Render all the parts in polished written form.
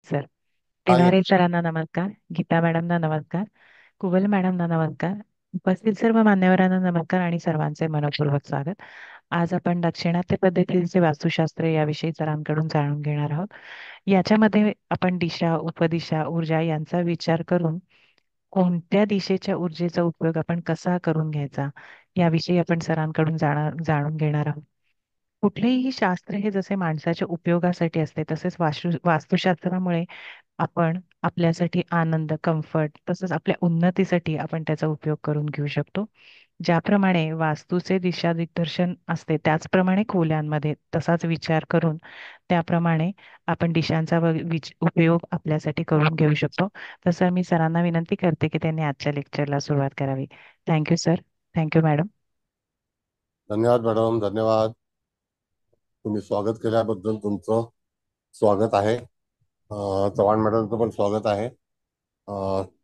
Sir. हा या. तेल्हारे सरांना नमस्कार. गीता मॅडमना नमस्कार. कुवल मॅडमना नमस्कार. उपस्थित सर्व मान्यवरांना नमस्कार आणि सर्वांचे मनपूर्वक स्वागत. आज आपण दाक्षिणात्य पद्धतीचे वास्तुशास्त्र याविषयी सरांकडून जाणून घेणार आहोत. याच्यामध्ये आपण दिशा, उपदिशा, ऊर्जा यांचा विचार करून कोणत्या दिशेच्या ऊर्जेचा उपयोग आपण कसा करून घ्यायचा याविषयी आपण सरांकडून जाणून घेणार आहोत. कुठलेही शास्त्र हे जसे माणसाच्या उपयोगासाठी असते तसेच वास्तुशास्त्रामुळे आपण आपल्यासाठी आनंद, कम्फर्ट तसंच आपल्या उन्नतीसाठी आपण त्याचा उपयोग करून घेऊ शकतो. ज्याप्रमाणे वास्तूचे दिशा दिग्दर्शन असते त्याचप्रमाणे खोल्यांमध्ये तसाच विचार करून त्याप्रमाणे आपण दिशांचा उपयोग आपल्यासाठी करून घेऊ शकतो. तसं मी सरांना विनंती करते की त्यांनी आजच्या लेक्चरला सुरुवात करावी. Thank you sir. Thank you madam. धन्यवाद मॅडम, धन्यवाद. तुम्ही स्वागत केल्याबद्दल तुमचं स्वागत आहे. चव्हाण मॅडमचं पण स्वागत आहे.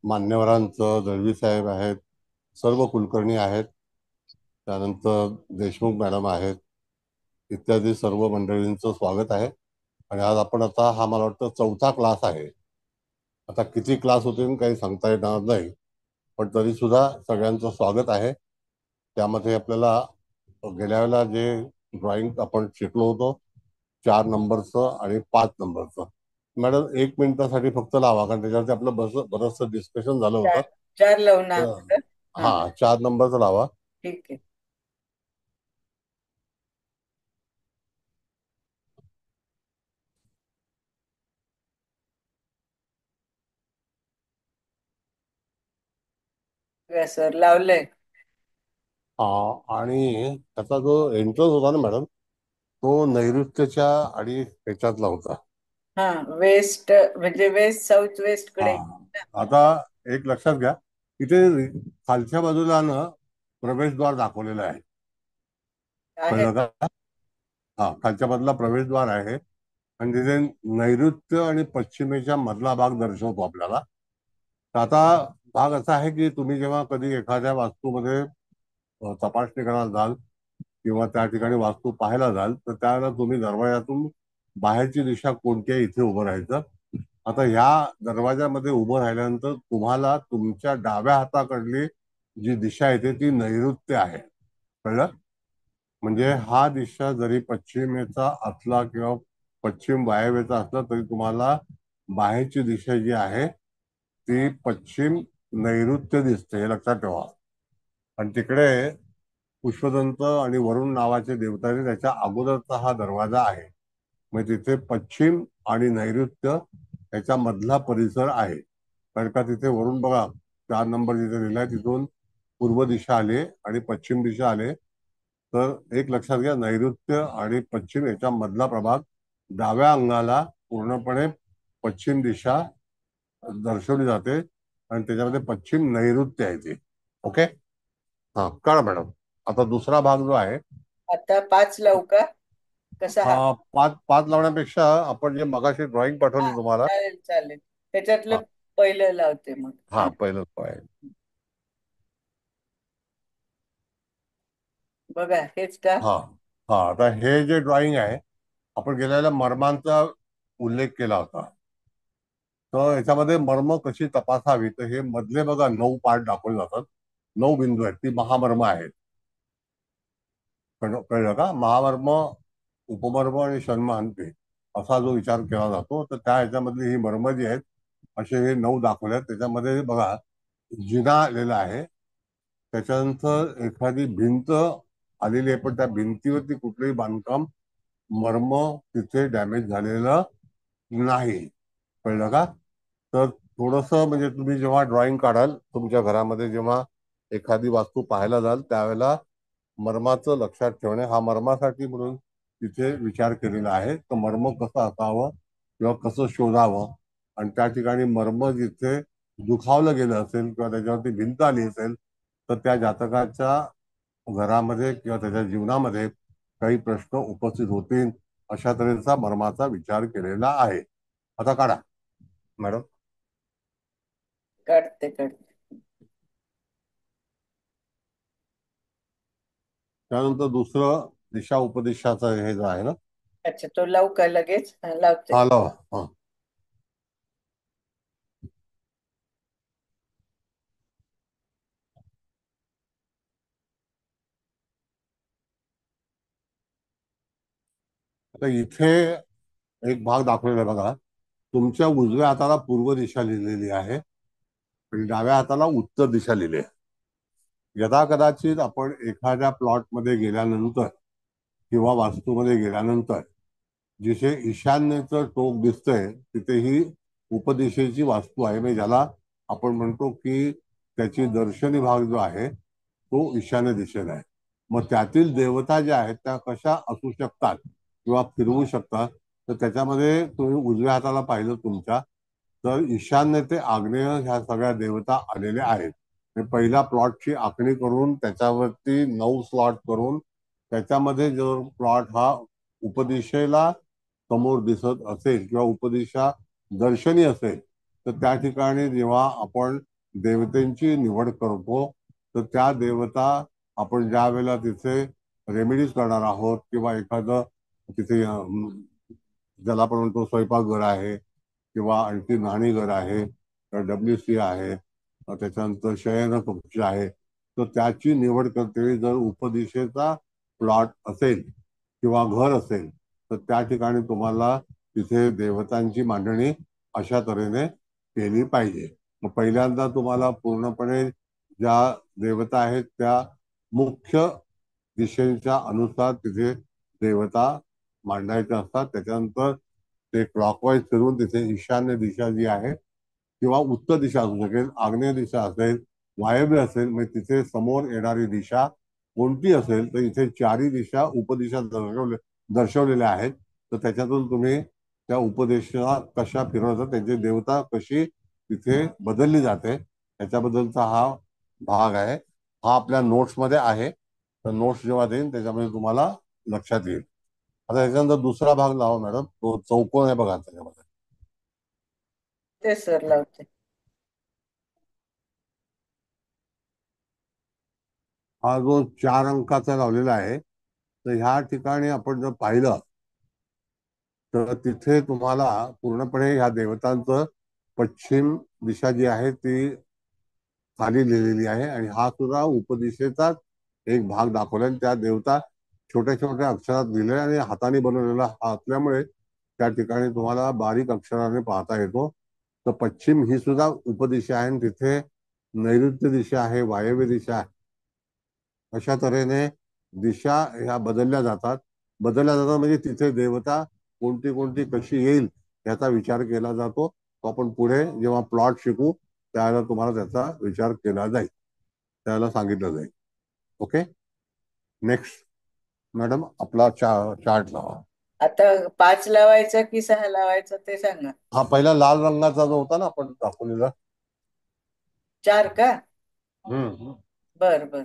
मान्यवरांचं, दळवी साहेब आहेत, सर्व कुलकर्णी आहेत, त्यानंतर देशमुख मॅडम आहेत, इत्यादी सर्व मंडळींचं स्वागत आहे. आणि आज आपण हा मला वाटतं चौथा क्लास आहे. आता किती क्लास होतील काही सांगता येणार नाही, पण तरी सुद्धा सगळ्यांचं स्वागत आहे. त्यामध्ये आपल्याला गेल्या वेळेला जे ड्रॉइंग आपण शिकलो होतो 4 नंबरचं आणि 5 नंबरचं, मॅडम 1 मिनिटासाठी फक्त लावा, कारण त्याच्यावरती आपलं बरंचसं डिस्कशन झालं होतं. चार चार लावून तर अगोदर. हा. हा, 4 नंबरचं लावा. ठीक आहे. सर लावलंय. हा, आणि त्याचा जो एंट्रन्स होता ना मॅडम, तो नैऋत्यच्या आणि ह्याच्यातला होता. हा. वेस्ट म्हणजे वेस्ट साऊथ वेस्ट हा, कडे आता एक लक्षात घ्या, इथे खालच्या बाजूला ना प्रवेशद्वार दाखवलेलं आहे. आहे. कळलं का? हा, खालच्या बाजूला प्रवेशद्वार आहे आणि तिथे नैऋत्य आणि पश्चिमेच्या मधला भाग दर्शवतो आपल्याला. तर आता भाग असा आहे की तुम्ही जेव्हा कधी एखाद्या वास्तूमध्ये तपासणी करायला जाल किंवा त्या ठिकाणी वास्तू पाहायला जाल, तर त्यावेळेला तुम्ही दरवाजातून बाहेरची दिशा कोणती आहे इथे उभं राहायचं. आता ह्या दरवाजामध्ये उभं राहिल्यानंतर तुम्हाला तुमच्या डाव्या हाताकडली जी दिशा येते ती नैऋत्य आहे. कळलं? म्हणजे हा दिशा जरी पश्चिमेचा असला किंवा पश्चिम वायव्येचा असला तरी तुम्हाला बाहेरची दिशा जी आहे ती पश्चिम नैऋत्य दिसते, हे लक्षात ठेवा. आणि तिकडे पुष्पदंत आणि वरुण नावाचे देवता आहेत, त्याच्या अगोदरचा हा दरवाजा आहे. म्हणजे तिथे पश्चिम आणि नैऋत्य याच्या मधला परिसर आहे. कारण का तिथे वरून बघा 4 नंबर जिथे लिहिलाय तिथून पूर्व दिशा आले आणि पश्चिम दिशा आले. तर एक लक्षात घ्या, नैऋत्य आणि पश्चिम याच्या मधला प्रभाग डाव्या अंगाला पूर्णपणे पश्चिम दिशा दर्शवली जाते आणि त्याच्यामध्ये पश्चिम नैऋत्य आहे ते. ओके. हा, कळा मॅडम. आता दुसरा भाग जो आहे, आता 5 लावू का? कसा हा? पाच पाच लावण्यापेक्षा आपण जे मगाशी ड्रॉइंग हा, पाठवली तुम्हाला. चालेल चालेल. हा. त्याच्यातलं पहिलं लावते मग. हा, हा. पहिलं तो आहे. बघा हेच का? हा. हा, आता हे जे ड्रॉइंग आहे, आपण गेल्या वेळेला मर्मांचा उल्लेख केला होता. तर याच्यामध्ये मर्म कशी तपासावी, तर हे मधले बघा 9 पार्ट दाखवले जातात. 9 बिंदू आहेत, ती महामर्म आहेत. कळलं का? महामर्म, उपमर्म आणि षण्महांते असा जो विचार केला जातो, तर त्या ह्याच्यामधली ही मर्म जी आहेत असे हे 9 दाखवले आहेत. त्याच्यामध्ये बघा जिना आलेला आहे, त्याच्यानंतर एखादी भिंत आलेली आहे, पण त्या भिंतीवरती कुठलंही बांधकाम मर्म तिथे डॅमेज झालेलं नाही. कळलं का? तर थोडस म्हणजे तुम्ही जेव्हा ड्रॉइंग काढाल तुमच्या घरामध्ये, जेव्हा एखादी वास्तू पाहायला जाल त्यावेळेला मर्माचं लक्षात ठेवणे, हा मर्मासाठी म्हणून तिथे विचार केलेला आहे. तर मर्म कसं असावं किंवा कसं शोधावं, आणि त्या ठिकाणी मर्म जिथे दुखावलं गेलं असेल किंवा त्याच्यावरती भिंत आली असेल तर त्या जातकाच्या घरामध्ये किंवा त्याच्या जीवनामध्ये काही प्रश्न उपस्थित होतील, अशा तऱ्हेचा मर्माचा विचार केलेला आहे. आता काढा मॅडम. काढते काढते. त्यानंतर दुसरं दिशा उपदिशाचं हे जे आहे ना. अच्छा, तो लावू का लगेच? हा, लावते. हा, लावा. हा. तर इथे एक भाग दाखवलेला आहे बघा. तुमच्या उजव्या हाताला पूर्व दिशा लिहिलेली आहे आणि डाव्या हाताला उत्तर दिशा लिहिली आहे. यदा कदाचित आपण एखाद्या प्लॉटमध्ये गेल्यानंतर किंवा वास्तूमध्ये गेल्यानंतर जिथे ईशान्येचं टोक दिसतंय तिथे ही उपदिशेची वास्तू आहे, म्हणजे ज्याला आपण म्हणतो की त्याची दर्शनी भाग जो आहे तो ईशान्य दिशेला आहे. मग त्यातील देवता ज्या आहेत त्या कशा असू शकतात किंवा फिरवू शकतात, तर त्याच्यामध्ये तुम्ही उजव्या हाताला पाहिलं तुमच्या, तर ईशान्य ते आग्नेय ह्या सगळ्या देवता आलेल्या आहेत. पहिल्या प्लॉटची आखणी करून त्याच्यावरती 9 स्लॉट करून त्याच्यामध्ये जर प्लॉट हा उपदिशेला समोर दिसत असेल किंवा उपदिशा दर्शनी असेल, तर त्या ठिकाणी जेव्हा आपण देवतेंची निवड करतो, तर त्या देवता आपण ज्या वेळेला तिथे रेमेडीज करणार आहोत किंवा एखादं तिथे ज्याला आपण म्हणतो स्वयंपाकघर आहे किंवा आणखी न्हाणीघर आहे, WC आहे, त्याच्यानंतर शयन कक्ष आहे, तर त्याची निवड करते. जर उपदिशेचा प्लॉट असेल किंवा घर असेल तर त्या ठिकाणी तुम्हाला तिथे देवतांची मांडणी अशा तऱ्हेने केली पाहिजे. मग पहिल्यांदा तुम्हाला पूर्णपणे ज्या देवता आहेत त्या मुख्य दिशेच्या अनुसार तिथे देवता मांडायच्या असतात. त्याच्यानंतर ते क्लॉकवाईज फिरून तिथे ईशान्य दिशा जी आहे किंवा उत्तर दिशा असू शकेल, आग्नेय दिशा असेल, वायव्य असेल, म्हणजे तिथे समोर येणारी दिशा कोणती असेल, तर इथे चारही दिशा उपदिशा दर्शवलेल्या आहेत. तर त्याच्यातून तुम्ही त्या उपदेशाला कशा फिरवतात, त्यांची देवता कशी तिथे बदलली जाते त्याच्याबद्दलचा हा भाग आहे. हा आपल्या नोट्समध्ये आहे, तर नोट्स जेव्हा देईन त्याच्यामध्ये तुम्हाला लक्षात येईल. आता याच्यानंतर दुसरा भाग लावा मॅडम, तो चौकोन आहे बघा त्याच्यामध्ये. ते सर लावते. हा जो 4 अंकाचा लावलेला आहे, तर ह्या ठिकाणी आपण जर पाहिलं तर तिथे तुम्हाला पूर्णपणे ह्या देवतांचं पश्चिम दिशा जी आहे ती खाली लिहिलेली आहे आणि हा सुद्धा उपदिशेचाच एक भाग दाखवला आणि त्या देवता छोट्या छोट्या अक्षरात लिहिले आणि हाताने बनवलेला हा असल्यामुळे त्या ठिकाणी तुम्हाला बारीक अक्षराने पाहता येतो. तर पश्चिम ही सुद्धा उपदिशा आहे आणि तिथे नैऋत्य दिशा आहे, वायव्य दिशा आहे. अशा तऱ्हेने दिशा ह्या बदलल्या जातात म्हणजे तिथे देवता कोणती कोणती कशी येईल याचा विचार केला जातो. तो आपण पुढे जेव्हा प्लॉट शिकू त्यावेळेला तुम्हाला त्याचा विचार केला जाईल, त्याला सांगितलं जाईल. ओके, नेक्स्ट मॅडम आपला चार्ट लावा. आता 5 लावायचा की 6 लावायचा ते सांगा. हा पहिला लाल रंगाचा जो होता ना आपण दाखवलेला. 4 का? हम्म, बर बर.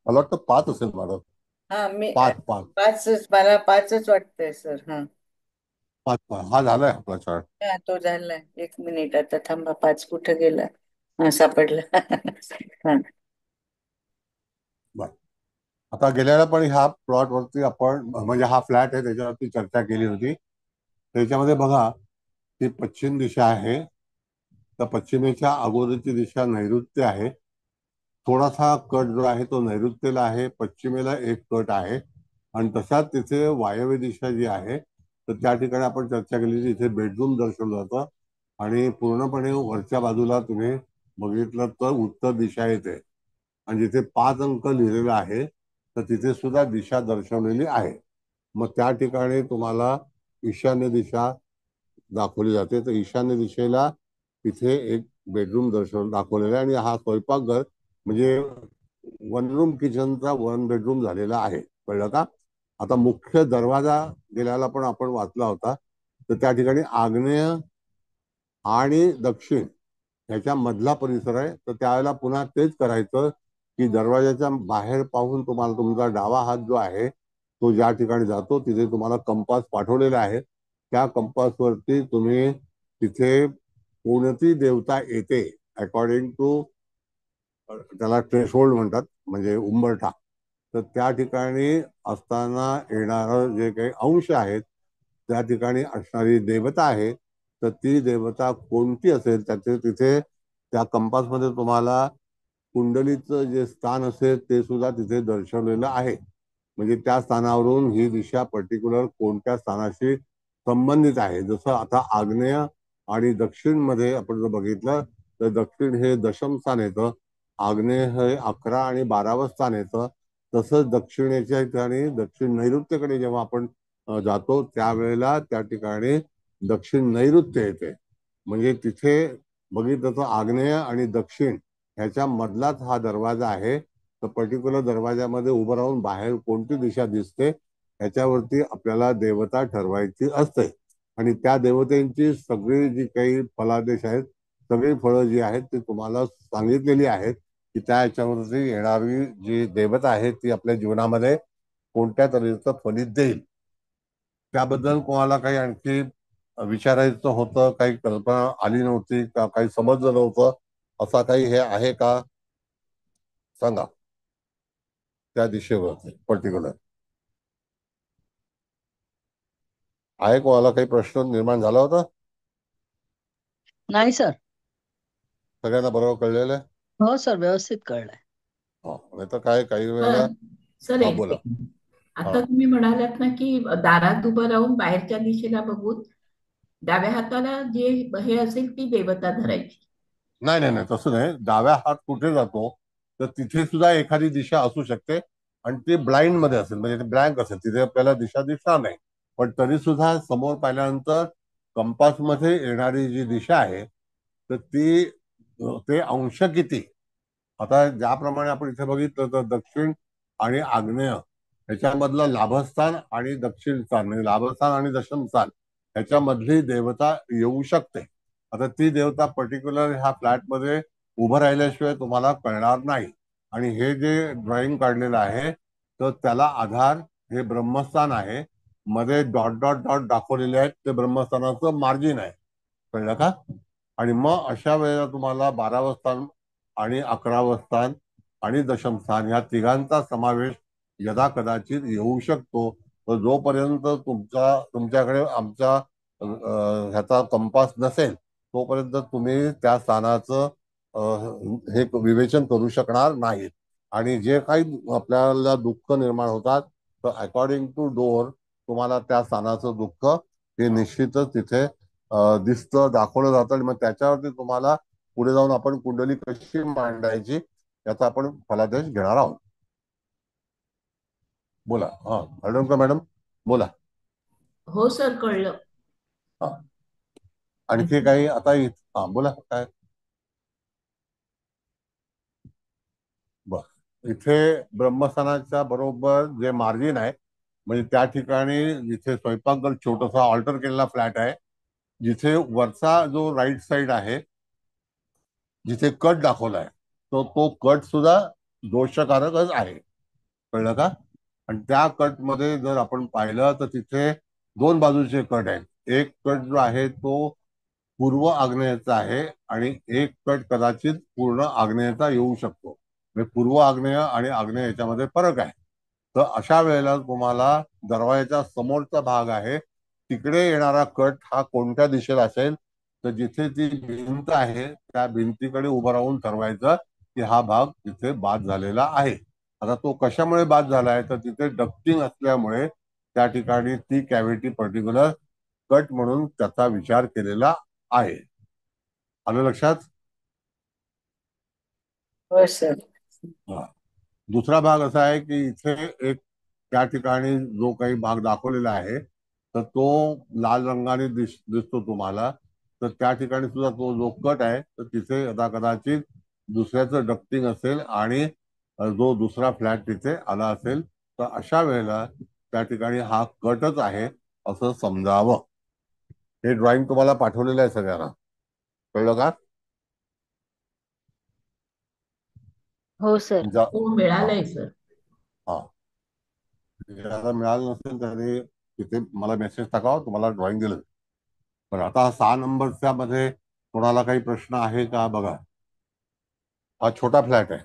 मला वाटतं 5 असेल मॅडम. हा मी 5 5 मला 5च वाटतंय सर. हा 5 हा झालाय आपला चार्ट. हा तो झालाय. 1 मिनिट आता थांबा. 5 कुठं गेला? हा सापडला. हा बर, आता गेल्याला पण ह्या प्लॉट वरती आपण म्हणजे हा फ्लॅट आहे त्याच्यावरती चर्चा केली होती. त्याच्यामध्ये बघा ही पश्चिम दिशा आहे, तर पश्चिमेच्या अगोदरची दिशा नैऋत्य आहे. थोडासा कट जो आहे तो नैऋत्येला आहे, पश्चिमेला एक कट आहे आणि तशाच तिथे वायव्य दिशा जी आहे तर त्या ठिकाणी आपण चर्चा केली तिथे बेडरूम दर्शवलं जातं आणि पूर्णपणे वरच्या बाजूला तुम्ही बघितलं तर उत्तर दिशा येते आणि जिथे 5 अंक लिहिलेला आहे तर तिथे सुद्धा दिशा दर्शवलेली आहे. मग त्या ठिकाणी तुम्हाला ईशान्य दिशा दाखवली जाते. तर ईशान्य दिशेला तिथे एक बेडरूम दाखवलेला आहे आणि हा स्वयंपाकघर म्हणजे 1 रूम किचनचा 1 बेडरूम झालेला आहे. कळलं का? आता मुख्य दरवाजा गेल्याला पण आपण वाचला होता, तर त्या ठिकाणी आग्नेय आणि दक्षिण ह्याच्या मधला परिसर आहे. तर त्यावेळेला पुन्हा तेच करायचं की दरवाजाच्या बाहेर पाहून तुम्हाला तुमचा डावा हात जो आहे तो ज्या ठिकाणी जातो तिथे तुम्हाला कंपास पाठवलेला आहे. त्या कंपास वरती तुम्ही तिथे कोणती देवता येते अकॉर्डिंग टू त्याला थ्रेशोल्ड म्हणतात म्हणजे उंबरठा, तर त्या ठिकाणी असताना येणार जे काही अंश आहेत त्या ठिकाणी असणारी देवता आहे, तर ती देवता कोणती असेल त्याचे तिथे त्या कंपासमध्ये तुम्हाला कुंडलीचं जे स्थान असेल ते सुद्धा तिथे दर्शवलेलं आहे. म्हणजे त्या स्थानावरून ही दिशा पर्टिक्युलर कोणत्या स्थानाशी संबंधित आहे. जसं आता आग्नेय आणि दक्षिण मध्ये आपण जर बघितलं तर दक्षिण हे दशम स्थान येतं, आग्नेय हे 11 आणि 12वं स्थान येतं. तसंच दक्षिणेच्या ठिकाणी दक्षिण नैऋत्येकडे जेव्हा आपण जातो त्यावेळेला त्या ठिकाणी दक्षिण नैऋत्य येते. म्हणजे तिथे बघितलं तर आग्नेय आणि दक्षिण ह्याच्या मधलाच हा दरवाजा आहे. तर पर्टिक्युलर दरवाजामध्ये उभं राहून बाहेर कोणती दिशा दिसते ह्याच्यावरती आपल्याला देवता ठरवायची असते. आणि त्या देवतेंची सगळी जी काही फलादेश आहेत, सगळी फळं जी आहेत ती तुम्हाला सांगितलेली आहेत की त्या ह्याच्यावरती येणारी जी देवता आहे ती आपल्या जीवनामध्ये कोणत्या तऱ्हेचं फलित देईल. त्याबद्दल कोणाला काही आणखी विचारायचं होतं, काही कल्पना आली नव्हती का, काही समजलं नव्हतं, असा काही हे आहे का, सांगा. त्या दिशेवर पर्टिक्युलर आहे, कोणाला काही प्रश्न निर्माण झाला होता? नाही सर. सगळ्यांना बरोबर कळलेलं आहे? हो सर, व्यवस्थित कळलंय. नाही तर काय काही वेळेला. सर हा एक बोला. सेकंड. हा आता तुम्ही म्हणालात ना की दारात उभं राहून बाहेरच्या दिशेला बघून डाव्या हाताला जे हे असेल ती देवता धरायची. नाही नाही नाही, तसं नाही. डाव्या हात कुठे जातो तर तिथे सुद्धा एखादी दिशा असू शकते आणि ती ब्लाइंड मध्ये असेल, म्हणजे ब्लँक असेल, तिथे आपल्याला दिशा दिसणार नाही. पण तरी सुद्धा समोर पाहिल्यानंतर कंपास मध्ये येणारी जी दिशा आहे तर ती ते अंश किती. आता ज्याप्रमाणे आपण इथे बघितलं तर दक्षिण आणि आग्नेय ह्याच्यामधलं लाभस्थान आणि दक्षिण स्थान, म्हणजे लाभस्थान आणि दशम स्थान ह्याच्यामधली देवता येऊ शकते. आता ती देवता पर्टिक्युलर ह्या फ्लॅटमध्ये उभं राहिल्याशिवाय तुम्हाला कळणार नाही. आणि हे जे ड्रॉइंग काढलेलं आहे तर त्याला आधार हे ब्रह्मस्थान आहे. मध्ये डॉट डॉट डॉट दाखवलेले आहेत ते ब्रह्मस्थानाचं मार्जिन आहे. कळलं का? आणि मग अशा वेळेला तुम्हाला 12वं स्थान आणि 11वं स्थान आणि दशम स्थान ह्या तिघांचा समावेश यदा कदाचित येऊ शकतो. तर जोपर्यंत तुमच्याकडे आमच्या ह्याचा कंपास नसेल तोपर्यंत तुम्ही त्या स्थानाचं हे विवेचन करू शकणार नाहीत. आणि जे काही आपल्याला दुःख निर्माण होतात तर अकॉर्डिंग टू डोअर तुम्हाला त्या स्थानाचं दुःख हे निश्चितच तिथे दिसतं, दाखवलं जातं. आणि मग त्याच्यावरती तुम्हाला पुढे जाऊन आपण कुंडली कशी मांडायची याचा आपण फलादेश घेणार आहोत. बोला. हा हळदणकर मॅडम बोला. हो सर, कळलं. हा आणखी काही आता हा बोला काय. बर, इथे ब्रह्मस्थानाच्या बरोबर जे मार्जिन आहे म्हणजे त्या ठिकाणी जिथे स्वयंपाकघर छोटासा ऑल्टर केलेला फ्लॅट आहे, जिथे वरचा जो राईट साइड आहे जिथे कट दाखवलाय तो तो कट सुद्धा दोषकारकच आहे. कळलं का? आणि त्या कट मध्ये जर आपण पाहिलं तर तिथे दोन बाजूचे कट आहेत. एक कट जो आहे तो पूर्व आग्नेयचा आहे आणि एक कट कदाचित पूर्ण आग्नेयचा येऊ शकतो. म्हणजे पूर्व आग्नेय आणि आग्नेय याच्यामध्ये फरक आहे. तर अशा वेळेला तुम्हाला दरवाजाच्या समोरचा भाग आहे तिकडे येणारा कट हा कोणत्या दिशेला असेल तर जिथे ती भिंत आहे त्या भिंतीकडे उभं राहून ठरवायचं की हा भाग तिथे बाद झालेला आहे. आता तो कशामुळे बाद झाला आहे तर तिथे डक्टिंग असल्यामुळे त्या ठिकाणी ती कॅव्हिटी पर्टिक्युलर कट म्हणून त्याचा विचार केलेला आहे. आलं लक्षात? हो सर. हा. दुसरा भाग असा आहे की इथे एक त्या ठिकाणी जो काही भाग दाखवलेला आहे तर तो लाल रंगाने दिसतो तुम्हाला. तर त्या ठिकाणी सुद्धा तो जो कट आहे तर तिथे आता कदाचित दुसऱ्याचं डक्टिंग असेल आणि जो दुसरा फ्लॅट तिथे आला असेल. तर अशा वेळेला त्या ठिकाणी हा कटच आहे असं समजावं. हे ड्रॉइंग तुम्हाला पाठवलेलं आहे सगळ्यांना. कळलं का? हो सर. हो, हा मिळालंय सर. हा ज्याला मिळालं नसेल त्याने तिथे मला मेसेज टाकावा, तुम्हाला ड्रॉइंग दिलं. बरं, आता 6 नंबरच्या मध्ये कोणाला काही प्रश्न आहे का बघा. हा छोटा फ्लॅट आहे.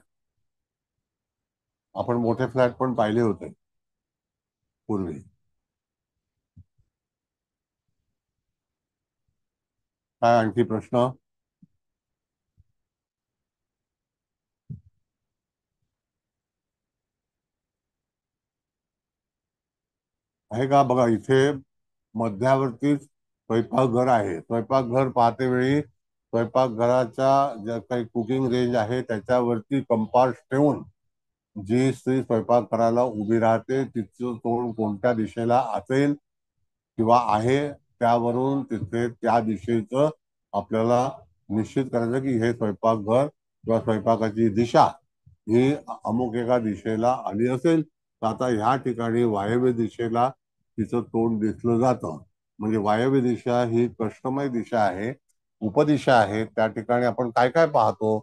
आपण मोठे फ्लॅट पण पाहिले होते पूर्वी. काय आणखी प्रश्न? आहे का बघा, इथे मध्यावरतीच स्वयंपाकघर आहे. स्वयंपाकघर पाहते वेळी स्वयंपाकघराच्या ज्या काही कुकिंग रेंज आहे त्याच्यावरती कंपास ठेवून जी स्त्री स्वयंपाक करायला उभी राहते तिचं तोंड कोणत्या दिशेला असेल किंवा आहे, त्यावरून तिथे त्या दिशेचं आपल्याला निश्चित करायचं की हे स्वयंपाकघर किंवा स्वयंपाकाची दिशा ही अमुक एका दिशेला आली असेल तर आता ह्या ठिकाणी वायव्य दिशेला तिचं तोंड दिसलं जातं. म्हणजे वायव्य दिशा ही कष्टमय दिशा आहे, उपदिशा आहे. त्या ठिकाणी आपण काय काय पाहतो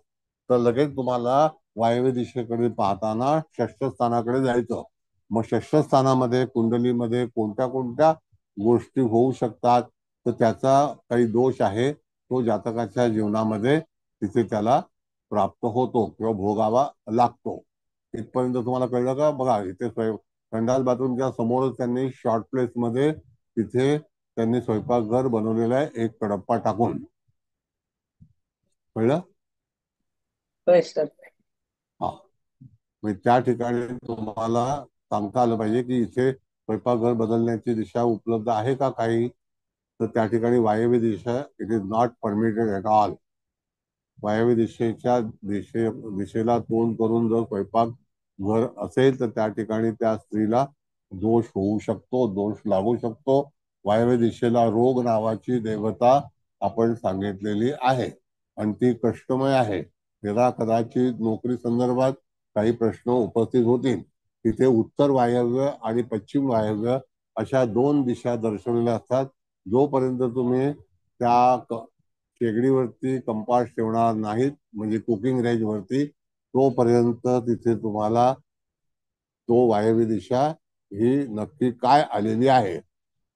तर लगेच तुम्हाला वायव्य दिशेकडे पाहताना षष्ठस्थानाकडे जायचं. मग षष्ठस्थानामध्ये कुंडलीमध्ये कोणत्या कोणत्या गोष्टी होऊ शकतात तर त्याचा काही दोष आहे तो जातकाच्या जीवनामध्ये तिथे त्याला प्राप्त होतो किंवा भोगावा लागतो. इथपर्यंत तुम्हाला कळलं का? बघा इथे संडास बाथरूमच्या समोरच त्यांनी शॉर्ट प्लेस मध्ये तिथे त्यांनी स्वयंपाकघर बनवलेलं आहे एक कडप्पा टाकून. कळलं? होय सर. हा. म्हणजे त्या ठिकाणी तुम्हाला सांगता आलं पाहिजे की इथे स्वयंपाकघर बदलण्याची दिशा उपलब्ध आहे का काही, तर त्या ठिकाणी वायव्य दिशा it is not permitted at all. वायव्य दिशेच्या दिशेला तोंड करून जर स्वयंपाक घर असेल तर त्या ठिकाणी त्या स्त्रीला दोष होऊ शकतो, दोष लागू शकतो. वायव्य दिशेला रोग नावाची देवता आपण सांगितलेली आहे आणि ती कष्टमय आहे. तेव्हा कदाचित नोकरी संदर्भात काही प्रश्न उपस्थित होतील. तिथे उत्तर वायव्य आणि पश्चिम वायव्य अशा दोन दिशा दर्शवलेल्या असतात. जोपर्यंत तुम्ही त्या शेगडीवरती कंपास ठेवणार नाहीत म्हणजे कुकिंग रेंज वरती तोपर्यंत तिथे तुम्हाला तो वायव्य दिशा ही नक्की काय आलेली आहे.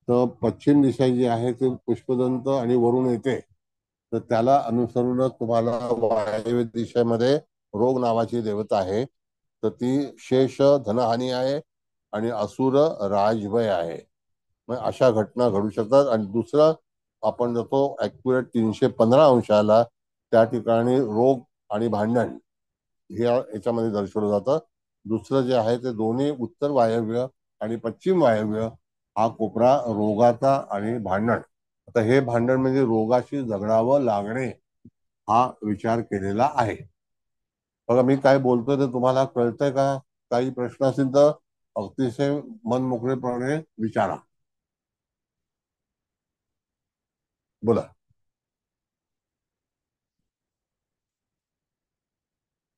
तर पश्चिम दिशा जी आहे ती पुष्पदंत आणि वरून येते, तर त्याला अनुसरूनच तुम्हाला वायव्य दिशेमध्ये रोग नावाची देवता आहे. तर ती शेष धनहानी आहे आणि असुर राजभय आहे. मग अशा घटना घडू शकतात. आणि दुसरं आपण जातो ऍक्युरेट 315 अंशाला, त्या ठिकाणी रोग आणि भांडण हे याच्यामध्ये दर्शवलं जातं. दुसरं जे आहे ते दोन्ही उत्तर वायव्य आणि पश्चिम वायव्य हा कोपरा रोगाचा आणि भांडण. आता हे भांडण म्हणजे रोगाशी झगडावं लागणे हा विचार केलेला आहे. बघा मी काय बोलतोय ते तुम्हाला कळतंय का? काही प्रश्न असतील तर अतिशय मनमोकळेपणे विचारा. बोला.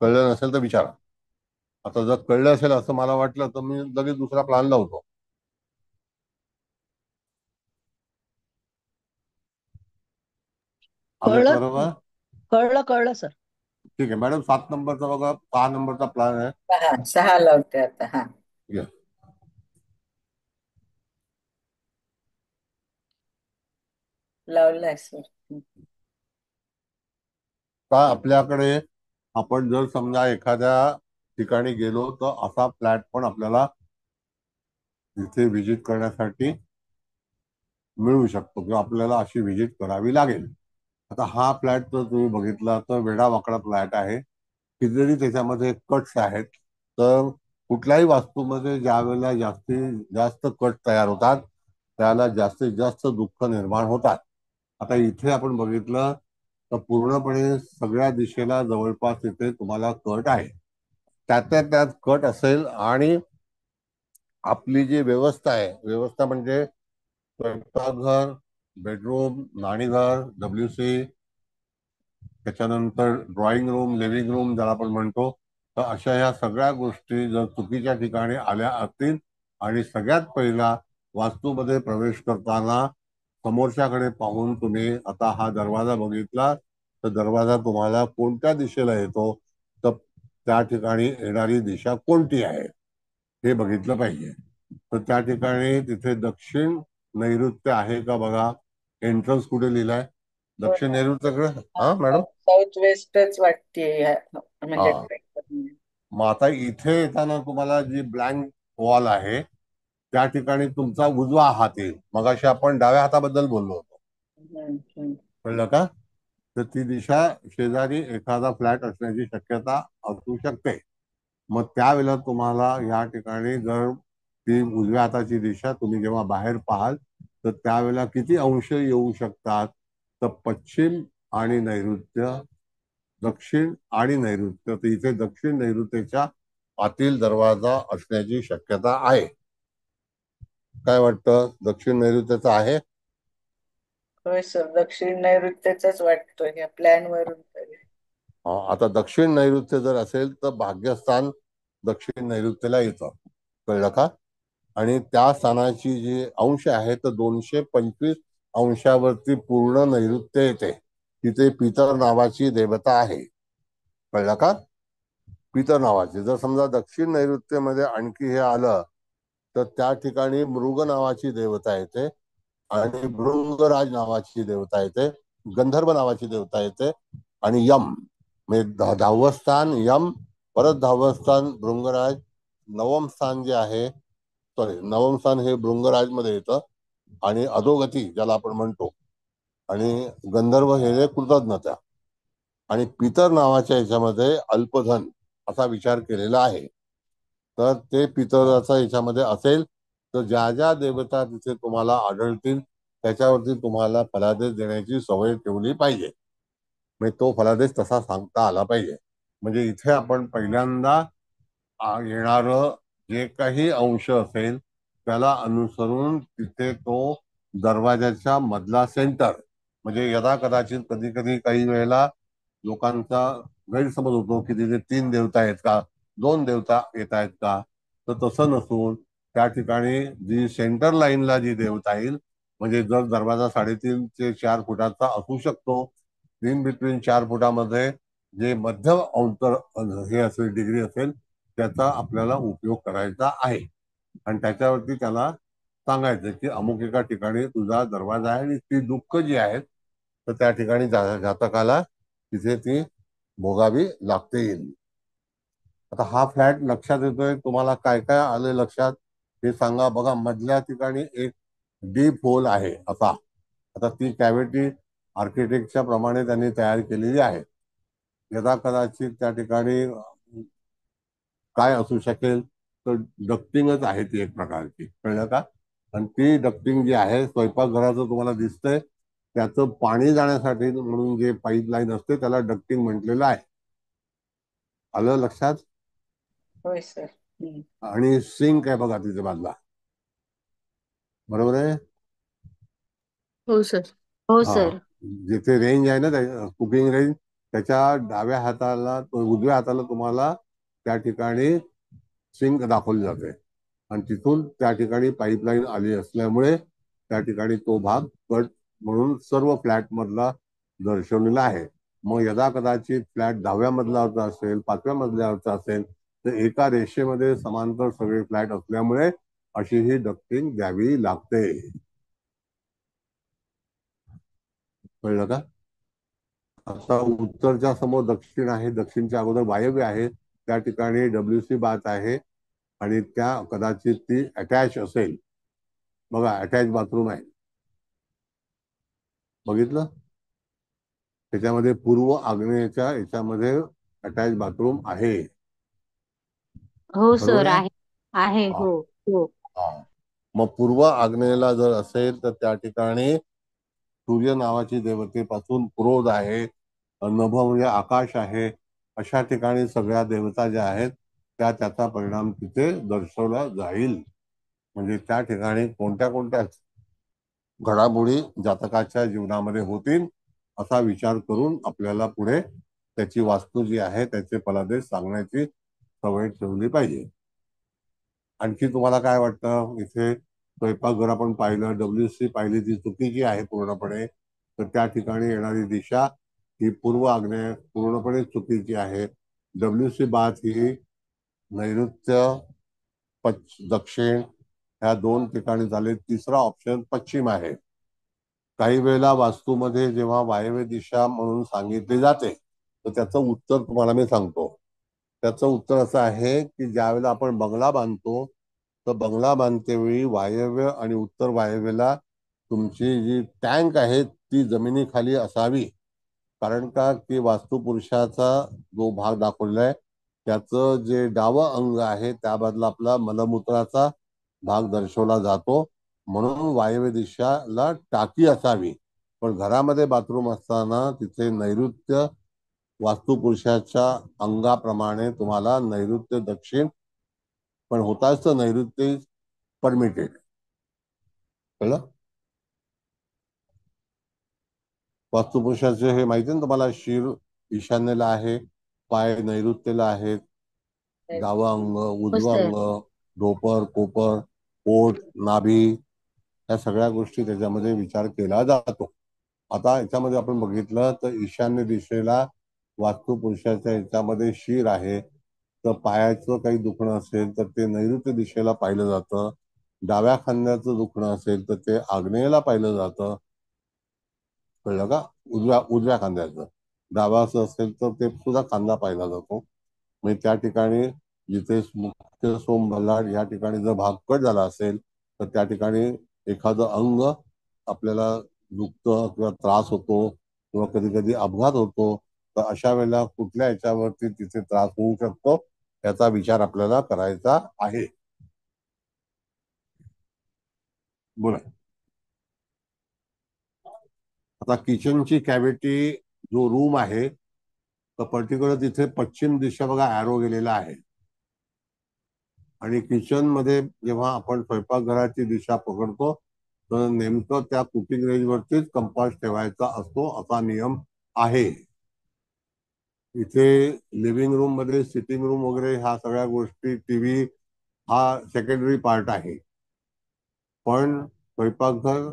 कळलं नसेल तर विचारा. आता जर कळलं असेल असं मला वाटलं तर मी लगेच दुसरा प्लॅन लावतो. आलं कळलं बरोबर? कळलं कळलं सर. ठीक आहे मॅडम, 7 नंबरचा बघा, 6 नंबरचा प्लॅन आहे. सहा लावते आता. हा, या. लावलाय सर. का आपल्याकडे आपण जर समजा एखाद्या ठिकाणी गेलो तर असा फ्लॅट पण आपल्याला तिथे व्हिजिट करण्यासाठी मिळू शकतो किंवा आपल्याला अशी व्हिजिट करावी लागेल. आता हा फ्लॅट जर तुम्ही बघितला तर वेडावाकडा फ्लॅट आहे. कितीतरी त्याच्यामध्ये कट्स आहेत. तर कुठल्याही वास्तूमध्ये ज्या वेळेला जास्तीत जास्त कट तयार होतात त्याला जास्तीत जास्त दुःख निर्माण होतात. आता इथे आपण बघितलं तर पूर्णपणे सगळ्या दिशेला जवळपास इथे तुम्हाला कट आहे. त्यातल्या त्यात कट असेल आणि आपली जी व्यवस्था आहे, व्यवस्था म्हणजे स्वयंपाकघर, बेडरूम, न्हाणीघर, WC, त्याच्यानंतर ड्रॉइंग रूम, लिव्हिंग रूम ज्याला आपण म्हणतो, तर अशा ह्या सगळ्या गोष्टी जर चुकीच्या ठिकाणी आल्या असतील आणि सगळ्यात पहिला वास्तूमध्ये प्रवेश करताना समोरच्याकडे पाहून तुम्ही आता हा दरवाजा बघितला तर दरवाजा तुम्हाला कोणत्या दिशेला येतो तर त्या ठिकाणी येणारी दिशा कोणती आहे हे बघितलं पाहिजे. तर त्या ठिकाणी तिथे दक्षिण नैऋत्य आहे का बघा. एंट्रन्स कुठे लिहिलाय? दक्षिण नैऋत्यकडे. हा मॅडम. साऊथ वेस्टच वाटते म्हणजे हा. मग आता इथे येताना तुम्हाला जी ब्लँक वॉल आहे त्या ठिकाणी तुमचा उजवा हात येईल. मगाशी आपण डाव्या हाताबद्दल बोललो होतो, कळलं का? तर ती दिशा शेजारी एखादा फ्लॅट असण्याची शक्यता असू शकते. मग त्यावेळेला तुम्हाला या ठिकाणी जर ती उजव्या हाताची दिशा तुम्ही जेव्हा बाहेर पाहाल तर त्यावेळेला किती अंश येऊ शकतात, तर पश्चिम आणि नैऋत्य, दक्षिण आणि नैऋत्य. तर इथे दक्षिण नैऋत्येच्या आतील दरवाजा असण्याची शक्यता आहे. काय वाटतं, दक्षिण नैऋत्याचा आहे? होय सर, दक्षिण नैऋत्यच वाटतोय या प्लॅन वरून तरी. आता दक्षिण नैऋत्य जर असेल तर भाग्यस्थान दक्षिण नैऋत्यला येतं, कळलं का? आणि त्या स्थानाची जी अंश आहे तर 225 अंशावरती पूर्ण नैऋत्य येते. तिथे पितर नावाची देवता आहे, कळलं का? पितर नावाची. जर समजा दक्षिण नैऋत्यमध्ये आणखी हे आलं तर त्या ठिकाणी मृग नावाची देवता येते आणि भृंगराज नावाची देवता येते, गंधर्व नावाची देवता येते आणि यम म्हणजे 10वं स्थान यम, परत 10वं स्थान भृंगराज, नवम स्थान जे आहे, नवम स्थान हे भृंगराज मध्ये येतं आणि अधोगती ज्याला आपण म्हणतो, आणि गंधर्व हे कृतज्ञता, आणि पितर नावाच्या याच्यामध्ये अल्पधन असा विचार केलेला आहे. तर ते पितराचा याच्यामध्ये असेल तर ज्या ज्या देवता तिथे तुम्हाला आढळतील त्याच्यावरती तुम्हाला फलादेश देण्याची सवय ठेवली पाहिजे. म्हणजे तो फलादेश तसा सांगता आला पाहिजे. म्हणजे इथे आपण पहिल्यांदा येणारं जे काही अंश असेल त्याला अनुसरून तिथे तो दरवाजाच्या मधला सेंटर, म्हणजे यदा कदाचित कधी कधी काही वेळेला लोकांचा गैरसमज होतो की तिथे 3 देवता आहेत का, 2 देवता येत आहेत का, तर तसं नसून त्या ठिकाणी जी सेंटर लाईनला जी देवता येईल, म्हणजे जर दरवाजा 3.5 ते 4 फुटाचा असू शकतो, इन बिटवीन 4 फुटामध्ये जे मध्य अंतर हे असेल, डिग्री असेल, त्याचा आपल्याला उपयोग करायचा आहे. आणि त्याच्यावरती त्याला सांगायचं की अमुक एका ठिकाणी तुझा दरवाजा आहे आणि ती दुःख जी आहेत तर त्या ठिकाणी जातकाला तिथे ती भोगावी लागते येईल. आता हा फ्लॅट लक्षात येतोय तुम्हाला, काय काय आले लक्षात हे सांगा. बघा, मधल्या ठिकाणी एक डीप होल आहे असा. आता ती कॅव्हिटी आर्किटेक्टच्या प्रमाणे त्यांनी तयार केलेली आहे. यदा कदाचित त्या ठिकाणी काय असू शकेल तर डक्टिंगच आहे ती एक प्रकारची, कळलं का? आणि ती डक्टिंग जी आहे स्वयंपाकघराचं तुम्हाला दिसतंय, त्याचं पाणी जाण्यासाठी म्हणून जे पाईपलाईन असते त्याला डक्टिंग म्हटलेलं आहे. आलं लक्षात? होय सर. आणि सिंक आहे बघा तिथे बाजूला, बरोबर आहे? हो सर. हो हा, सर. जिथे रेंज आहे ना कुकिंग रेंज, त्याच्या डाव्या हाताला उजव्या हाताला तुम्हाला त्या ठिकाणी सिंक दाखवली जाते आणि तिथून त्या ठिकाणी पाईपलाईन आली असल्यामुळे त्या ठिकाणी तो भाग कट म्हणून सर्व फ्लॅट मधला दर्शवलेला आहे. मग यदा कदाचित फ्लॅट 10व्या मजल्यावरचा असेल, 5व्या मजल्यावरचा असेल तर एका रेषेमध्ये समांतर सगळे फ्लॅट असल्यामुळे अशी ही डक्टिंग द्यावी लागते, कळलं का? आता उत्तरच्या समोर दक्षिण आहे, दक्षिणच्या अगोदर वायव्य आहे, त्या ठिकाणी WC बाथ आहे आणि त्या कदाचित ती अटॅच असेल. बघा, अटॅच बाथरूम आहे, बघितलं? त्याच्यामध्ये पूर्व आग्नेयच्या याच्यामध्ये अटॅच बाथरूम आहे, हो बरोबर सर. आहे? आहे. आहे. हा, हो. हो. हा. मग पूर्व आग्नेयला जर असेल तर त्या ठिकाणी सूर्य नावाची देवतेपासून क्रोध आहे, नभ म्हणजे आकाश आहे, अशा ठिकाणी सगळ्या देवता ज्या आहेत त्याचा परिणाम तिथे दर्शवला जाईल. म्हणजे त्या ठिकाणी कोणत्या कोणत्या घडामोडी जातकाच्या जीवनामध्ये होतील असा विचार करून आपल्याला पुढे त्याची वास्तू जी आहे त्याचे फलादेश सांगण्याची सवय ठेवली पाहिजे. आणखी तुम्हाला काय वाटतं? इथे स्वयंपाकघर आपण पाहिलं, WC पाहिली, ती चुकीची आहे पूर्णपणे. तर त्या ठिकाणी येणारी दिशा ही पूर्व आग्नेय पूर्णपणे चुकीची आहे. WC बाथ ही नैऋत्य, दक्षिण ह्या 2 ठिकाणी झाले. तिसरा ऑप्शन पश्चिम आहे. काही वेळेला वास्तूमध्ये जेव्हा वायव्य दिशा म्हणून सांगितली जाते तर त्याचं उत्तर तुम्हाला मी सांगतो. त्याचं उत्तर असं आहे की ज्यावेळेला आपण बंगला बांधतो तर बंगला बांधतेवेळी वायव्य आणि उत्तर वायव्यला तुमची जी टँक आहे ती जमिनीखाली असावी. कारण का की वास्तुपुरुषाचा जो भाग दाखवलेला आहे त्याचं जे डावं अंग आहे त्या बाजूला आपला मलमूत्राचा भाग दर्शवला जातो. म्हणून वायव्य दिशाला टाकी असावी. पण घरामध्ये बाथरूम असताना तिथे नैऋत्य वास्तुपुरुषाच्या अंगाप्रमाणे तुम्हाला नैऋत्य दक्षिण पण होताच तर नैऋत्य परमिटेड. कळलं? वास्तुपुरुषाचे हे माहिती ना तुम्हाला, शिर ईशान्येला आहे, पाय नैऋत्येला आहेत, डावं अंग, हो उजवं सर. अंग, ढोपर, कोपर, पोट, नाभी, या सगळ्या गोष्टी त्याच्यामध्ये विचार केला जातो. आता याच्यामध्ये आपण बघितलं तर ईशान्य दिशेला वास्तुपुरुषाच्या याच्यामध्ये शिर आहे, तर पायाचं काही दुखणं असेल तर ते नैऋत्य दिशेला पाहिलं जातं. डाव्या खांद्याचं दुखणं असेल तर ते आग्नेयला पाहिलं जातं. कळलं का? उजव्या खांद्याचं. डावाचं असेल तर ते सुद्धा खांदा पाहिला जातो. म्हणजे त्या ठिकाणी जिथे मुख्य सोम बल्लाळ या ठिकाणी जर भाग कट झाला असेल तर त्या ठिकाणी एखादं अंग आपल्याला दुखतं किंवा त्रास होतो किंवा कधी कधी अपघात होतो. तर अशा वेळेला कुठल्या याच्यावरती तिथे त्रास होऊ शकतो याचा विचार आपल्याला करायचा आहे. बोला. आता किचनची कॅव्हिटी जो रूम आहे तर पर्टिक्युलर तिथे पश्चिम दिशा बघा ॲरो गेलेला आहे. आणि किचन मध्ये जेव्हा आपण स्वयंपाकघराची दिशा पकडतो तर नेमकं त्या कुकिंग रेंज वरतीच कंपास ठेवायचा असतो असा नियम आहे. इथे लिव्हिंग रूम मध्ये सिटिंग रूम वगैरे ह्या सगळ्या गोष्टी, टीव्ही हा सेकंडरी पार्ट आहे. पण स्वयंपाकघर,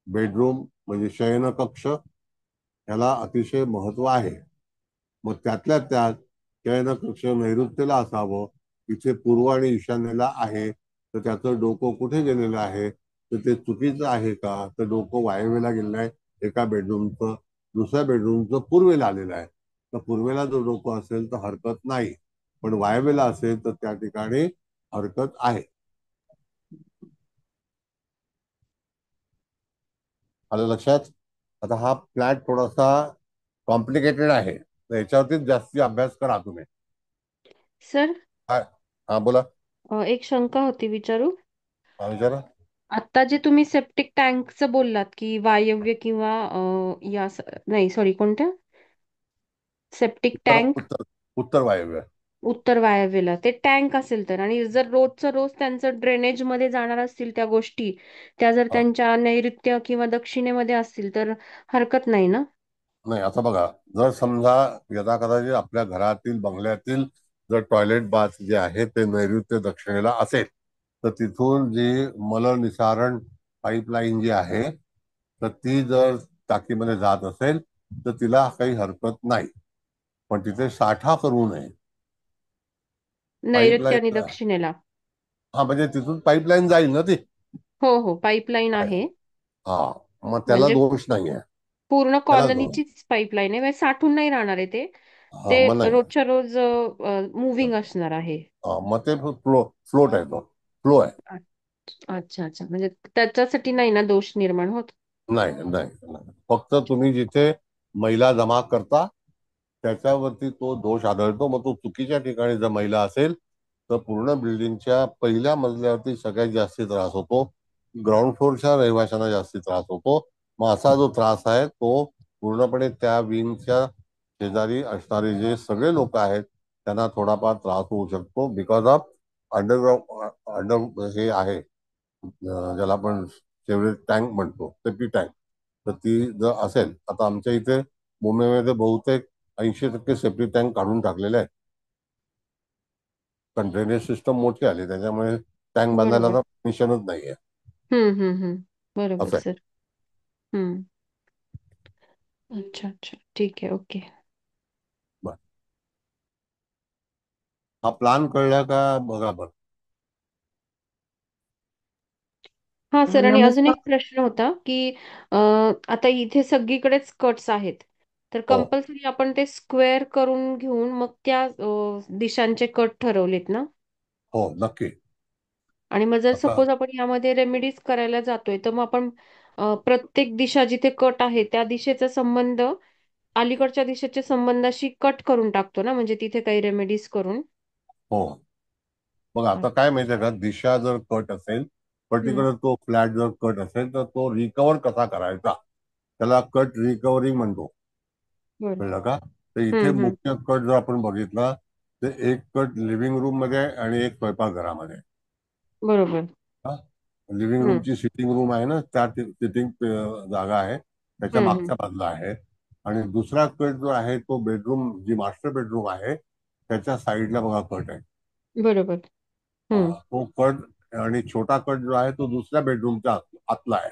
बेडरूम म्हणजे शयन कक्ष याला अतिशय महत्व आहे. मग त्यातल्या त्यात शयन कक्ष नैऋत्येला असावं. इथे पूर्व आणि ईशान्येला आहे तर त्याचं डोकं कुठे गेलेलं आहे तर ते चुकीचं आहे का? तर डोकं वायव्येला गेलेलं आहे एका बेडरूमचं, दुसऱ्या बेडरूमचं पूर्वेला आलेलं आहे. तर पूर्वेला जर डोकं असेल तर हरकत नाही, पण वायव्येला असेल तर त्या ठिकाणी हरकत आहे. आलं लक्षात? आता हा फ्लॅट थोडासा कॉम्प्लिकेटेड आहे तर याच्यावरतीच जास्ती अभ्यास करा तुम्ही. सर, काय? हा बोला. एक शंका होती विचारू. हा विचारा. आता जे तुम्ही सेप्टिक टँकचं बोललात की वायव्य किंवा नाही सॉरी, कोणत्या सेप्टिक उत्तर टँक उत्तर उत्तर वायव्य. उत्तर वायव्यला ते टँक असेल तर, आणि जर रोजचं रोज त्यांचं ड्रेनेज मध्ये जाणार असतील त्या गोष्टी, त्या जर हा. त्यांच्या नैऋत्य किंवा दक्षिणेमध्ये असतील तर हरकत नाही ना? नाही आता बघा, जर समजा यथाकदाचित आपल्या घरातील बंगल्यातील जर टॉयलेट बाथ जे आहे ते नैऋत्य दक्षिणेला असेल तर तिथून जी मल निसारण पाईपलाईन जी आहे तर ती जर टाकीमध्ये जात असेल तर तिला काही हरकत नाही. पण तिथे साठा करू नये. नैऋत्य आणि पाईपलाईन, दक्षिणेला. हा म्हणजे तिथून पाईपलाईन जाईल ना ती. हो हो, पाईपलाईन आहे. हा, मग त्याला म्हणजे दोष नाहीये. पूर्ण त्याला दोष, कॉलनीचीच पाईपलाईन आहे, म्हणजे साठून नाही राहणार आहे ते. हा ते मग नाही. रोजच्या रोज मुव्हिंग असणार आहे. मग ते फ्लोट आहे, तो फ्लो आहे. अच्छा अच्छा, म्हणजे त्याच्यासाठी नाही ना दोष निर्माण होत? नाही नाही नाही. फक्त तुम्ही जिथे मैला जमा करता त्याच्यावरती तो दोष आढळतो. मग तो चुकीच्या ठिकाणी जर मैला असेल तर पूर्ण बिल्डिंगच्या पहिल्या मजल्यावरती सगळ्यात जास्ती त्रास होतो. ग्राउंड फ्लोअरच्या रहिवाशांना जास्ती त्रास होतो. मग असा जो त्रास आहे तो पूर्णपणे त्या विंगच्या शेजारी असणारे जे सगळे लोक आहेत त्यांना थोडाफार त्रास होऊ शकतो बिकॉज ऑफ अंडरग्राउंड अंडर हे आहे, ज्याला आपण सेवरेज टँक म्हणतो, सेफ्टी टँक. तर ती जर असेल, आता आमच्या इथे मुंबईमध्ये बहुतेक 80% सेफ्टी टँक काढून टाकलेले आहेत. पण ड्रेनेज सिस्टम मोठी आली त्याच्यामुळे टँक बांधायला बरोबर. तर परमिशनच नाहीये. बरोबर असं आहे. सर. हम्म. अच्छा अच्छा, ठीक आहे, ओके. बरं. हा प्लान कळला का बघा बरं. हा सर, आणि अजून नमस्कार. एक प्रश्न होता की आता इथे सगळीकडेच कट्स आहेत, तर हो कंपल्सरी आपण ते स्क्वेअर करून घेऊन मग त्या दिशांचे कट ठरवलेत ना? हो नक्की. आणि मग जर आता सपोज आपण यामध्ये रेमेडीज करायला जातोय तर मग आपण प्रत्येक दिशा जिथे कट आहे त्या दिशेचा संबंध अलीकडच्या दिशेच्या संबंधाशी कट करून टाकतो ना, म्हणजे तिथे काही रेमेडीज करून? हो मग आता काय माहितीये का, दिशा जर कट असेल, हम्म. पर्टिक्युलर तो फ्लॅट जर कट असेल, तर तो रिकवर कसा करायचा, त्याला कट रिकव्हरिंग म्हणतो. बरं. कळलं का? तर इथे हम्म. मुख्य कट जर आपण बघितला, तर एक कट लिव्हिंग रूम मध्ये आहे आणि एक स्वयंपाकघरामध्ये आहे. बरोबर. लिव्हिंग हम्म. रूमची सिटिंग रूम आहे ना, त्या सिटिंग जागा आहे, त्याच्या हम्म. मागच्या बाजूला आहे. आणि दुसरा कट जो आहे तो बेडरूम, जी मास्टर बेडरूम आहे त्याच्या साईडला बघा कट आहे. बरोबर. हम्म. तो कट आणि छोटा कट जो आहे तो दुसऱ्या बेडरूमच्या आतला आहे.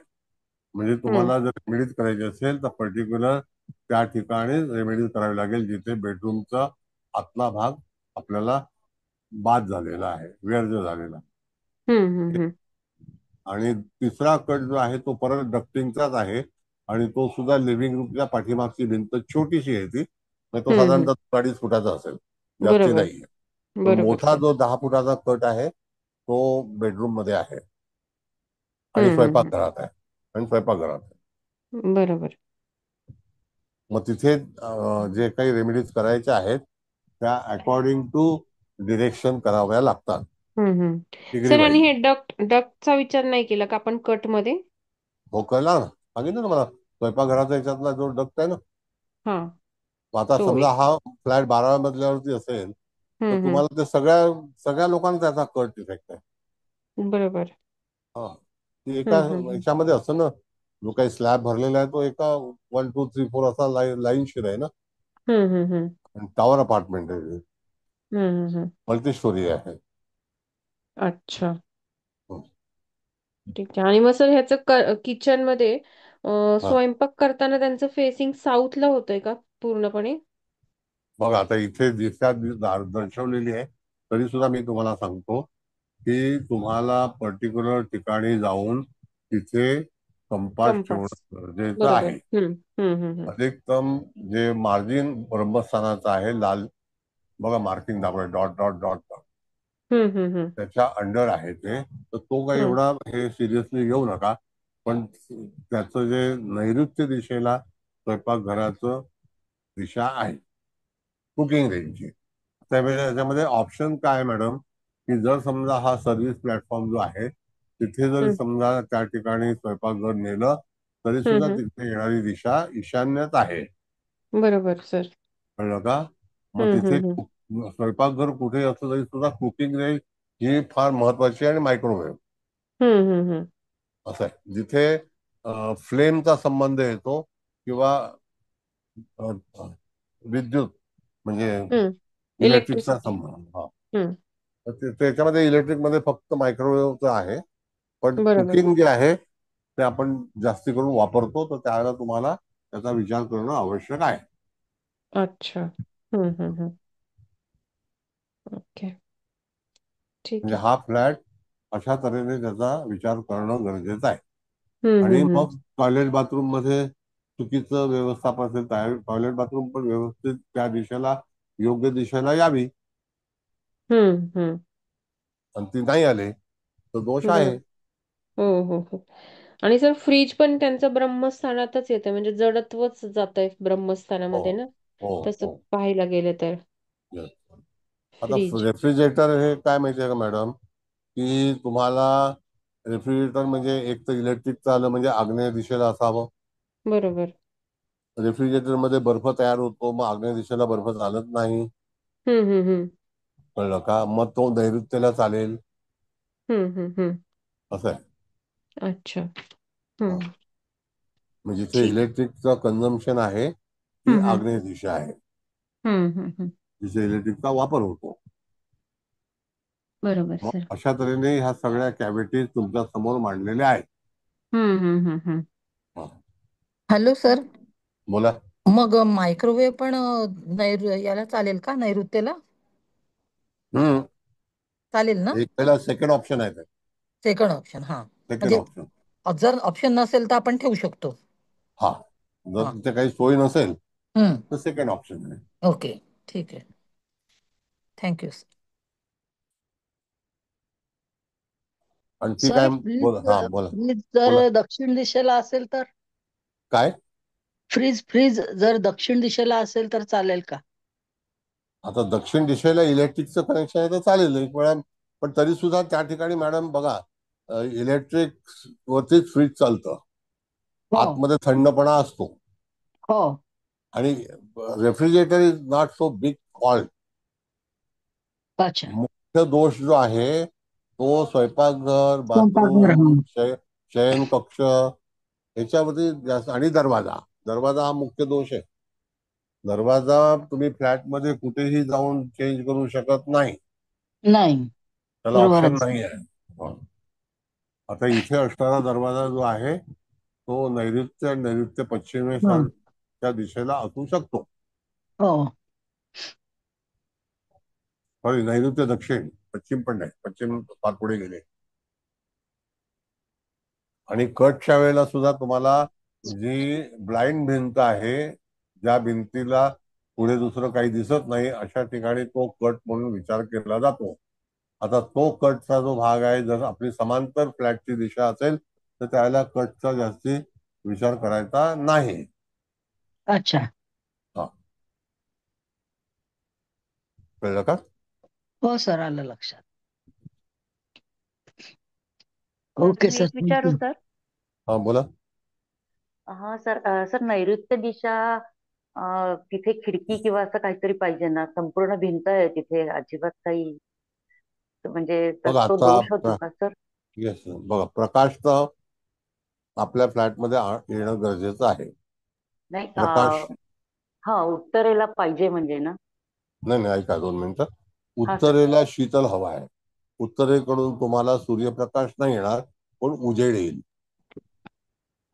म्हणजे हम्म. तुम्हाला जर रेमेडीज करायची असेल तर पर्टिक्युलर त्या ठिकाणी रेमेडीज करावी लागेल, जिथे बेडरूमचा आतला भाग आपल्याला बाद झालेला आहे, व्यर्थ झालेला आहे. हम्म. आणि तिसरा कट जो आहे तो परत डक्टिंगचाच आहे, आणि तो सुद्धा लिव्हिंग रूमच्या पाठीमागची भिंत छोटीशी आहे ती, म्हणजे तो हम्म. साधारणतः 2.5 फुटाचा असेल, जास्ती बरोबर. नाहीये. पण बरोबर मोठा सर. जो 10 फुटाचा कट आहे तो बेडरूम मध्ये आहे आणि हम्म. स्वयंपाकघरात आहे, आणि स्वयंपाकघरात आहे. बरोबर. मग तिथे जे काही रेमेडीज करायच्या आहेत त्या अकॉर्डिंग टू डिरेक्शन कराव्या लागतात. हम्म. डिग्री सर आणि वाईज. हे डक्टचा विचार नाही केला का आपण कट मध्ये? हो, कळला ना, सांगितलं ना मला, स्वयंपाकघराचा याच्यातला जो डक्ट आहे ना. हा. आता तो समजा एक. हा फ्लॅट 12व्या मजल्यावरती असेल, तर हम्म. तुम्हाला ते सगळ्या सगळ्या लोकांना त्याचा कट इफेक्ट आहे. बरोबर. हा, ती एका हम्म. याच्यामध्ये असं ना, जो काही स्लॅब भरलेला आहे तो एका 1 2 3 4 असा लाईन शिर आहे ना. हम्म. टॉवर अपार्टमेंट आहे, हम्म. मल्टी स्टोरी आहे. अच्छा. हं. ठीक आहे. आणि मग सर ह्याचं किचन मध्ये हा, स्वयंपाक करताना त्यांचं फेसिंग साऊथला होतंय का पूर्णपणे? बघ आता इथे दिशा दर्शवलेली आहे, तरी सुद्धा मी तुम्हाला सांगतो की तुम्हाला पर्टिक्युलर ठिकाणी जाऊन तिथे कंपास कंपास. ठेवणं गरजेचं बरोबर. आहे. हम्म. अधिकतम जे मार्जिन ब्रह्मस्थानाचं आहे, लाल बघा मार्किंग दाखवलं, डॉट डॉट डॉट डॉट, हम्म. त्याच्या अंडर आहे ते. तर तो काही हम्म. एवढा हे सिरियसली घेऊ नका. पण त्याचं जे नैऋत्य दिशेला स्वयंपाकघराचं दिशा आहे, कुकिंग रेंजची, त्याच्यामध्ये ऑप्शन काय आहे मॅडम, की जर समजा हा सर्व्हिस प्लॅटफॉर्म जो आहे तिथे जर हम्म. समजा त्या ठिकाणी स्वयंपाकघर नेलं, तरी सुद्धा हम्म. तिथे येणारी दिशा ईशान्यच आहे. बरोबर सर. कळलं का? मग तिथे हम्म. स्वयंपाकघर कुठे असलं तरी सुद्धा कुकिंग रेंज ही फार महत्वाची आहे. आणि मायक्रोवेव्ह हम्म. असं आहे, जिथे फ्लेमचा संबंध येतो किंवा अ, अ, विद्युत म्हणजे हम्म. इलेक्ट्रिकचा इलेक्ट्रिसिटी. संबंध. हा, हम्म. तर त्याच्यामध्ये इलेक्ट्रिक मध्ये फक्त मायक्रोवेव्हचं आहे. पण बरोबर. कुकिंग जे आहे ते आपण जास्ती करून वापरतो, तर त्यावेळेला तुम्हाला त्याचा विचार करणं आवश्यक आहे. अच्छा. हम्म. ओके. ठीक म्हणजे आहे. हा फ्लॅट अशा तऱ्हेने त्याचा विचार करणं गरजेचं आहे. आणि हम्म. मग टॉयलेट बाथरूम मध्ये चुकीचं व्यवस्थापन असेल, टॉयलेट बाथरूम पण व्यवस्थित त्या दिशेला, योग्य दिशेला यावी, हम्म. आणि ती नाही आले तर दोष बरोबर. आहे. हो. आणि सर फ्रीज पण त्यांचं ब्रह्मस्थानातच येतं, म्हणजे जडत्वच जात आहे हो ब्रह्मस्थानामध्ये ना, हो तसं हो. पाहायला गेलं तर. Yes. आता फ्रीज. रेफ्रिजरेटर हे काय माहितीये का मॅडम, की तुम्हाला रेफ्रिजरेटर म्हणजे एक तर इलेक्ट्रिकचं आलं म्हणजे आग्नेय दिशेला असावं. बरोबर. रेफ्रिजरेटर मध्ये बर्फ तयार होतो, मग आग्नेय दिशेला बर्फ चालत नाही. हम्म. कळलं का? मग तो नैऋत्येला चालेल, हम्म. असं आहे. अच्छा. हा. हम्म. म्हणजे जिथे ठीक. इलेक्ट्रिकचं कन्झम्पशन आहे ती हम्म. आग्नेय दिशा आहे, हम्म. जिथे इलेक्ट्रिकचा वापर होतो. बरोबर मग सर. अशा तऱ्हेने ह्या सगळ्या कॅव्हिटीज तुमच्या समोर मांडलेल्या आहेत. हम्म. हा. Hello sir. बोला. मग मायक्रोवेव्ह पण याला चालेल का, नैऋत्येला हम्म. चालेल ना? एक पहिला सेकंड ऑप्शन आहे, सेकंड ऑप्शन, हा. सेकंड म्हणजे ऑप्शन. जर ऑप्शन नसेल तर आपण ठेवू शकतो. हा, जर हा. तिथे काही सोय नसेल हम्म. तर सेकंड ऑप्शन आहे. ओके, ठीक आहे. Thank you sir. आणखी सर काय? बोला, फ्रीज हा बोला. फ्रीज बोला जर दक्षिण दिशेला असेल तर, काय? फ्रीज जर दक्षिण दिशेला असेल तर चालेल का? आता दक्षिण दिशेला इलेक्ट्रिकचं कनेक्शन आहे तर चालेल. एक वेळा पण तरी सुद्धा त्या ठिकाणी मॅडम बघा, इलेक्ट्रिक वरतीच फ्रीज चालतं, हो आतमध्ये थंडपणा असतो, हो आणि refrigerator is not so big fault. अच्छा. मुख्य दोष जो आहे तो स्वयंपाकघर, स्वयंपाकघर, बाथरूम, हं. शयन कक्ष याच्यावरती जास्त, आणि दरवाजा, दरवाजा हा मुख्य दोष आहे. दरवाजा तुम्ही फ्लॅटमध्ये कुठेही जाऊन चेंज करू शकत नाही, नाही, त्याला ऑप्शन बरोबरच. नाही आहे. हा. आता इथे असणारा दरवाजा जो आहे तो नैऋत्य आणि नैऋत्य हं. पश्चिमेच्या दिशेला असू शकतो. हो सॉरी, नैऋत्य दक्षिण, पश्चिम पण नाही, पश्चिम फार पुढे गेले. आणि कटच्या वेळेला सुद्धा तुम्हाला जी ब्लाइंड भिंत आहे, ज्या भिंतीला पुढे दुसरं काही दिसत नाही, अशा ठिकाणी तो कट म्हणून विचार केला जातो. आता तो कटचा जो भाग आहे, जर आपली समांतर फ्लॅटची दिशा असेल तर त्याला कटचा जास्ती विचार करायचा नाही. अच्छा. हा, कळलं का? हो सर, आलं लक्षात. सर ओके मी सर, एक विचारू थँक्यू. सर. हा बोला. हा सर, सर नैऋत्य दिशा तिथे खिडकी किंवा असं काहीतरी पाहिजे ना, संपूर्ण भिंत आहे तिथे, अजिबात काही म्हणजे बघा तो आता दोष होतो का सर? येस, बघा, प्रकाश तर आपल्या फ्लॅटमध्ये येणं गरजेचं आहे. नाही प्रकाश, हा उत्तरेला पाहिजे म्हणजे ना. नाही नाही, ऐका 2 मिनिटं. हा सर. उत्तरेला शीतल हवा आहे. उत्तरेकडून तुम्हाला सूर्यप्रकाश नाही येणार, पण उजेड येईल.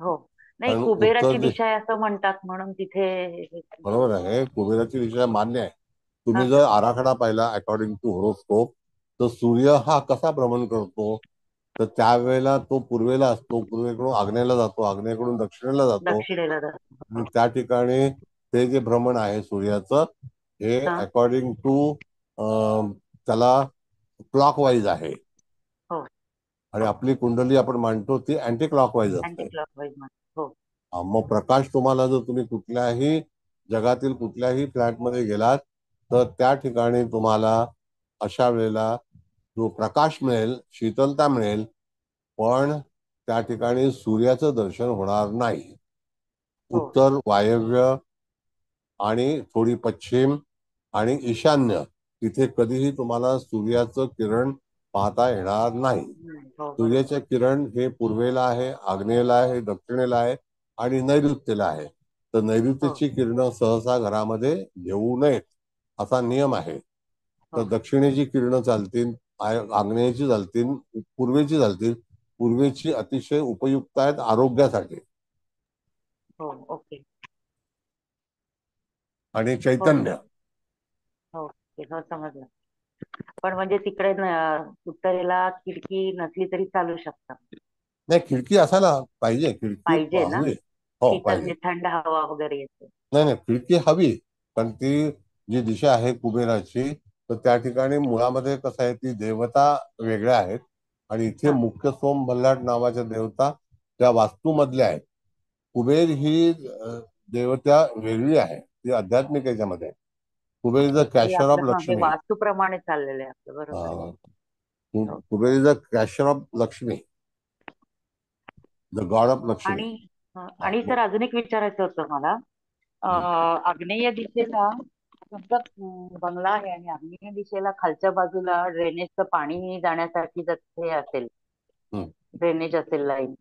हो, नाही कारण कुबेराची उत्तर, दिशा आहे असं म्हणतात, म्हणून तिथे. बरोबर आहे, कुबेराची दिशा मान्य आहे. हा तुम्ही जर सर. आराखडा पाहिला अकॉर्डिंग टू होरोस्कोप, तर सूर्य हा कसा भ्रमण करतो, तर त्यावेळेला तो पूर्वेला असतो, पूर्वेकडून आग्नेयला जातो, आग्नेयकडून दक्षिणेला जातो. दक्षिणेला आणि त्या ठिकाणी ते जे भ्रमण आहे सूर्याचं, हे हा. अकॉर्डिंग टू त्याला क्लॉकवाईज आहे. हो, आणि आपली कुंडली आपण मांडतो ती अँटी क्लॉकवाईज अँटी असते. क्लॉकवाईज मध्ये. हो. मग प्रकाश तुम्हाला, जर तुम्ही कुठल्याही जगातील कुठल्याही फ्लॅटमध्ये गेलात तर त्या ठिकाणी तुम्हाला अशा वेळेला जो प्रकाश मिळेल, शीतलता मिळेल, पण त्या ठिकाणी सूर्याचं दर्शन होणार नाही. हो उत्तर, वायव्य आणि थोडी पश्चिम आणि ईशान्य, तिथे कधीही तुम्हाला सूर्याचं किरण पाहता येणार नाही. हो, बरोबर. सूर्याचे किरण हे पूर्वेला आहे, आग्नेयला आहे, दक्षिणेला आहे आणि नैऋत्येला आहे. तर हो नैऋत्येची किरणं सहसा घरामध्ये येऊ नयेत, असा नियम आहे. तर हो दक्षिणेची किरणं चालतील, आग्नेयाची चालतील, पूर्वेची चालतील. पूर्वेची अतिशय उपयुक्त आहेत आरोग्यासाठी हो. ओके. आणि हो सर. चैतन्य. हो, ते हो समजलं. पण म्हणजे तिकडे उत्तरेला खिडकी नसली तरी चालू शकतात. नाही, खिडकी असायला पाहिजे, खिडकी पाहिजे ना, हवी. हो, शीतल पाहिजे. म्हणजे थंड हवा वगैरे येते. नाही नाही, खिडकी हवी. पण ती जी दिशा आहे कुबेराची, तर त्या ठिकाणी मुळामध्ये कसं आहे, ती देवता वेगळ्या आहेत आणि इथे हा. मुख्य सोम भल्लाट नावाच्या देवता त्या वास्तूमधल्या आहेत. कुबेर ही देवता वेगळी आहे, ती आध्यात्मिक याच्यामध्ये. कुबेर इज द हे कॅशर ऑफ आपलं हे लक्ष्मी. वास्तूप्रमाणे चाललेलं आहे आपलं, बरोबर आहे. हो. Kuber is the cashier of Lakshmi, the god of Lakshmi. आणि आणि सर अजून एक विचारायचं होतं मला. आग्नेय दिशेला तुमचा बंगला आहे आणि आग्नेय दिशेला खालच्या बाजूला ड्रेनेजचं पाणी जाण्यासाठी जर हे असेल, ड्रेनेज असेल लाईन,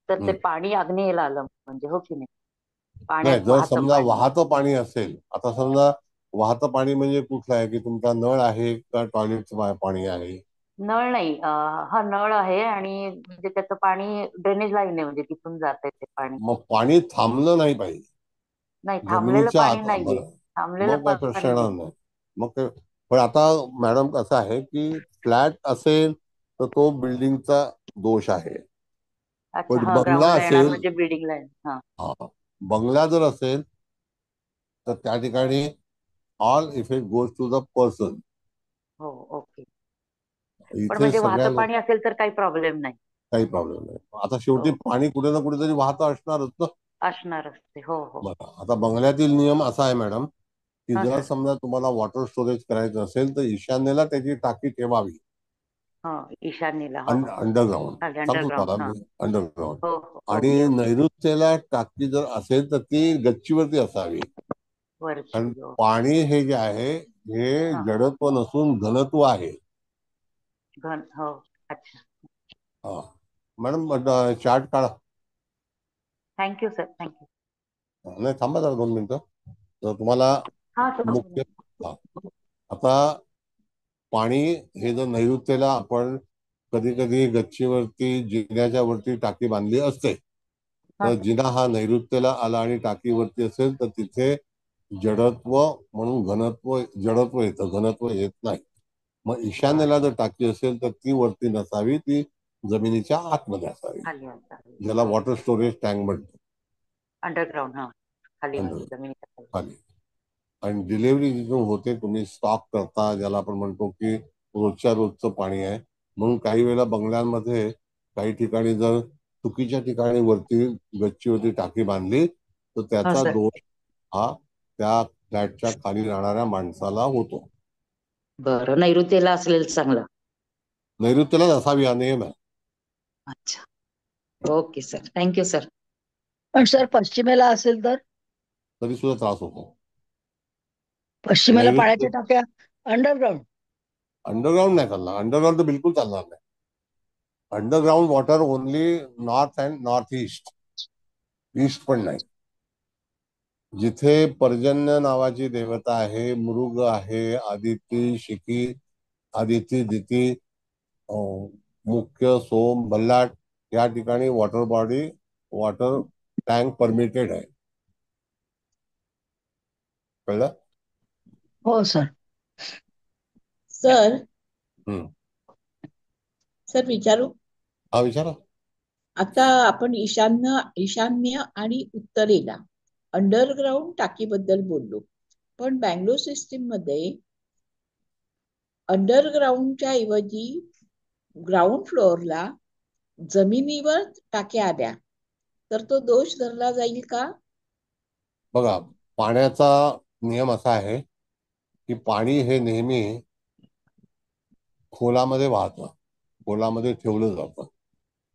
तर ते पाणी आग्नेयला आलं म्हणजे, हो की नाही, नाही, पाण्यात जर वाहतं समजा पाणी. वाहतं पाणी असेल, आता समजा वाहतं पाणी म्हणजे कुठलं आहे, की तुमचा नळ आहे का टॉयलेटचं पाणी आहे? नळ नाही, हा नळ आहे आणि म्हणजे त्याचं पाणी ड्रेनेज लाईन आहे, म्हणजे तिथून जात ते पाणी. मग पाणी थांबलं नाही पाहिजे नाही, थांबलेलं जमिनीच्या पाणी आत. नाहीये. बरं, थांबलेलं मग काय प्रश्न पाणी येणार नाही. नाही. मग काय, पण आता मॅडम कसं आहे की फ्लॅट असेल तर तो बिल्डिंगचा दोष आहे. अच्छा, पण हा बंगला ग्राउंडला येणार असेल, म्हणजे बिल्डिंग लाईन. हा. बंगला जर असेल तर त्या ठिकाणी all effect goes to the person. हो, ओके. पण इथे म्हणजे सगळ्या वाहतं पाणी असेल तर काही प्रॉब्लेम नाही. काही प्रॉब्लेम नाही. आता शेवटी हो, पाणी कुठे ना कुठेतरी वाहतं असणारच ना. असणारच ते. हो हो. बघा, आता बंगल्यातील नियम असा आहे मॅडम, की हा जर सर. समजा तुम्हाला वॉटर स्टोरेज करायचं असेल तर ईशान्येला त्याची टाकी ठेवावी. हा ईशान्येला, हो हो अंडरग्राऊंड खाली सांगतो अंडरग्राऊंड, तुम्हाला हा. मी, अंडरग्राऊंड. हो हो, आणि ओके ओके. नैऋत्येला टाकी जर असेल तर ती गच्चीवरती असावी. कारण वरची, हो. पाणी हे जे आहे हे हा, जडत्व नसून घनत्व आहे. घन, हो. अच्छा. हा. मॅडम चार्ट काढा. Thank you sir, thank you. नाही, थांबा जरा 2 मिनिटं. तर तुम्हाला हा सर. मुख्य, हा, आता पाणी हे जर नैऋत्येला आपण कधी कधी गच्चीवरती जिन्याच्या वरती टाकी बांधली असते, हा तर सर. जिना हा नैऋत्येला आला आणि टाकी वरती असेल तर तिथे जडत्व म्हणून घनत्व, जडत्व येतं, घनत्व येत नाही. मग बर, ईशान्येला जर टाकी असेल तर ती वरती नसावी, ती जमिनीच्या आतमध्ये असावी, खाली असावी, ज्याला हो. वॉटर स्टोरेज टँक म्हणतो. अंडरग्राऊंड, हा. खाली अंडर, जमिनीच्या खाली. खाली. आणि डिलिव्हरी जिथून होते, तुम्ही स्टॉक करता, ज्याला आपण म्हणतो की रोजच्या रोजचं पाणी आहे. म्हणून काही वेळेला बंगल्यांमध्ये काही ठिकाणी जर चुकीच्या ठिकाणी वरती गच्चीवरती टाकी बांधली तर हा त्याचा सर. दोष हा त्या फ्लॅटच्या खाली राहणाऱ्या माणसाला होतो. बरं, नैऋत्येला असलेलं चांगलं. नैऋत्येलाच असावी हा नियम आहे. अच्छा, ओके सर, थँक्यू सर. पण सर पश्चिमेला असेल तर तरी सुद्धा त्रास होतो. पश्चिमेला नैऋत्य, पाण्याच्या टाक्या अंडरग्राऊंड. अंडरग्राऊंड नाही चालणार, अंडरग्राऊंड तर बिलकुल चालणार नाही. Underground water only north and north east, east पण नाही. जिथे पर्जन्य नावाची देवता आहे, मृग आहे, आदिती, शिखी, आदिती, दिती, मुख्य, सोम, बल्लाट, या ठिकाणी water body, water tank permitted आहे. कळलं? हो सर. सर हम्म. सर विचारू? हा, विचारा. आता आपण ईशान्य आणि उत्तरेला अंडरग्राऊंड टाकीबद्दल बोललो, पण बँगलोर सिस्टीम मध्ये अंडरग्राऊंडच्या ऐवजी ग्राउंड फ्लोअरला जमिनीवर टाक्या आल्या तर तो दोष धरला जाईल का? बघा, पाण्याचा नियम असा आहे की पाणी हे नेहमी खोलामध्ये वाहतं, खोलामध्ये ठेवलं जातं.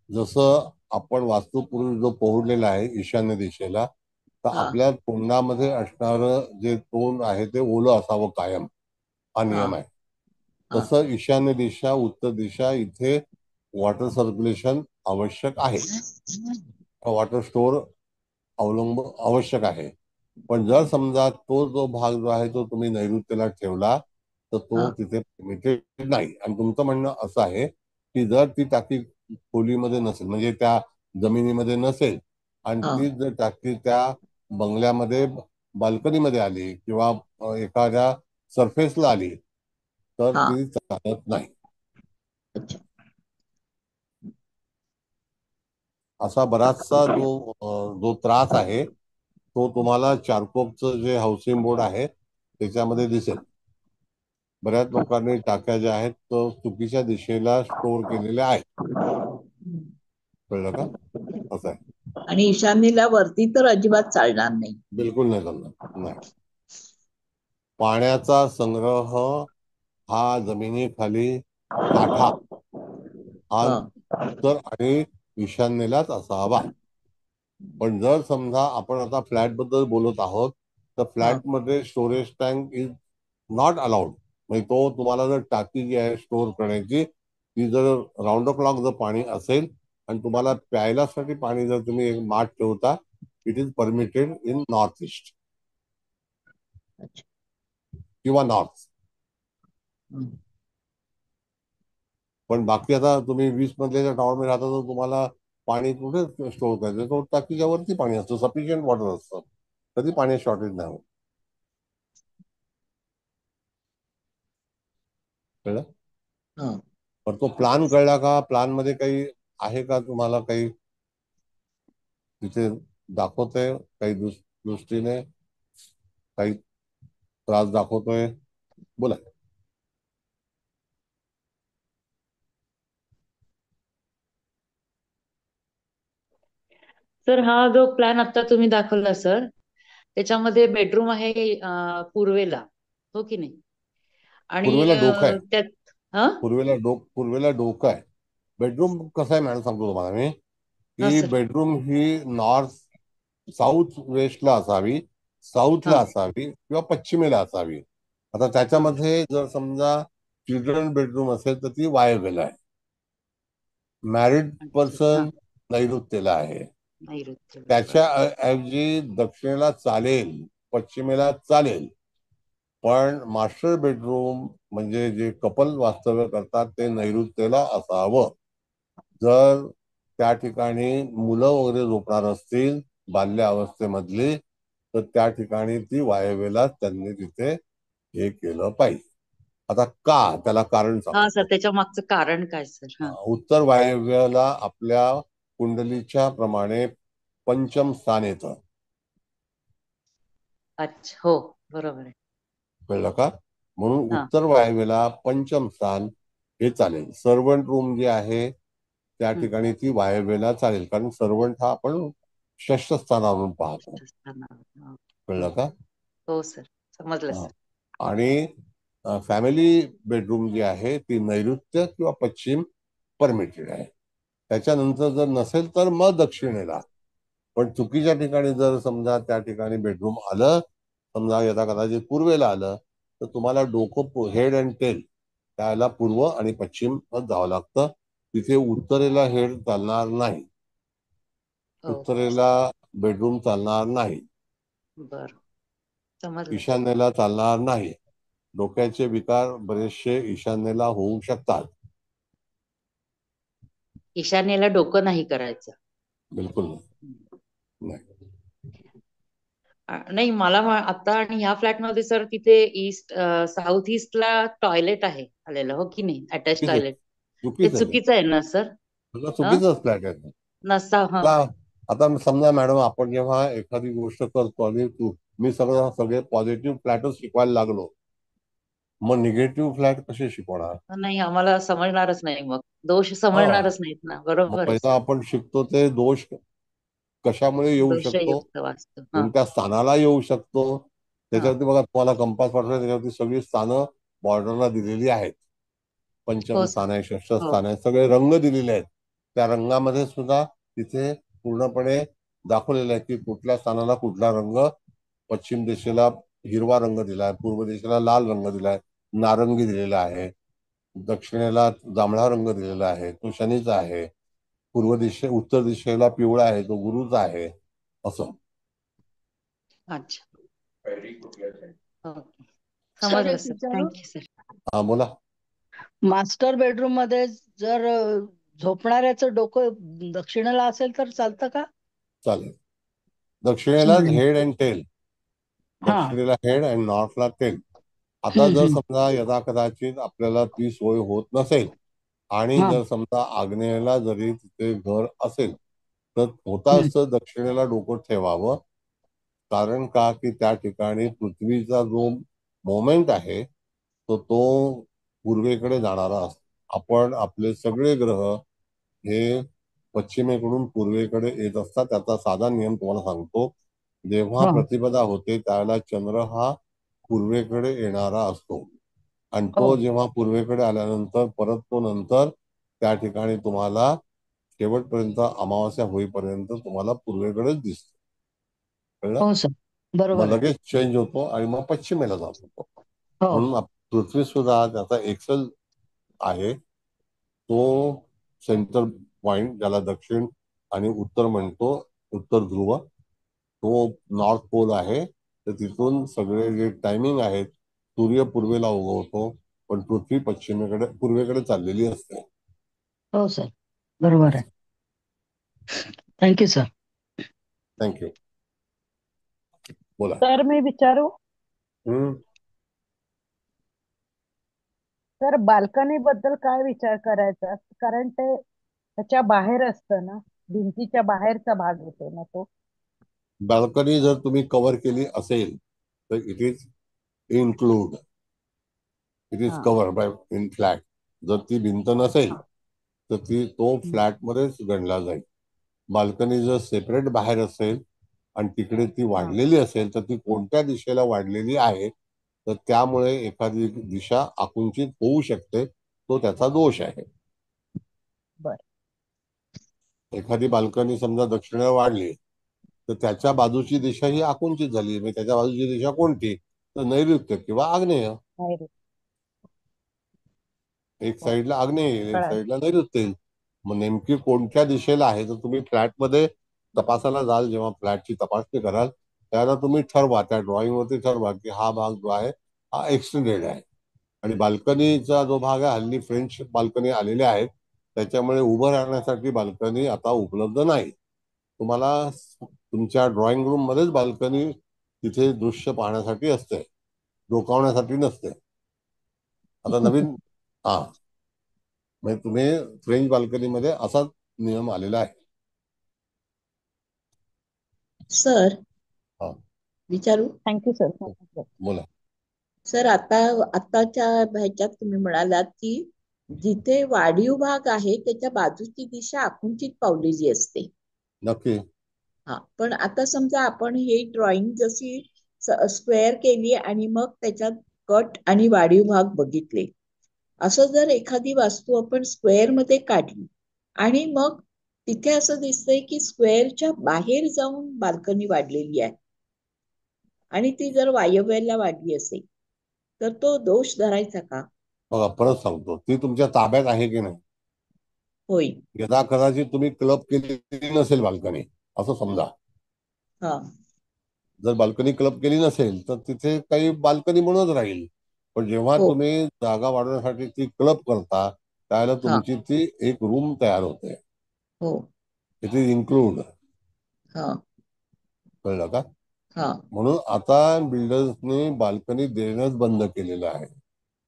जसं आपण वास्तुपूर्वी जो पोहडलेला आहे ईशान्य दिशेला, तर हा आपल्या तोंडामध्ये असणारं जे तोंड आहे ते ओलं असावं कायम, हा हा नियम आहे. हा तसं ईशान्य दिशा, उत्तर दिशा, इथे वॉटर सर्क्युलेशन आवश्यक आहे, वॉटर स्टोअर आवश्यक आहे. पण जर समजा तो जो भाग जो आहे तो तुम्ही नैऋत्येला ठेवला तर तो हा तिथे परमिटेड नाही. आणि तुमचं म्हणणं असं आहे की जर ती टाकी खोलीमध्ये नसेल, म्हणजे त्या जमिनीमध्ये नसेल, आणि हा ती जर टाकी त्या बंगल्यामध्ये बाल्कनीमध्ये आली किंवा एखाद्या सरफेसला आली तर हा ती चालत नाही. अच्छा. असा बराचसा जो त्रास आहे तो तुम्हाला चारकोपचं जे हाऊसिंग बोर्ड आहे त्याच्यामध्ये दिसेल. बऱ्याच लोकांनी टाक्या ज्या आहेत तो चुकीच्या दिशेला स्टोअर केलेल्या आहेत. कळलं का? असं आहे. आणि ईशान्येला वरती तर अजिबात चालणार नाही. बिलकुल नाही चालणार, नाही. पाण्याचा संग्रह हा जमिनीखाली साठा हा हा उत्तर आणि ईशान्येलाच असावा. पण जर समजा आपण आता फ्लॅट बद्दल बोलत आहोत तर हा फ्लॅटमध्ये storage tank is not allowed. म्हणजे तो तुम्हाला जर टाकी जी आहे स्टोअर करण्याची, ती जर राऊंड द क्लॉक जर पाणी असेल आणि तुम्हाला प्यायलासाठी पाणी जर तुम्ही एक माठ ठेवता, it is permitted in north east अच्छा. किंवा नॉर्थ. हम्म. पण बाकी आता तुम्ही 20 मधल्या टॉवरमध्ये राहता तर तुम्हाला पाणी कुठे स्टोअर करायचं, तो टाकीच्या वरती पाणी असतं, सफिशियंट वॉटर असतं, कधी पाणी शॉर्टेज नाही होत. कळलं? हा पण तो प्लान कळला का? प्लान मध्ये काही आहे का तुम्हाला काही तिथे दाखवतोय काही दृष्टीने काही त्रास दाखवतोय? बोला. सर, हा जो प्लॅन आता तुम्ही दाखवला सर, त्याच्यामध्ये बेडरूम आहे पूर्वेला, हो की नाही? आणि पूर्वेला डोक आहे. त्यात हा पूर्वेला डोकं आहे. बेडरूम कसं आहे मॅडम सांगतो तुम्हाला मी, हा की सर. बेडरूम ही नॉर्थ साऊथ वेस्टला असावी, हा साऊथला असावी किंवा पश्चिमेला असावी. आता हा त्याच्यामध्ये जर समजा चिल्ड्रन बेडरूम असेल तर ती वायव्येला आहे. मॅरिड अच्छा हा. पर्सन नैऋत्येला आहे. नैऋत्य त्याच्या बरोबर. ऐवजी दक्षिणेला चालेल, पश्चिमेला चालेल, पण मास्टर बेडरूम म्हणजे जे कपल वास्तव्य करतात ते नैऋत्येला असावं. जर त्या ठिकाणी मुलं वगैरे झोपणार असतील बाल्य अवस्थेमधली, तर त्या ठिकाणी ती वायव्येला त्यांनी तिथे हे केलं पाहिजे. आता का, त्याला कारण हा सर, सांगतो. त्याच्या मागचं कारण काय सर? हा. उत्तर वायव्याला आपल्या कुंडलीच्या प्रमाणे पंचम स्थान येतं. अच्छा हो, बरोबर आहे. कळलं का? म्हणून हा उत्तर वायव्याला पंचम स्थान हे चालेल. सर्वंट रूम जी आहे त्या हम्म. ठिकाणी ती वायव्येला चालेल, कारण सर्वंट हा आपण षष्ठ स्थानावरून पाहतो. हा. कळलं का? हो सर, समजलं हा. सर. आणि फॅमिली बेडरूम जी आहे ती नैऋत्य किंवा पश्चिम परमिटेड आहे. त्याच्यानंतर जर नसेल तर मग दक्षिणेला. पण चुकीच्या ठिकाणी जर समजा त्या ठिकाणी बेडरूम आलं, समजा यथा कदाचित पूर्वेला आलं, तर तुम्हाला डोकं हेड अँड टेल त्याला पूर्व आणि पश्चिम जावं लागतं. तिथे उत्तरेला हेड चालणार नाही, हो उत्तरेला बेडरूम चालणार नाही, बर, समजलं सर. ईशान्येला चालणार नाही. डोक्याचे विकार बरेचसे ईशान्येला होऊ शकतात. ईशान्येला डोकं नाही करायचं. बिलकुल नाही. नाही मला आता आणि ह्या फ्लॅट मध्ये सर तिथे ईस्ट साऊथ ईस्टला टॉयलेट आहे आलेलं, हो की नाही, अटॅच चुकीचं टॉयलेट. ते चुकीचं आहे ते. चुकीचं आहे ना सर? सगळं ह चुकीचंच फ्लॅट आहे. नसा हा. का? आता समजा मॅडम आपण जेव्हा एखादी गोष्ट करतो आणि मी सगळे पॉझिटिव्ह फ्लॅटच शिकवायला लागलो, मग निगेटिव्ह फ्लॅट कसे शिकवणार? नाही, आम्हाला समजणारच नाही, मग दोष हा, समजणारच नाहीत ना. मग बरोबर आहे पहिला सर. आपण शिकतो ते दोष कशामुळे येऊ शकतो, दोषयुक्त वास्तू. हा कोणत्या स्थानाला येऊ शकतो. हा. त्याच्यावरती बघा, तुम्हाला कंपास पाठवला त्याच्यावरती सगळी स्थानं बॉर्डरला दिलेली आहेत. पंचम हो सर. स्थान आहे, षष्ठ हो स्थान आहे, सगळे रंग दिलेले आहेत. त्या रंगामध्ये सुद्धा तिथे पूर्णपणे दाखवलेलं आहे की कुठल्या स्थानाला कुठला रंग. पश्चिम दिशेला हिरवा रंग दिलाय, पूर्व दिशेला लाल रंग दिलाय, नारंगी दिलेला आहे, दक्षिणेला जांभळा रंग दिलेला आहे, तो शनीचा आहे, उत्तर दिशेला पिवळा आहे, तो गुरुचा आहे, असं. अच्छा, ओके, सर समजलं एक सर. विचारू, थँक्यू सर. हा बोला. मास्टर बेडरूम मध्ये जर झोपणाऱ्याचं डोकं दक्षिणेला असेल तर चालतं का? चालेल. दक्षिणेला हेड अँड टेल, हा. दक्षिणेला हेड अँड नॉर्थला टेल. आता जर हम्म. समजा यदा कदाचित आपल्याला ती सोय होत नसेल आणि हा. जर समजा आग्नेयला जरी तिथे घर असेल, तर हम्म. होताच दक्षिणेला डोकं ठेवावं. कारण का, की त्या ठिकाणी पृथ्वीचा जो मोमेंट आहे तो पूर्वेकडे जाणारा असतो. आपण आपले सगळे ग्रह हे पश्चिमेकडून पूर्वेकडे येत असतात. त्याचा साधा नियम तुम्हाला सांगतो. जेव्हा हा. प्रतिपदा होते त्यावेळेला चंद्र हा पूर्वेकडे येणारा असतो, आणि हो. तो जेव्हा पूर्वेकडे आल्यानंतर परत तो नंतर त्या ठिकाणी तुम्हाला शेवटपर्यंत अमावास्या होईपर्यंत तुम्हाला पूर्वेकडेच दिसतो. कळलं? हो सर, मग बरोबर आहे. लगेच चेंज होतो आणि मग पश्चिमेला जातो तो. हो. म्हणून पृथ्वी सुद्धा त्याचा एक्सेल आहे. तो सेंटर पॉइंट ज्याला दक्षिण आणि उत्तर म्हणतो, उत्तर ध्रुव, तो नॉर्थ पोल आहे. तर तिथून सगळे जे टायमिंग आहेत, सूर्य पूर्वेला उगवतो पण पृथ्वी पूर्वेकडे चाललेली असते. हो सर, बरोबर आहे. Thank you sir. थँक्यू. बोला. सर मी विचारू, हम्म. सर बाल्कनी बद्दल काय विचार करायचा, कारण ते त्याच्या बाहेर असतं ना, भिंतीच्या बाहेरचा भाग येतो ना तो. बाल्कनी जर तुम्ही कव्हर केली असेल तर it is include, it is हा कव्हर बाय इन फ्लॅट. जर ती भिंत नसेल हा. तर तो फ्लॅटमध्येच गणला जाईल. बाल्कनी जर सेपरेट बाहेर असेल आणि तिकडे ती हा वाढलेली असेल तर ती कोणत्या दिशेला वाढलेली आहे, तर त्यामुळे एखादी दिशा आकुंचित होऊ शकते. तो त्याचा दोष आहे. बर. एखादी बाल्कनी समजा दक्षिणेला वाढली तर त्याच्या बाजूची दिशा ही आकुंचित झाली, म्हणजे त्याच्या बाजूची दिशा कोणती, तर नैऋत्य किंवा आग्नेय. नाही रे. एक हो, साईडला आग्नेय येईल, एक कळालं. साईडला नैऋत्य येईल. मग नेमकी कोणत्या दिशेला आहे तर तुम्ही फ्लॅटमध्ये तपासायला जाल, जेव्हा फ्लॅटची तपासणी कराल त्यावेळेला तुम्ही ठरवा, त्या ड्रॉइंग वरती ठरवा की हा भाग जो आहे हा एक्सटेंडेड आहे. आणि बाल्कनीचा जो भाग आहे, हल्ली फ्रेंच बाल्कनी आलेल्या आहेत, त्याच्यामुळे उभं राहण्यासाठी बाल्कनी आता उपलब्ध नाही. तुम्हाला तुमच्या ड्रॉइंग रूम मध्येच बाल्कनी तिथे दृश्य पाहण्यासाठी असते, डोकावण्यासाठी नसते. आता नवीन हा म्हणजे तुम्ही फ्रेंच बाल्कनीमध्ये असाच नियम आलेला आहे. सर हा, विचारू? Thank you sir. बोला. सर आताच्या ह्याच्यात तुम्ही म्हणालात की जिथे वाढीव भाग आहे त्याच्या बाजूची दिशा आकुंचित पावलेली असते. नक्की. हा, पण आता समजा आपण हे ड्रॉइंग जशी स्क्वेअर केली आणि मग त्याच्यात कट आणि वाढीव भाग बघितले, असं जर एखादी वास्तू आपण स्क्वेअर मध्ये काढली आणि मग तिथे असं दिसतंय की स्क्वेअरच्या बाहेर जाऊन बाल्कनी वाढलेली आहे आणि ती जर वायव्याला वाढली असेल तर तो दोष धरायचा का? बघा, परत सांगतो, ती तुमच्या ताब्यात आहे की नाही. होय. यदा कदाचित तुम्ही क्लब केलेली नसेल बाल्कनी, असं समजा. हा. जर बाल्कनी क्लब केली नसेल तर तिथे काही बाल्कनी म्हणूनच राहील. पण जेव्हा हो. तुम्ही जागा वाढवण्यासाठी ती क्लब करता त्यावेळेला हा. तुमची ती एक रूम तयार होते. हो. It is include. हा. कळलं का? हा. म्हणून आता बिल्डर्सने बाल्कनी देणंच बंद केलेलं आहे.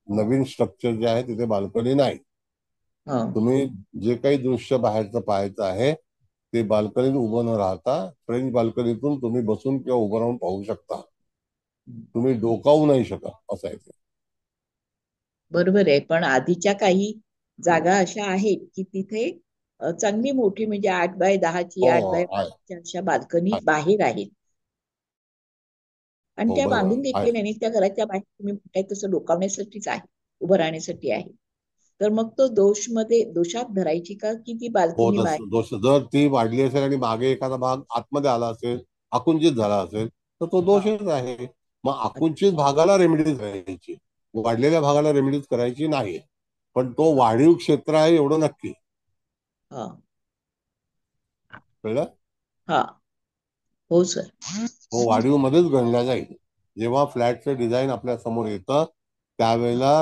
नवीन स्ट्रक्चर जे आहे तिथे बाल्कनी नाही. हा. तुम्ही जे काही दृश्य बाहेरचं पाहायचं आहे ते बाल्कनीत उभं न राहता फ्रेंच बाल्कनीतून तुम्ही बसून किंवा उभं राहून पाहू शकता. तुम्ही डोकावू नाही शकत, असं आहे ते. बरोबर आहे, पण आधीच्या काही जागा अशा आहेत की तिथे चांगली मोठी म्हणजे 8x10ची हो, 8x5 आहे. अशा बाल्कनी आहे. बाहेर आहेत आणि हो, त्या बरोबर बांधून आहे. घेतलेल्या आणि त्या घराच्या बाहेर तुम्ही काय तसं डोकावण्यासाठीच आहे, उभं राहण्यासाठी आहे. तर मग तो दोषात धरायची का की ती हो, बाल्कनी बाहेर? दोष जर ती वाढली असेल आणि मागे एखादा भाग आतमध्ये आला असेल, आकुंचित झाला असेल, तर तो हा. दोषच आहे. मग आकुंचित भागाला रेमेडीज करायची, वाढलेल्या भागाला रेमेडीज करायची नाही. पण तो वाढीव क्षेत्र आहे एवढं नक्की. हा. कळलं? हा. हो सर. तो वाढीव मध्येच गणला जाईल. जेव्हा फ्लॅटचं डिझाईन आपल्या समोर येतं त्यावेळेला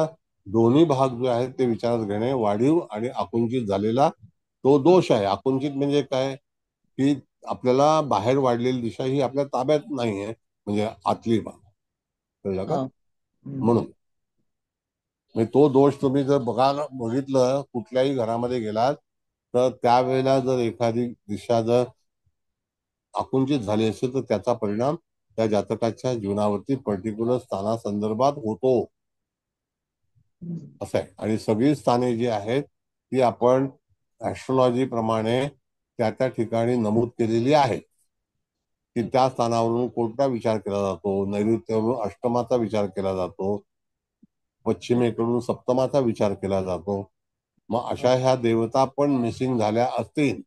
दोन्ही भाग जे आहेत ते विचारात घेणे, वाढीव आणि आकुंचित झालेला तो दोष आहे. आकुंचित म्हणजे काय की आपल्याला बाहेर वाढलेली दिशा ही आपल्या ताब्यात नाही आहे, म्हणजे आतली भाग. कळलं का? हा. हम्म. म्हणून म्हणजे तो दोष तुम्ही जर बघितलं कुठल्याही घरामध्ये गेलात तर त्यावेळेला जर एखादी दिशा जर आकुंचित झाली असेल तर त्याचा परिणाम त्या जातकाच्या जीवनावरती पर्टिक्युलर स्थानासंदर्भात होतो, असं आहे. आणि सगळी स्थाने जी आहेत ती आपण ऍस्ट्रॉलॉजी प्रमाणे त्या त्या ठिकाणी नमूद केलेली आहेत की त्या स्थानावरून कोणता विचार केला जातो. नैऋत्यावरून अष्टमाचा विचार केला जातो, पश्चिमेकडून सप्तमाचा विचार केला जातो. मग अशा ह्या देवता पण मिसिंग झाल्या असतील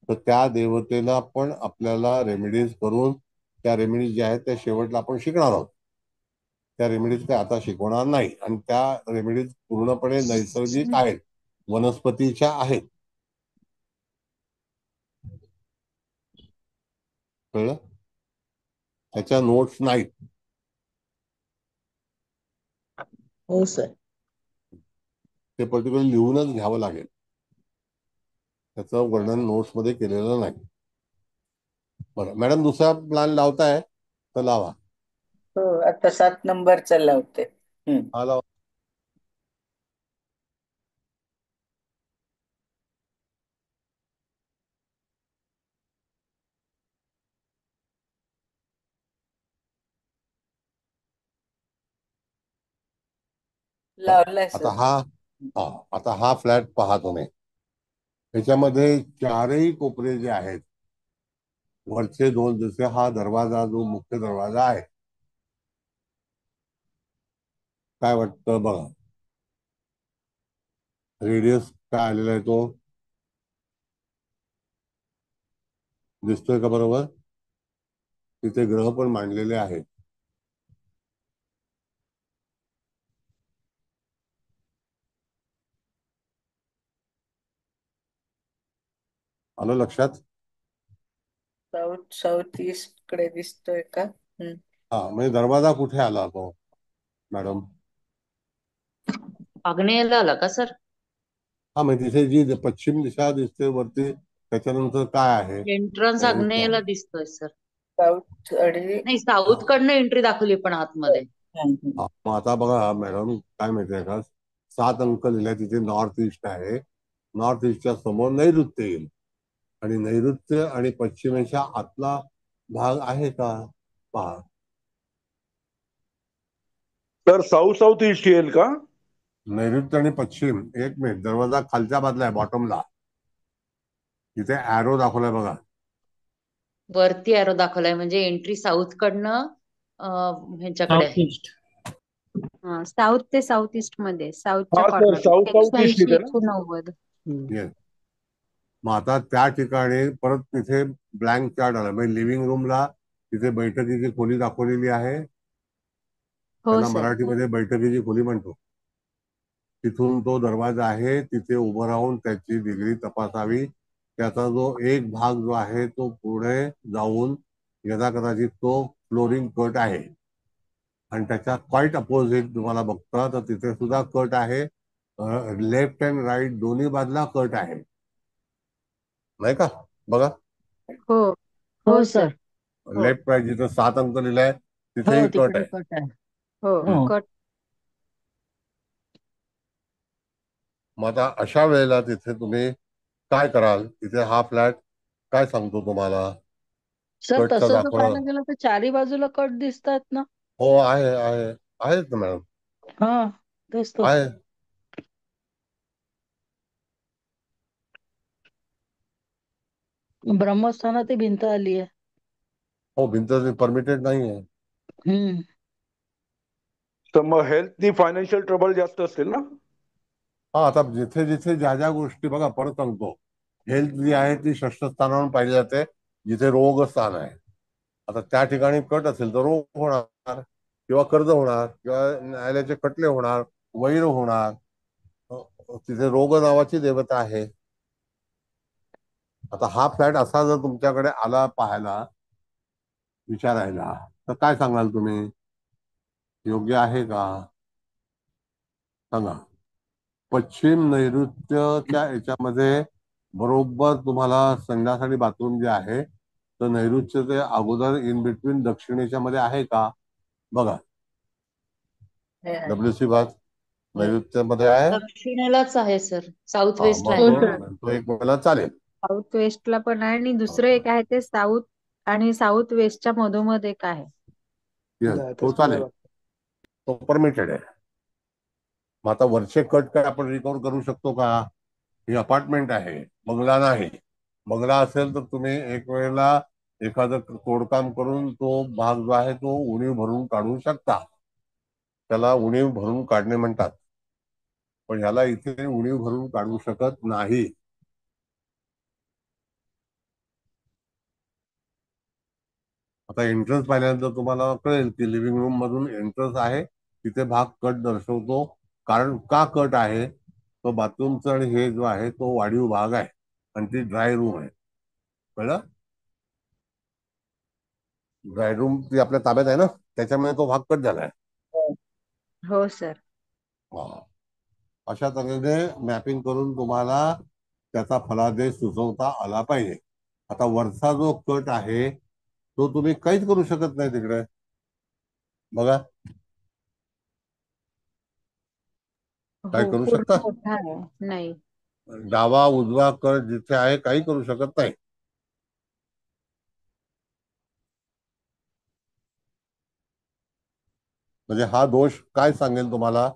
तर त्या देवतेला पण आपल्याला रेमेडीज करून त्या रेमेडीज ज्या आहेत त्या शेवटला आपण शिकणार आहोत. त्या रेमेडीज काय आता शिकवणार नाही. आणि त्या रेमेडीज पूर्णपणे नैसर्गिक आहेत, वनस्पतीच्या आहेत. कळलं? त्याच्या नोट्स नाहीत. हो सर. ते पर्टिक्युलर लिहूनच घ्यावं लागेल. त्याचं वर्णन नोट्स मध्ये केलेलं नाही. बरं मॅडम, दुसरा प्लॅन लावताय तर लावा. हो, आता 7 नंबरचा लावते. हा, लावा. लावलाय आता सर. हा फ्लॅट पहा तुम्ही. त्याच्यामध्ये चारही कोपरे जे आहेत, वरचे दोन, जसे हा दरवाजा जो मुख्य दरवाजा आहे, काय वाटतं बघा. रेडियस काय आलेला आहे तो दिसतोय का बरोबर? तिथे ग्रह पण मांडलेले आहेत. आलं लक्षात? साऊथ ईस्ट कडे दिसतोय का? हा, म्हणजे दरवाजा कुठे आला तो मॅडम? आग्नेयला आला का सर? हा, म्हणजे तिथे जी पश्चिम दिशा दिसते वरती, त्याच्यानंतर काय आहे? एंट्रन्स आग्नेयला दिसतोय सर. साऊथ आणि नाही, साऊथ कडनं एंट्री दाखवली पण आतमध्ये. हा, मग आता बघा मॅडम, काय माहितीये का, 7 अंक लिहिलाय तिथे नॉर्थ ईस्ट आहे. नॉर्थ ईस्टच्या समोर नैऋत्य येईल, आणि नैऋत्य आणि पश्चिमेच्या आतला भाग आहे का पहा. तर साऊथ साऊथ ईस्ट येईल का? नैऋत्य आणि पश्चिम. एक मिनिट, दरवाजा खालच्या बाजूला आहे, बॉटमला. तिथे ॲरो दाखवलाय बघा. वरती एरो दाखवलाय, म्हणजे एंट्री साऊथ कडनं ह्याच्याकडे आहे. साऊथ ते साऊथ ईस्ट मध्ये, साऊथच्या हा सर, साऊथ साऊथ ईस्ट 180 येते ना. to 90. Yes. मग आता त्या ठिकाणी परत तिथे ब्लँक चार्ट आला, म्हणजे लिव्हिंग रूमला तिथे बैठकीची खोली दाखवलेली आहे. हो त्याला सर. मराठीमध्ये बैठकीची खोली म्हणतो. तिथून तो दरवाजा आहे, तिथे उभं राहून त्याची डिग्री तपासावी. त्याचा जो एक भाग जो आहे तो पुढे जाऊन यदा कदाचित तो फ्लोरिंग कट आहे, आणि त्याच्या क्वाईट अपोजिट तुम्हाला बघता तर तिथे सुद्धा कट आहे. लेफ्ट अँड राईट दोन्ही बाजूला कट आहे, नाही का? बघा, हो हो हो सर. सर. हो लेफ्ट राईट जिथं 7 अंक लिहिलाय हो, तिथेही कट तिकडे आहे. कट आहे. हो हो. कट. मग आता अशा वेळेला तिथे तुम्ही काय कराल? तिथे हा फ्लॅट काय सांगतो तुम्हाला? सर कटचा तसं जर दाखवणं. पाहायला गेलं तर चारी बाजूला कट दिसतात ना. हो, आहेत ना मॅडम, हा, तेच तो. आहे. ब्रह्मस्थानात ती भिंत आली आहे. हो, भिंत परमिटेड नाही आहे. हम्म. तर मग हेल्थनी फायनान्शियल ट्रबल जास्त असतील ना. हा, आता जिथे जिथे ज्या ज्या गोष्टी, बघा परत सांगतो, हेल्थ जी आहे ती षष्ठ स्थानावरून पाहिली जाते जिथे रोग स्थान आहे. आता त्या ठिकाणी कट असेल तर रोग होणार, किंवा कर्ज होणार, किंवा न्यायालयाचे खटले होणार, वैर होणार. तिथे रोग नावाची देवता आहे. आता हा फ्लॅट असा जर तुमच्याकडे आला पाहायला, विचारायला, तर काय सांगाल तुम्ही? योग्य आहे का सांगा? पश्चिम नैऋत्यच्या याच्यामध्ये बरोबर तुम्हाला संडास आणि बाथरूम जे आहे तर नैऋत्य ते अगोदर इन बिटवीन दक्षिणेच्या मध्ये आहे का बघा. WC बाथ नैऋत्यमध्ये आहे. दक्षिणेलाच आहे सर, साऊथ हा, वेस्टला मग आहे. तो एक वेळेला चालेल. साऊथ वेस्टला पण आहे, आणि दुसरं एक आहे ते साऊथ आणि साऊथ वेस्टच्या मधोमध एक आहे. Yes, तो चालेल, तो परमिटेड आहे. मग आता वरचे कट काय आपण रिकव्हर करू शकतो का? ही अपार्टमेंट आहे, बंगला नाही. बंगला असेल तर तुम्ही एक वेळेला एखादं तोडकाम करून तो भाग जो आहे तो उणीव भरून काढू शकता. त्याला उणीव भरून काढणे म्हणतात, पण ह्याला इथे उणीव भरून काढू शकत नाही. आता एंट्रन्स पाहिल्यानंतर तुम्हाला कळेल की लिव्हिंग रूम मधून एंट्रन्स आहे, तिथे भाग कट दर्शवतो. कारण का कट आहे? तो बाथरूमचा आणि हे जो आहे तो वाढीव भाग आहे, आणि ती ड्राय रूम आहे. कळलं? ड्राय रूम ती आपल्या ताब्यात आहे ना, त्याच्यामुळे तो भाग कट झालाय. हो सर. अशा तऱ्हेने मॅपिंग करून तुम्हाला त्याचा फलादेश सुचवता आला पाहिजे. आता वरचा जो कट आहे तो तुम्ही काहीच करू शकत नाही तिकडे, बघा. काय हो, करू शकता? पूर्ण मोठा आहे. नाही. डावा उजवा कट जिथे आहे काही करू शकत नाही. म्हणजे हा दोष काय सांगेल तुम्हाला,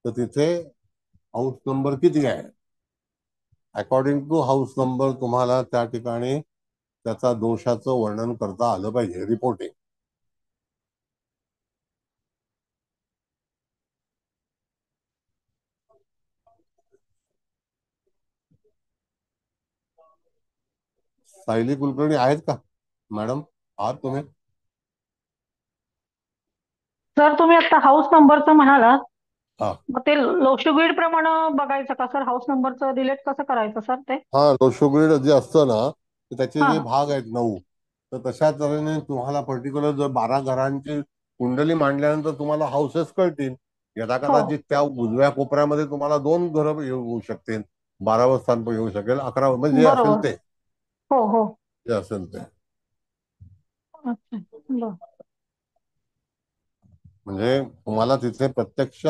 तर तिथे हाऊस नंबर किती आहे, अकॉर्डिंग टू हाऊस नंबर तुम्हाला त्या ठिकाणी त्याचा दोषाचं वर्णन करता आलं पाहिजे, रिपोर्टिंग. सायली कुलकर्णी आहेत का मॅडम? आहात तुम्ही? सर तुम्ही आता हाऊस नंबरचं म्हणालात, हा मग ते लोशोग्रीड प्रमाणे बघायचं का सर? हाऊस नंबरचं डिलीट कसं करायचं सर ते? हा लोशोग्रीड जे असतं ना, तर त्याचे हा जे भाग आहेत 9, तर तशा तऱ्हेने तुम्हाला पर्टिक्युलर जर 12 घरांची कुंडली मांडल्यानंतर तुम्हाला हाऊसेस कळतील. यदा हो कदाचित त्या उजव्या कोपऱ्यामध्ये तुम्हाला 2 घरं येऊ शकतील, 12वं स्थान पण येऊ शकेल, 11वं म्हणजे जे असेल बरोबर. ते, हो हो. जे असेल ते. अच्छा बरं. म्हणजे तुम्हाला तिथे प्रत्यक्ष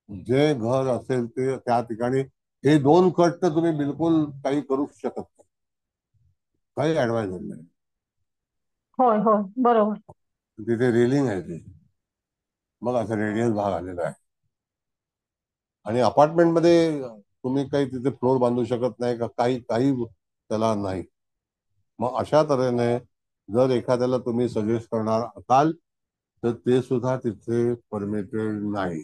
जे घर असेल ते त्या ठिकाणी हे 2 कट तर तुम्ही बिलकुल काही करू शकत नाही, काही ऍडवाइस नाही. होय होय बरोबर. तिथे रेलिंग आहे ती, मग असं रेडियल भाग आलेला आहे. आणि अपार्टमेंट मध्ये तुम्ही काही तिथे फ्लोर बांधू शकत नाही का, काही काही त्याला नाही. मग अशा तऱ्हेने जर एखाद्याला तुम्ही सजेस्ट करणार असाल तर ते सुद्धा तिथे परमिटेड नाही.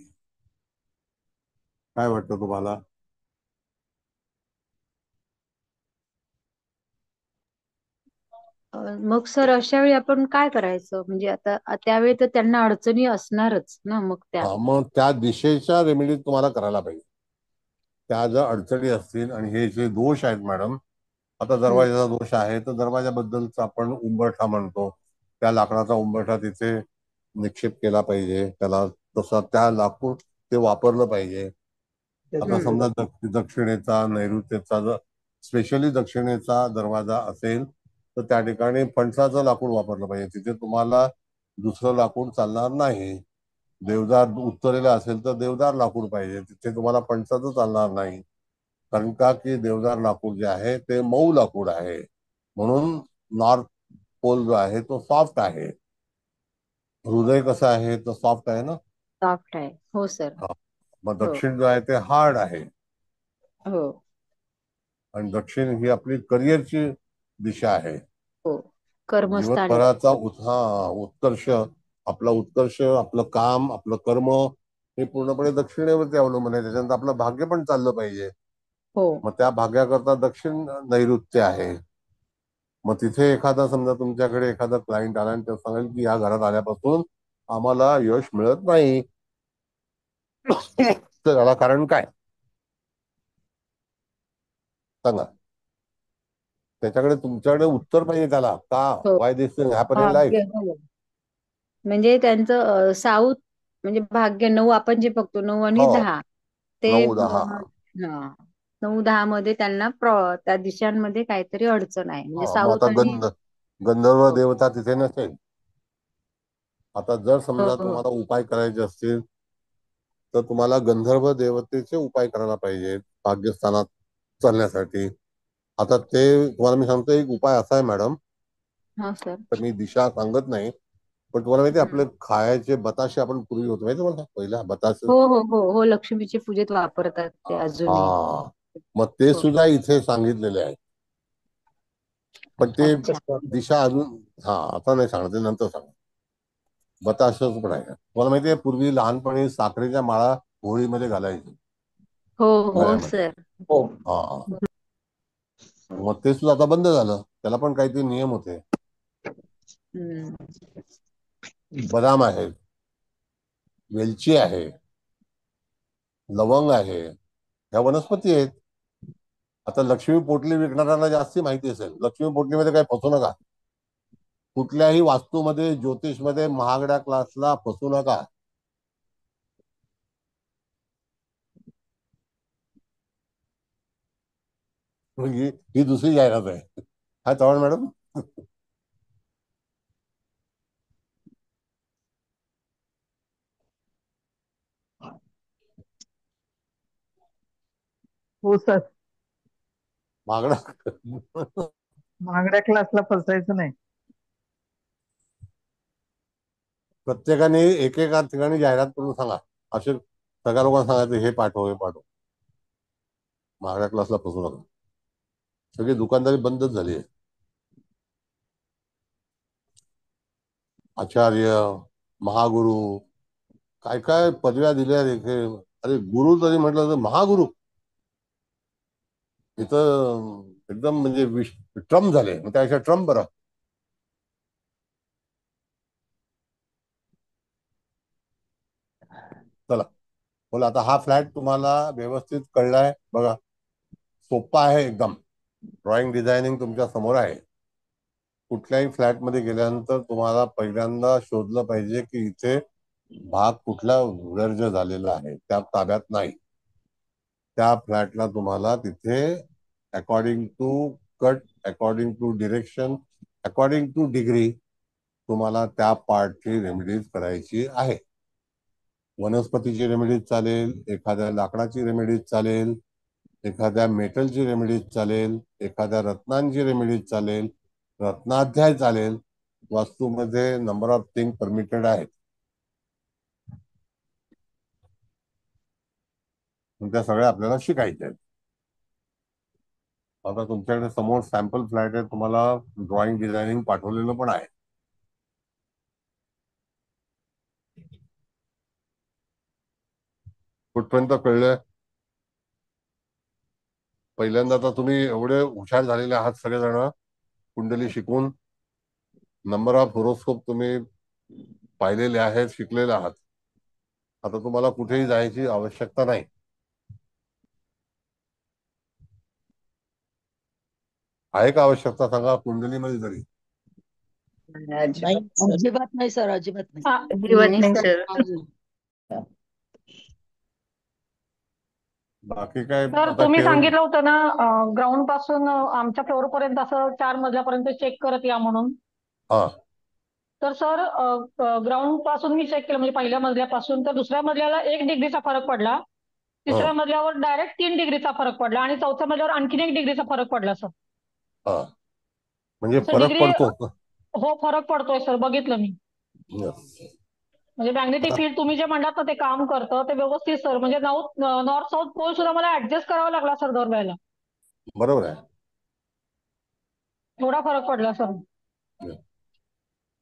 काय वाटतं तुम्हाला? मग सर अशा वेळी आपण काय करायचं? म्हणजे आता त्यावेळी तर त्यांना अडचणी असणारच ना मग त्या. मग त्या दिशेच्या रेमेडी तुम्हाला करायला पाहिजे. त्या जर अडचणी असतील आणि हे जे दोष आहेत मॅडम, आता हम्म. दरवाजाचा दोष आहे तर दरवाजाबद्दलचा आपण उंबरठा म्हणतो, त्या लाकडाचा उंबरठा तिथे निक्षेप केला पाहिजे, त्याला तसा त्या लाकूड ते वापरलं पाहिजे. आता हम्म. समजा दक्षिणेचा नैऋत्येचा जर स्पेशली दक्षिणेचा दरवाजा असेल तर त्या ठिकाणी फणसाचं लाकूड वापरलं पाहिजे, तिथे तुम्हाला दुसरं लाकूड चालणार नाही. देवदार उत्तरेला असेल तर देवदार लाकूड पाहिजे, तिथे तुम्हाला फणसाचं चालणार नाही. कारण का की देवदार लाकूड जे आहे ते मऊ लाकूड आहे, म्हणून नॉर्थ पोल जो आहे तो सॉफ्ट आहे. हृदय कसं आहे तर सॉफ्ट आहे ना. सॉफ्ट आहे. हो सर. मग हो दक्षिण जो आहे ते हार्ड आहे. हो आणि दक्षिण ही आपली करिअरची दिशा आहे. हो. कर्मस्थानी. जीवनभराचा उत्कर्ष, आपला उत्कर्ष, आपलं काम, आपलं कर्म हे पूर्णपणे दक्षिणेवरती अवलंबून आहे. त्याच्यानंतर आपलं भाग्य पण चाललं पाहिजे. हो मग त्या भाग्याकरता दक्षिण नैऋत्य आहे. मग तिथे एखादा समजा तुमच्याकडे एखादा क्लायंट आला आणि ते सांगेल की या घरात आल्यापासून आम्हाला यश मिळत नाही, तर याला कारण काय सांगा. त्याच्याकडे तुमच्याकडे उत्तर पाहिजे त्याला, का हो. Why this thing happen in life. भाग्य हो. म्हणजे त्यांचं साऊथ म्हणजे भाग्य 9 आपण जे बघतो 9 आणि हो 10 ते 9-10. हा 9-10 मध्ये त्यांना त्या दिशांमध्ये काहीतरी अडचण आहे म्हणजे मग साऊथ आता आणि गंधर्व हो देवता तिथे नसेल. आता जर हो समजा हो तुम्हाला उपाय करायचे असतील तर तुम्हाला गंधर्व देवतेचे उपाय करायला पाहिजे भाग्यस्थानात चालण्यासाठी. आता ते तुम्हाला मी सांगतो, एक उपाय असा आहे मॅडम, हा सर. तर मी दिशा सांगत नाही, पण तुम्हाला माहिती आहे हम्म. आपले खायचे बताशे आपण पूर्वी होतो माहिती मला पहिला बताशे. हो हो हो हो लक्ष्मीची पूजेत वापरतात ते अजूनही. हा मग ते हो सुद्धा इथे सांगितलेले आहे, पण ते अच्छा दिशा अजून आता नाही सांगते, नंतर सांग. बताशच पण आहे. तुम्हाला माहितीये पूर्वी लहानपणी साखरेच्या माळा होळीमध्ये घालायचे हो हो गळ्यामध्ये. सर. हा मग ते सुद्धा आता बंद झालं, त्याला पण काहीतरी नियम होते. हम्म. बदाम आहे, वेलची आहे, लवंग आहे, ह्या वनस्पती आहेत. आता लक्ष्मी पोटली विकणाऱ्यांना जास्ती माहिती असेल, लक्ष्मी पोटलीमध्ये काही फसू नका. कुठल्याही वास्तूमध्ये ज्योतिषमध्ये महागड्या क्लासला फसू नका. ही दुसरी जाहिरात आहे. हा चव्हाण मॅडम. हो सर. महागडा महागड्या क्लासला फसायचं नाही. प्रत्येकाने एकेका ठिकाणी जाहिरात करून सांगा, असे सगळ्या लोकांना सांगायचं हे पाठव हे पाठव. महागड्या क्लासला फसू नका. सगळी दुकानदारी बंदच झाली आहे. आचार्य, महागुरु, काय काय पदव्या दिल्या इथे. अरे गुरु जरी म्हटलं तर महागुरु. इथं एकदम म्हणजे ट्रम्प झाले, मग त्यापेक्षा ट्रम्प बरं. चला बोला, आता हा फ्लॅट तुम्हाला व्यवस्थित कळलाय बघा. सोपा आहे एकदम. ड्रॉइंग डिझायनिंग तुमच्या समोर आहे. कुठल्याही फ्लॅटमध्ये गेल्यानंतर तुम्हाला पहिल्यांदा शोधलं पाहिजे की इथे भाग कुठला वर्ज झालेला आहे, त्या ताब्यात नाही. त्या फ्लॅटला तुम्हाला तिथे according to cut, according to direction, according to degree तुम्हाला त्या पार्टची रेमेडीज करायची आहे. वनस्पतीची रेमेडीज चालेल, एखाद्या लाकडाची रेमेडीज चालेल, एखाद्या मेटलची रेमेडीज चालेल, एखाद्या रत्नांची रेमेडीज चालेल, रत्नाध्याय चालेल. वास्तूमध्ये नंबर ऑफ थिंग परमिटेड आहेत. त्या सगळ्या आपल्याला शिकायच्या आहेत. आता तुमच्याकडे समोर सॅम्पल फ्लॅट आहे, तुम्हाला ड्रॉइंग डिझायनिंग पाठवलेलं पण आहे. कुठपर्यंत कळलंय? पहिल्यांदा आता तुम्ही एवढे हुशार झालेले आहात सगळेजण, कुंडली शिकून नंबर ऑफ होरोस्कोप तुम्ही पाहिलेले आहेत, शिकलेले आहात. आता तुम्हाला कुठेही जायची आवश्यकता नाही. आहे का आवश्यकता सांगा कुंडलीमध्ये तरी? नाही सर. अजिबात नाही सर, अजिबात नाही. अजिबात नाही सर. बाकी काय सर आता तुम्ही केवळ सांगितलं होतं ना ग्राउंड पासून आमच्या फ्लोअर पर्यंत असं 4 मजल्यापर्यंत चेक करत या म्हणून. हा तर सर ग्राउंड पासून मी चेक केलं, म्हणजे पहिल्या मजल्यापासून तर दुसऱ्या मजल्याला 1 डिग्रीचा फरक पडला, तिसऱ्या मजल्यावर डायरेक्ट 3 डिग्रीचा फरक पडला आणि चौथ्या मजल्यावर आणखीन 1 डिग्रीचा फरक पडला सर. हा म्हणजे असं फरक डिग्री पडतो. हो फरक पडतोय सर, बघितलं मी. म्हणजे मॅग्नेटिक फील्ड तुम्ही जे म्हणलात ना ते काम करतं ते व्यवस्थित सर. म्हणजे नॉर्थ साऊथ पोल सुद्धा मला ऍडजस्ट करावा लागला सर दरवेळेला. बरोबर आहे. थोडा फरक पडला सर.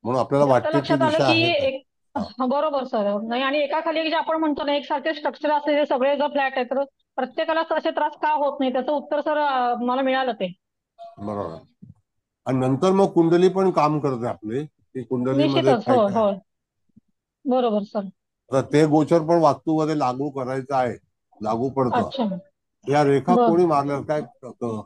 म्हणून आपल्याला आता वाटते ती लक्षात आलं दिशा की आहे. बरोबर सर. नाही आणि एकाखाली एक जे आपण म्हणतो ना एकसारखे स्ट्रक्चर असलेले सगळे जर फ्लॅट आहेत तर प्रत्येकाला असे त्रास का होत नाही, त्याचं उत्तर सर मला मिळालं ते. बरोबर. आणि नंतर मग कुंडली पण काम करते आपली, की कुंडलीमध्ये निश्चितच. काय हो काय. हो बरोबर सर. आता ते गोचर पण वास्तूमध्ये लागू करायचं आहे, लागू पडतं. अच्छा या रेखा बर. कोणी मारल्या, काय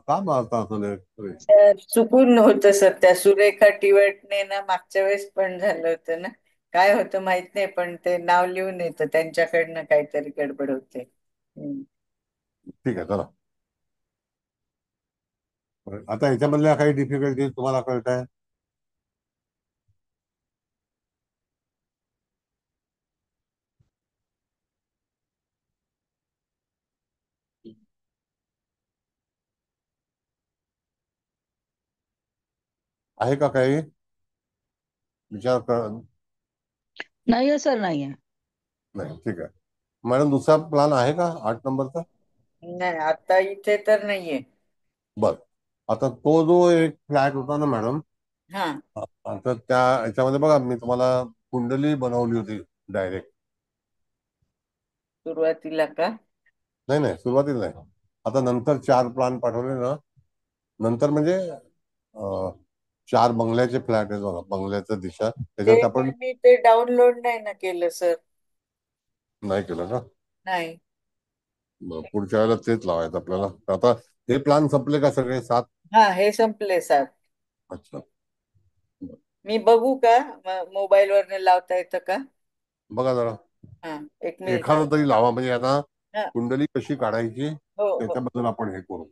का मारता असं? चुकून नव्हतं सर, त्या सुरेखा टिवटने ना मागच्या वेळेस पण झालं होतं ना, काय होतं माहित नाही, पण ते नाव लिहून येतं त्यांच्याकडनं काहीतरी गडबड होते. ठीक आहे चला. आता ह्याच्यामधल्या काही डिफिकल्टीज तुम्हाला कळत आहे? आहे का काही विचार कर? नाहीये सर, नाहीये. नाही ठीक आहे. मॅडम दुसरा प्लान आहे का 8 नंबरचा? नाही आता इथे तर नाहीये. बर. आता तो जो एक फ्लॅट होता ना मॅडम, हा आता त्या याच्यामध्ये बघा मी तुम्हाला कुंडली बनवली होती डायरेक्ट. सुरुवातीला का? नाही नाही सुरुवातीला नाही. आता नंतर 4 प्लान पाठवले ना, नंतर म्हणजे 4 बंगल्याचे फ्लॅट आहेत बघा, बंगल्याचं दिशा त्याच्यात ते आपण पण मी ते डाउनलोड नाही ना केलं सर. नाही केलं का? नाही. पुढच्या वेळेला तेच लावायचं आपल्याला. आता हे प्लान संपले का सगळे 7? हा हे संपले सर. अच्छा मी बघू का मोबाईल वरनं लावता येतं का? बघा जरा हा एक मिनिट. एखादं तरी लावा, म्हणजे आता हा कुंडली कशी काढायची हो हो. त्याच्याबद्दल आपण हे करू.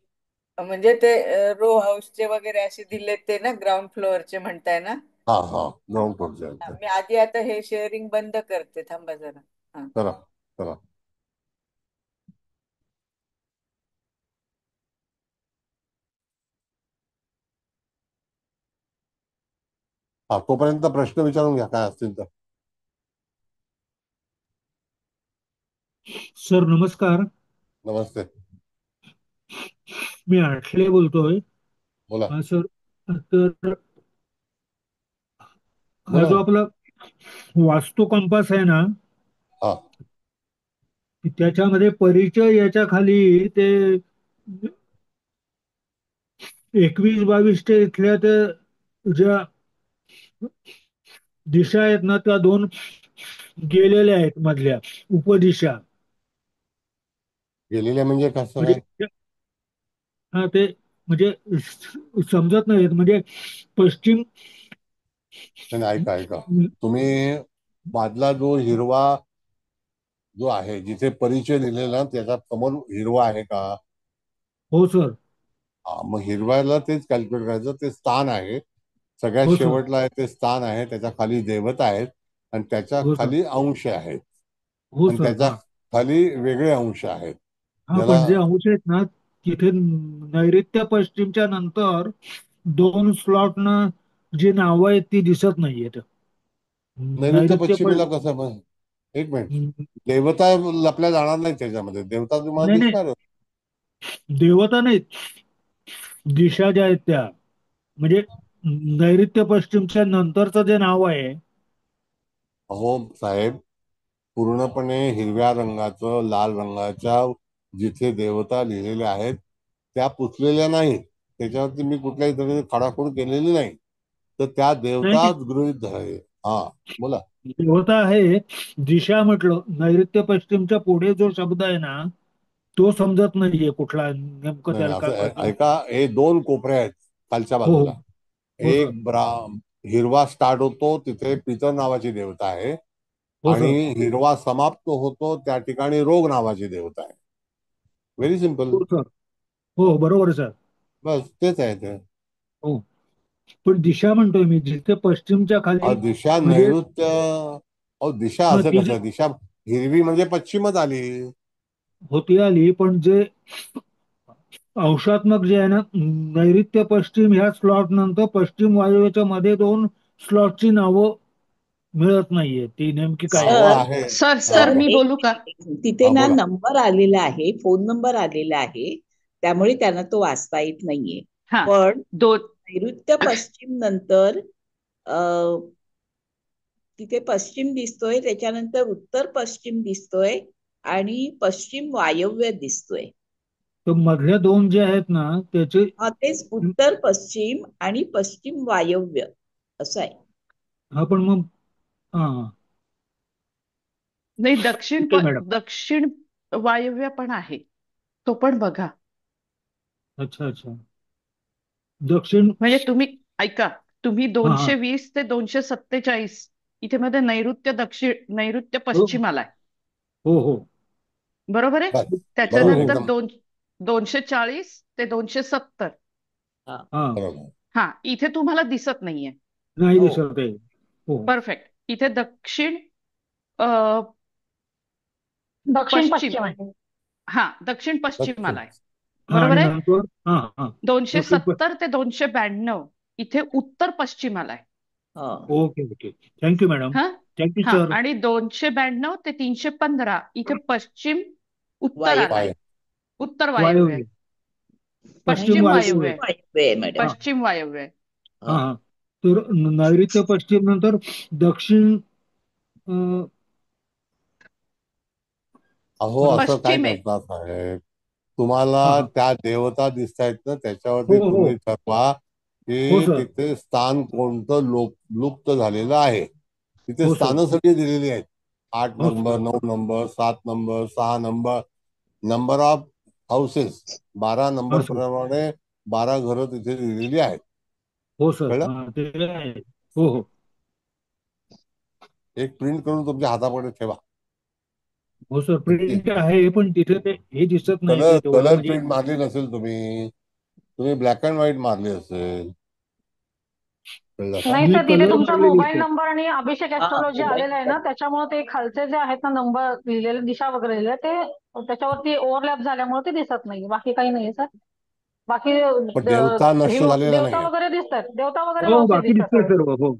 म्हणजे ते रो हाऊसचे वगैरे असे दिले ते ना, ग्राउंड फ्लोअरचे म्हणताय ना? हा हा ग्राउंड फ्लोअरचे. मी आधी आता हे शेअरिंग बंद करते, थांबा जरा. हा चला चला. हा तोपर्यंत प्रश्न विचारून घ्या काय असतील तर. सर नमस्कार. नमस्ते. मी आठले बोलतोय. बोला हा सर, तर हा बोला जो ना. आपला वास्तू कंपास आहे ना, हा त्याच्यामध्ये परिचय याच्या खाली ते 21 22 च्या इथल्या त्या ज्या दिशा आहेत ना त्या दोन गेलेल्या आहेत मधल्या उपदिशा. गेलेल्या म्हणजे कसं म्हणजे काय? हा ते म्हणजे समजत नाहीत म्हणजे पश्चिम. नाही, ऐका ऐका, तुम्ही मधला जो हिरवा जो आहे जिथे परिचय लिहिलेला त्याच्या समोर हिरवा आहे का? हो सर. हा, मग हिरव्याला तेच कॅल्क्युलेट करायचं, ते स्थान आहे. सगळ्यात हो सर. शेवटला आहे ते स्थान आहे, त्याच्या खाली देवता आहेत आणि त्याच्या हो सर. खाली अंश आहेत हो आणि सर. त्याच्या हा खाली वेगळे अंश आहेत. हा ज्याला पण जे अंश आहेत ना तिथे नैऋत्य पश्चिमच्या नंतर दोन स्लॉट ना जी नावं आहेत ती दिसत नाहीयेत. नैऋत्य नैऋत्य पश्चिमेला कसं एक मिनिट, नाही देवता लपल्या जाणार नाही त्याच्यामध्ये, देवता तुम्हाला नाही, दिसणार. देवता नाहीत, दिशा ज्या आहेत त्या म्हणजे नैऋत्य पश्चिमच्या नंतरचं जे नाव आहे. अहो साहेब, पूर्णपणे हिरव्या रंगाचं लाल रंगाच्या जिथे देवता लिहिलेल्या आहेत त्या पुसलेल्या नाहीत, त्याच्यावरती मी कुठल्याही तऱ्हेने खाडाखोड केलेली नाही, तर त्या नाही नाही, देवताच गृहीत धरावे. हा, बोला. देवता आहे. दिशा म्हटलं नैऋत्य पश्चिमच्या पुढे जो शब्द आहे ना तो समजत नाहीये कुठला नेमकं नाही त्याला नाही, काय असं कसं. ऐका, हे दोन कोपरे आहेत खालच्या हो हो बाजूला. हो सर. एक हिरवा स्टार्ट होतो तिथे पितर नावाची देवता आहे हो आणि सर. हिरवा समाप्त होतो त्या ठिकाणी रोग नावाची देवता आहे. Very simple. हो सर. हो बरोबर आहे सर. बस तेच आहे ते. हो पण दिशा म्हणतोय मी जिथे पश्चिमच्या खाली दिशा म्हणजे नैऋत्य. अहो दिशा हा असं ती जी कसं, दिशा हिरवी म्हणजे पश्चिमच आली. होती आली पण जे अंशात्मक जे आहे ना नैऋत्य पश्चिम ह्या स्लॉट नंतर पश्चिम वायव्याच्या मध्ये दोन स्लॉटची नावं मिळत नाहीये ती नेमकी काय आहेत. नावं सर आहे. सर सर मी एक बोलू का? मिनिट, एक मिनिट. तिथे हा, ना बोला. नंबर आलेला आहे, फोन नंबर आलेला आहे, त्यामुळे त्यांना तो वाचता येत नाहीये. हा पण दोन नैऋत्य पश्चिम नंतर तिथे पश्चिम दिसतोय, त्याच्यानंतर उत्तर पश्चिम दिसतोय आणि पश्चिम वायव्य दिसतोय. तर मधल्या दोन जे आहेत ना त्याचे. हा तेच उत्तर पश्चिम आणि पश्चिम वायव्य असं आहे. हा पण मग हा हा, नाही, ठीक आहे मॅडम. दक्षिण वायव्य पण आहे, तो पण बघा. अच्छा अच्छा. दक्षिण. म्हणजे तुम्ही ऐका, तुम्ही हा हा. 220 ते 247 इथे मध्ये नैऋत्य हो पश्चिम आलाय, हो हो. बरोबर आहे. बस. बरोबर, त्याच्यानंतर एकदम 240 ते 270 हा हा बरोबर. हा इथे तुम्हाला दिसत नाहीये. नाही हो दिसत आहे. हो परफेक्ट. इथे दक्षिण अ, दक्षिण पश्चिम, पश्चिम आहे. दक्षिण पश्चिम दक्षिण. आलाय, हा बरोबर आणि आहे. नंतर हा हा दक्षिण 270 ते 292 इथे उत्तर पश्चिम आलाय. हा ओके ओके. Thank you madam. हा थँक्यू हा सर. आणि 292 ते 315 इथे पश्चिम उत्तर वायव्य आलाय, पाय. उत्तर वायव्य, वायव्य. पश्चिम पश्चिम वायव्य. वायव्य, पश्चिम वायव्य आहे मॅडम. हा पश्चिम वायव्य. हा हा हा. तर नैऋत्य पश्चिम नंतर दक्षिण अहो असं काय पश्चिम आहे. करतात साहेब, तुम्हाला हा हा. त्या देवता दिसत आहेत ना हो त्याच्यावरती हो तुम्ही ठरवा हो की सर. तिथे स्थान कोणतं लुप्त झालेलं आहे. तिथे हो सर. स्थानं सगळी दिलेली आहेत, 8 हो number, sir. 9 number, 7 number, 6 number, number of houses 12 हा नंबर सर. प्रमाणे 12 घरं तिथे लिहिलेली आहेत. हो सर. कळलं? हा ते आहे. हो हो एक प्रिंट करून तुमच्या हातापुढे ठेवा. हो सर. प्रिंट आहे पण तिथे ते हे दिसत नाही ते कलर तेवढं कलर म्हणजे. प्रिंट मारली नसेल तुम्ही, तुम्ही ब्लॅक अँड व्हाईट मारली असेल. कळलं का? नाही मी सर, तिथे कलर तुमचा मारलेली मोबाईल सर. नंबर आणि अभिषेक हा ऍस्ट्रॉलॉजी मोबाईल आलेला आहे ना, त्याच्यामुळे ते खालचे जे आहेत ना नंबर लिहिलेले, दिशा वगैरे लिहिलेले, ते त्याच्यावरती ओव्हरलॅप झाल्यामुळे ते दिसत नाही, बाकी काही नाही सर. बाकी पण देवता नष्ट झालेला देवता नाहीये. वगैरे दिसतात, देवता वगैरे हो व्यवस्थित बाकी दिसतात दिसतंय सर. सर्व. हो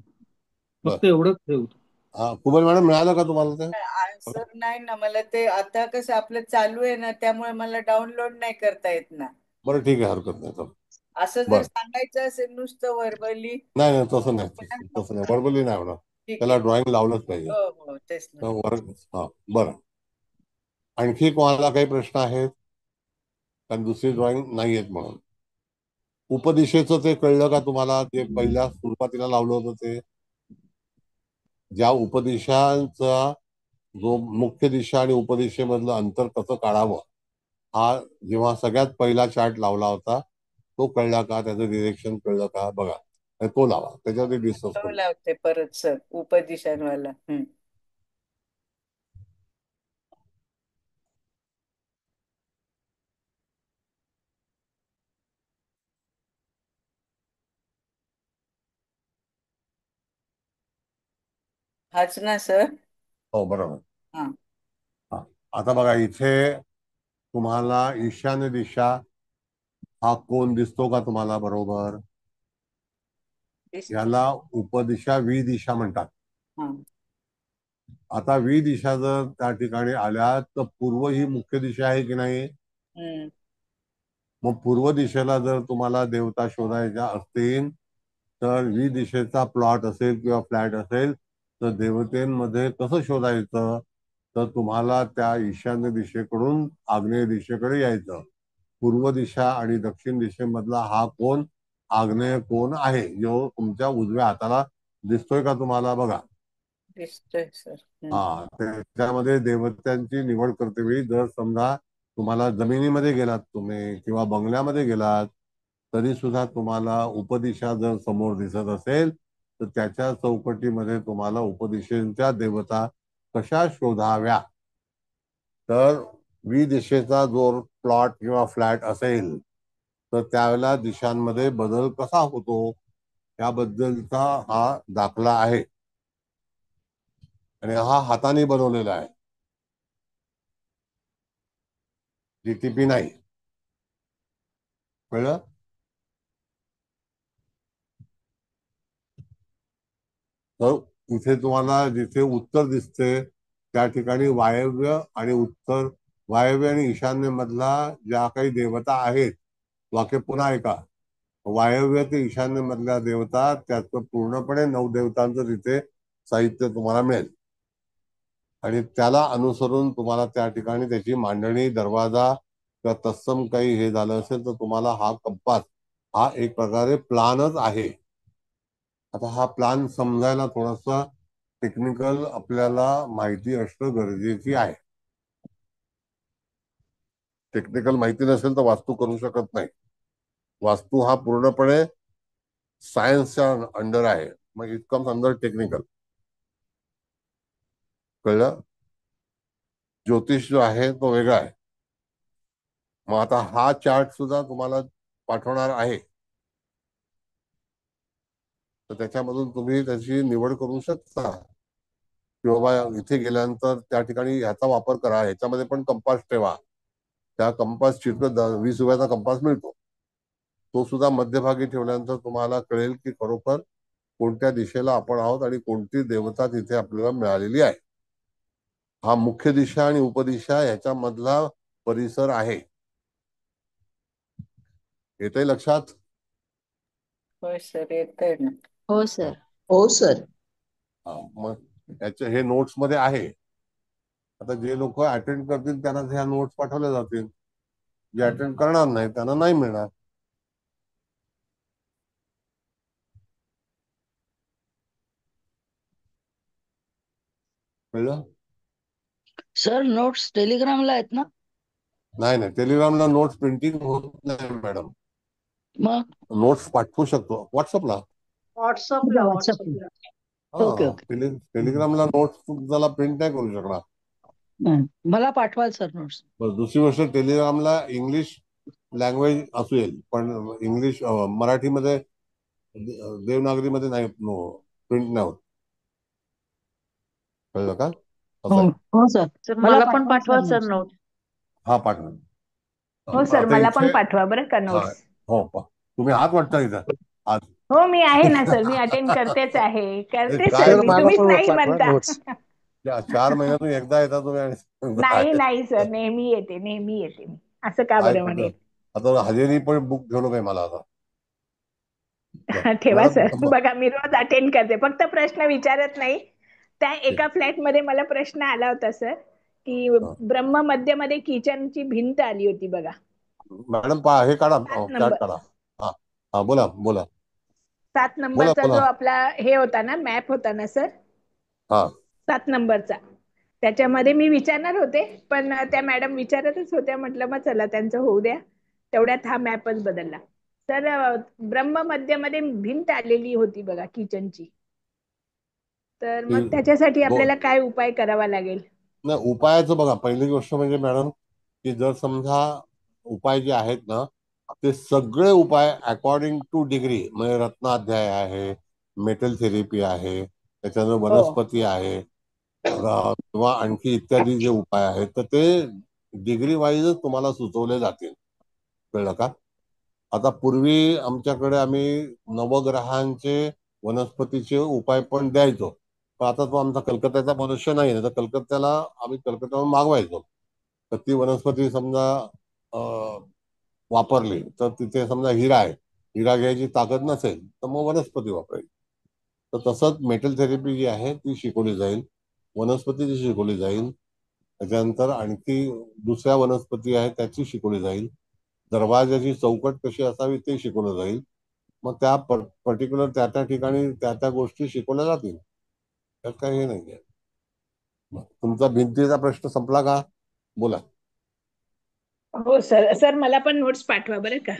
बर. फक्त एवढंच ठेवतो. हा, कुबल मॅडम मिळालं का तुम्हाला ते? आन्सर नाही ना मला ते, आता कसं आपलं चालू आहे ना त्यामुळे मला डाउनलोड नाही करता येत ना. बरं ठीक आहे, हरकत नाही. चल. असं जर बरं. सांगायचं असेल नुसतं व्हर्बली. नाही नाही, तसं नाही, तसं नाही, बरोबर नाही होणार. ठीक त्याला आहे. ड्रॉइंग लावलंच पाहिजे. हो हो तेच ना. तर वर्ग. हा, बरं. आणखी कोणाला काही प्रश्न आहेत? कारण दुसरी ड्रॉइंग नाही आहेत म्हणून. उपदिशेचं ते कळलं का तुम्हाला? ते पहिल्या सुरुवातीला लावलं होतं ते, ज्या उपदिशांचा जो मुख्य दिशा आणि उपदिशेमधलं अंतर कसं काढावं, हा जेव्हा सगळ्यात पहिला चार्ट लावला होता तो कळला का? त्याचं डिरेक्शन कळलं का? बघा, आणि तो लावा, त्याच्यावरती डिस्कस तो करू. लावते परत सर, उपदिशांवाला. हाच ना सर? हो, बरोबर. हा. हा. आता बघा, इथे तुम्हाला ईशान्य दिशा हा कोण दिसतो का तुम्हाला? बरोबर. याला उपदिशा वी दिशा म्हणतात. हा. आता वी दिशा जर त्या ठिकाणी आल्या तर पूर्व ही मुख्य दिशा आहे की नाही? मग पूर्व दिशेला जर तुम्हाला देवता शोधायच्या असतील तर वी दिशेचा प्लॉट असेल किंवा फ्लॅट असेल तर देवतेमध्ये कसं शोधायचं? तर तुम्हाला त्या ईशान्य दिशेकडून आग्नेय दिशेकडे यायचं. पूर्व दिशा आणि दक्षिण दिशेमधला हा कोण आग्नेय कोण आहे, जो तुमच्या उजव्या हाताला दिसतोय का तुम्हाला? बघा, दिसतोय सर. हा. त्याच्यामध्ये देवतांची निवड करते वेळी जर समजा तुम्हाला जमिनीमध्ये गेलात तुम्ही किंवा बंगल्यामध्ये गेलात तरी सुद्धा तुम्हाला उपदिशा जर समोर दिसत असेल तर त्याच्या चौकटीमध्ये तुम्हाला उपदिशेच्या देवता कशा शोधाव्या? तर वी दिशेचा जो प्लॉट किंवा फ्लॅट असेल तर त्यावेळेला दिशांमध्ये बदल कसा होतो याबद्दलचा हा दाखला आहे आणि हा हाताने बनवलेला आहे, जीटीपी नाही. कळलं? तर इथे तुम्हाला जिथे उत्तर दिसते त्या ठिकाणी वायव्य आणि उत्तर, वायव्य आणि ईशान्य मधला ज्या काही देवता आहेत, वाक्य पुन्हा ऐका, वायव्य ते ईशान्य मधल्या देवता, त्याचं पूर्णपणे 9 देवतांचं तिथे साहित्य तुम्हाला मिळेल आणि त्याला अनुसरून तुम्हाला त्या ठिकाणी त्याची मांडणी, दरवाजा किंवा तत्सम काही हे झालं असेल तर तुम्हाला हा कंपास हा एक प्रकारे प्लानच आहे. आता हा प्लान समजायला थोडासा टेक्निकल आपल्याला माहिती असणं गरजेची आहे. टेक्निकल माहिती नसेल तर वास्तू करू शकत नाही. वास्तू हा पूर्णपणे सायन्सच्या अंडर आहे, मग इट कम्स अंडर टेक्निकल. कळलं? ज्योतिष जो आहे तो वेगळा आहे. मग आता हा चार्ट सुद्धा तुम्हाला पाठवणार आहे तर त्याच्यामधून तुम्ही त्याची निवड करू शकता की बाबा इथे गेल्यानंतर त्या ठिकाणी ह्याचा वापर करा, ह्याच्यामध्ये पण कंपास ठेवा. त्या कंपास चित्र 20 रुपयाचा कंपास मिळतो, तो सुद्धा मध्यभागी ठेवल्यानंतर तुम्हाला कळेल की खरोखर कोणत्या दिशेला आपण आहोत आणि कोणती देवता तिथे आपल्याला मिळालेली आहे. हा मुख्य दिशा आणि उपदिशा ह्याच्यामधला परिसर आहे. येतंय लक्षात? होय सर, येतंय ना. हो सर. हो सर. मग याचे हे नोट्स मध्ये आहे. आता जे लोक अटेंड करतील त्यांना ह्या नोट्स पाठवल्या जातील, जे अटेंड करणार नाही त्यांना नाही मिळणार. कळलं? सर नोट्स टेलिग्रामला आहेत ना? नाही, टेलिग्रामला नोट्स प्रिंटिंग होत नाही मॅडम. मग नोट्स पाठवू शकतो व्हॉट्सअपला. व्हॉट्सअपला. Okay okay. टेलिग्रामला नोट्स त्याला प्रिंट नाही करू शकणार. मला पाठवाल सर नोट्स. दुसरी गोष्ट, टेलिग्रामला इंग्लिश लँग्वेज असेल पण इंग्लिश मराठीमध्ये देवनागरीमध्ये नाही, प्रिंट नाही होत. कळलं का? हो सर. मला पण पाठवा सर नोट. हा, पाठवा. हो सर, मला पण पाठवा बरं का नोट्स. हो, तुम्ही आहात वाटतं इथं आज? हो, मी आहे ना सर, मी अटेंड करतेच आहे, करते काय सर मी, तुम्हीच नाही म्हणता. 4 महिन्यातून एकदा येता तुम्ही आणि नाही सर, नेहमी येते मी. असं का बरं म्हणेल? आता हजेरी पण बुक ठेवलं काय मला आता? ठेवा सर, बघा मी रोज अटेंड करते, फक्त प्रश्न विचारत नाही. त्या एका फ्लॅट मध्ये मला प्रश्न आला होता सर की ब्रह्म मध्यमध्ये किचनची भिंत आली होती बघा. मॅडम हे काढा, 7 चार्ट नंबर. काढा. हा बोला बोला 7 बोला नंबरचा जो बोला. आपला हे होता ना, मॅप होता ना सर, हा 7 नंबरचा, त्याच्यामध्ये मी विचारणार होते, पण त्या मॅडम विचारतच होत्या, म्हटलं मग चला त्यांचं होऊ द्या, तेवढ्यात हा मॅपच बदलला. सर ब्रह्ममध्यमध्ये भिंत आलेली होती बघा किचनची, तर ती मग त्याच्यासाठी दोन आपल्याला काय उपाय करावा लागेल? नाही, उपायाचं बघा, पहिली गोष्ट म्हणजे मॅडम की जर समजा उपाय जे आहेत ना ते सगळे उपाय अकॉर्डिंग टू डिग्री, म्हणजे रत्नाध्याय आहे, मेटल थेरपी आहे, त्याच्यानंतर हो वनस्पती आहे, किंवा आणखी इत्यादी जे उपाय आहेत तर ते डिग्री वाईजच तुम्हाला सुचवले जातील. कळलं का? आता पूर्वी आमच्याकडे आम्ही नवग्रहांचे वनस्पतीचे उपाय पण द्यायचो, पण आता तो आमचा कलकत्त्याचा मनुष्य नाही आहे, तर कलकत्त्याला आम्ही कलकत्त्याहून मागवायचो. तर ती वनस्पती समजा वापरली तर तिथे समजा हिरा आहे, हिरा घ्यायची ताकद नसेल तर मग वनस्पती वापरायची. तर तसंच मेटल थेरपी जी आहे ती शिकवली जाईल, वनस्पतीची शिकवली जाईल, त्याच्यानंतर आणखी दुसऱ्या वनस्पती आहे त्याची शिकवली जाईल, दरवाजाची चौकट कशी असावी ते शिकवलं जाईल. मग त्या पर्टिक्युलर त्या ठिकाणी त्या गोष्टी शिकवल्या जातील. त्यात काही हे नाहीये. तुमचा भिंतीचा प्रश्न संपला का? बोला. हो सर. सर मला पण नोट्स पाठवा बरं का.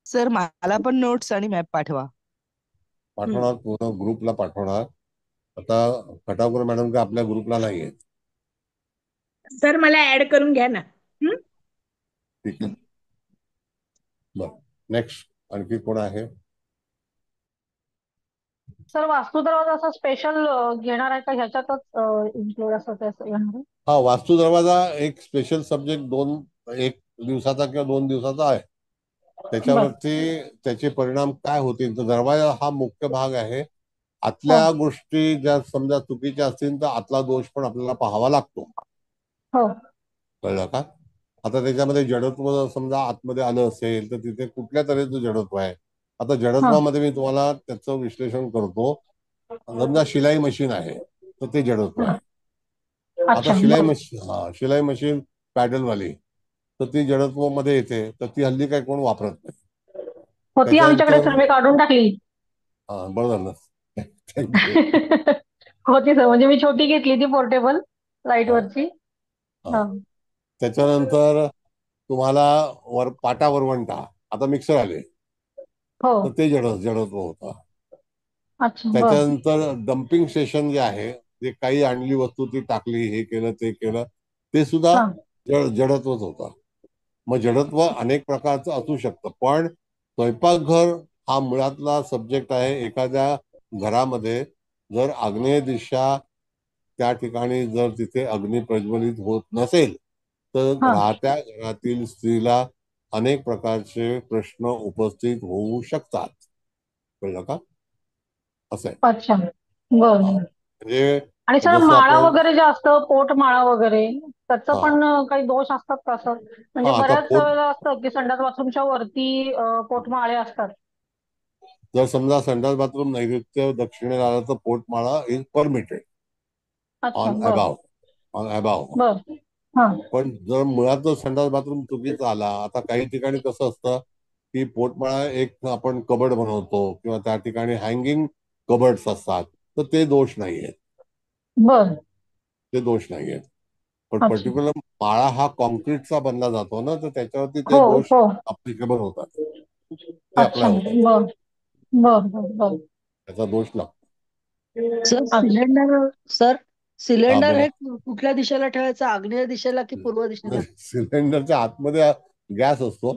सर मला पण नोट्स आणि मॅप पाठवा. पाठवणार, पूर्ण ग्रुपला पाठवणार. आता खटावकर मॅडम का आपल्या ग्रुपला नाहीये. सर मला ऍड करून घ्या ना. ठीक आहे, बर. नेक्स्ट आणखी कोण आहे? सर वास्तू दरवाजा असं स्पेशल घेणार आहे का, ह्याच्यातच इन्क्लूड असं येणार? हा, वास्तू दरवाजा एक स्पेशल सब्जेक्ट 1 दिवसाचा किंवा 2 दिवसाचा आहे. त्याच्यावरती त्याचे परिणाम काय होतील, तर दरवाजा हा मुख्य भाग आहे. आतल्या गोष्टी ज्या समजा चुकीच्या असतील तर आतला दोष पण आपल्याला पाहावा लागतो. हो. कळलं का? आता त्याच्यामध्ये जडत्व समजा आतमध्ये आलं असेल तर तिथे कुठल्या तऱ्हेचं जडत्व आहे. आता जडत्वामध्ये मी तुम्हाला त्याचं विश्लेषण करतो. समजा शिलाई मशीन आहे तर ते जडत्व आहे. आता शिलाई मशीन पॅडलवाली तर ती जडत्व मध्ये येते, तर ती हल्ली काही कोण वापरत नाही. होती आमच्याकडे त्याच्यानंतर सर, मी काढून टाकली. हा, बरं झालं. थँक्यू. होती सर, म्हणजे मी छोटी घेतली ती पोर्टेबल लाईट वरची. त्याच्यानंतर तुम्हाला पाटा वरवंटा, आता मिक्सर आले तर ते जडत्व होतं. त्याच्यानंतर डम्पिंग स्टेशन जे आहे, जे काही आणली वस्तू ती टाकली, हे केलं ते केलं, ते सुद्धा जडत्वच होतं. मग जडत्व अनेक प्रकारचं असू शकतं, पण स्वयंपाकघर हा मुळातला सब्जेक्ट आहे. एखाद्या घरामध्ये जर आग्नेय दिशा त्या ठिकाणी जर तिथे अग्नी प्रज्वलित होत नसेल तर राहत्या घरातील स्त्रीला अनेक प्रकारचे प्रश्न उपस्थित होऊ शकतात. कळलं का? असं आहे. अच्छा, बरं. म्हणजे आणि सर जसं माळा आपण वगैरे जे असतं, पोट माळा वगैरे, त्याचं पण काही दोष असतात का सर? म्हणजे आता बऱ्याच वेळेला असतं की संडास बाथरूमच्या वरती पोटमाळे असतात. जर समजा संडास बाथरूम नैऋत्य दक्षिणेला आलं तर पोटमाळा इज परमिटेड ऑन अबाव. पण जर मुळातच संडास बाथरूम चुकीचा आला, आता काही ठिकाणी कसं असतं की पोटमाळा एक आपण कबड बनवतो किंवा त्या ठिकाणी हँगिंग कबर्ड्स असतात, तर ते दोष नाहीयेत. ते दोष नाहीयेत. पण पर्टिक्युलर माळा हा कॉन्क्रीटचा बनला जातो ना, तर त्याच्यावरती ते दोष अप्लिकेबल होतात, ते अप्लाय होतात, त्याचा दोष लागतो. सिलेंडर हे कुठल्या दिशेला ठेवायचं, आग्नेय दिशेला की पूर्व दिशेला? सिलेंडरच्या आतमध्ये गॅस असतो.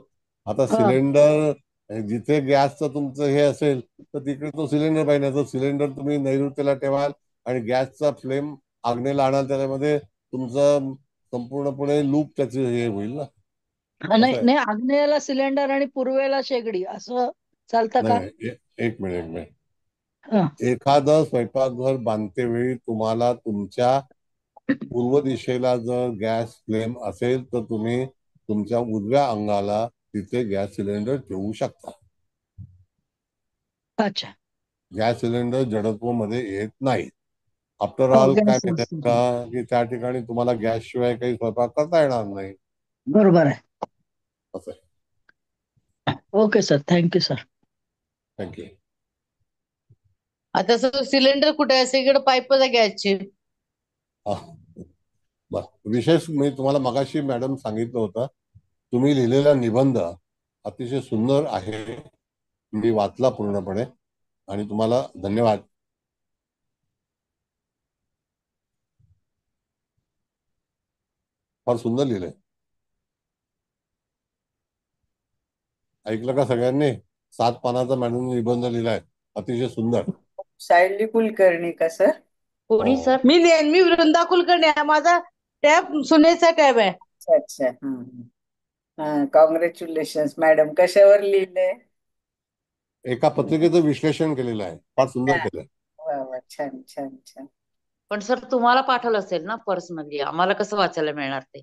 आता सिलेंडर जिथे गॅसचं तुमचं हे असेल तर तिकडे तो सिलेंडर पाहिजे. तो सिलेंडर तुम्ही नैऋत्येला ठेवाल आणि गॅसचा फ्लेम आग्नेयला आणाल, त्याच्यामध्ये तुमचं संपूर्णपणे लूप त्याचे हे होईल ना. नाही, आग्नेयाला सिलेंडर आणि पूर्वेला शेगडी असं चालतं का? नाही, एक मिनिट. एखादं स्वयंपाकघर बांधते वेळी तुम्हाला तुमच्या पूर्व दिशेला जर गॅस फ्लेम असेल तर तुम्ही तुमच्या उजव्या अंगाला तिथे गॅस सिलेंडर ठेवू शकता. अच्छा. गॅस सिलेंडर जडत्व मध्ये येत नाही. आफ्टर ऑल काय माहिती का की त्या ठिकाणी तुम्हाला गॅस शिवाय काही स्वयंपाक करता येणार नाही. बरोबर आहे. असं आहे. Okay sir, thank you sir. Thank you. आता सर सिलेंडर कुठे आहे? सगळीकडे पाईपच आहे गॅसची. विशेष मी तुम्हाला मगाशी मॅडम सांगितलं होतं, तुम्ही लिहिलेला निबंध अतिशय सुंदर आहे. मी वाचला पूर्णपणे आणि तुम्हाला धन्यवाद. फार सुंदर लिहिलंय. ऐकलं का सगळ्यांनी? 7 पानाचा मॅडम निबंध लिहिलाय, अतिशय सुंदर. सायली कुलकर्णी का सर? कोणी हो. सर? मी वृंदा कुलकर्णी आहे. माझा टॅब सुनेचा टॅब आहे. अच्छा कॉंग्रॅच्युलेशन मॅडम. कशावर लिहिलंय? एका पत्रिकेचं विश्लेषण केलेलं आहे, फार सुंदर केलंय. वा वा, छान छान छान. पण सर तुम्हाला पाठवलं असेल ना पर्सनली, आम्हाला कसं वाचायला मिळणार ते?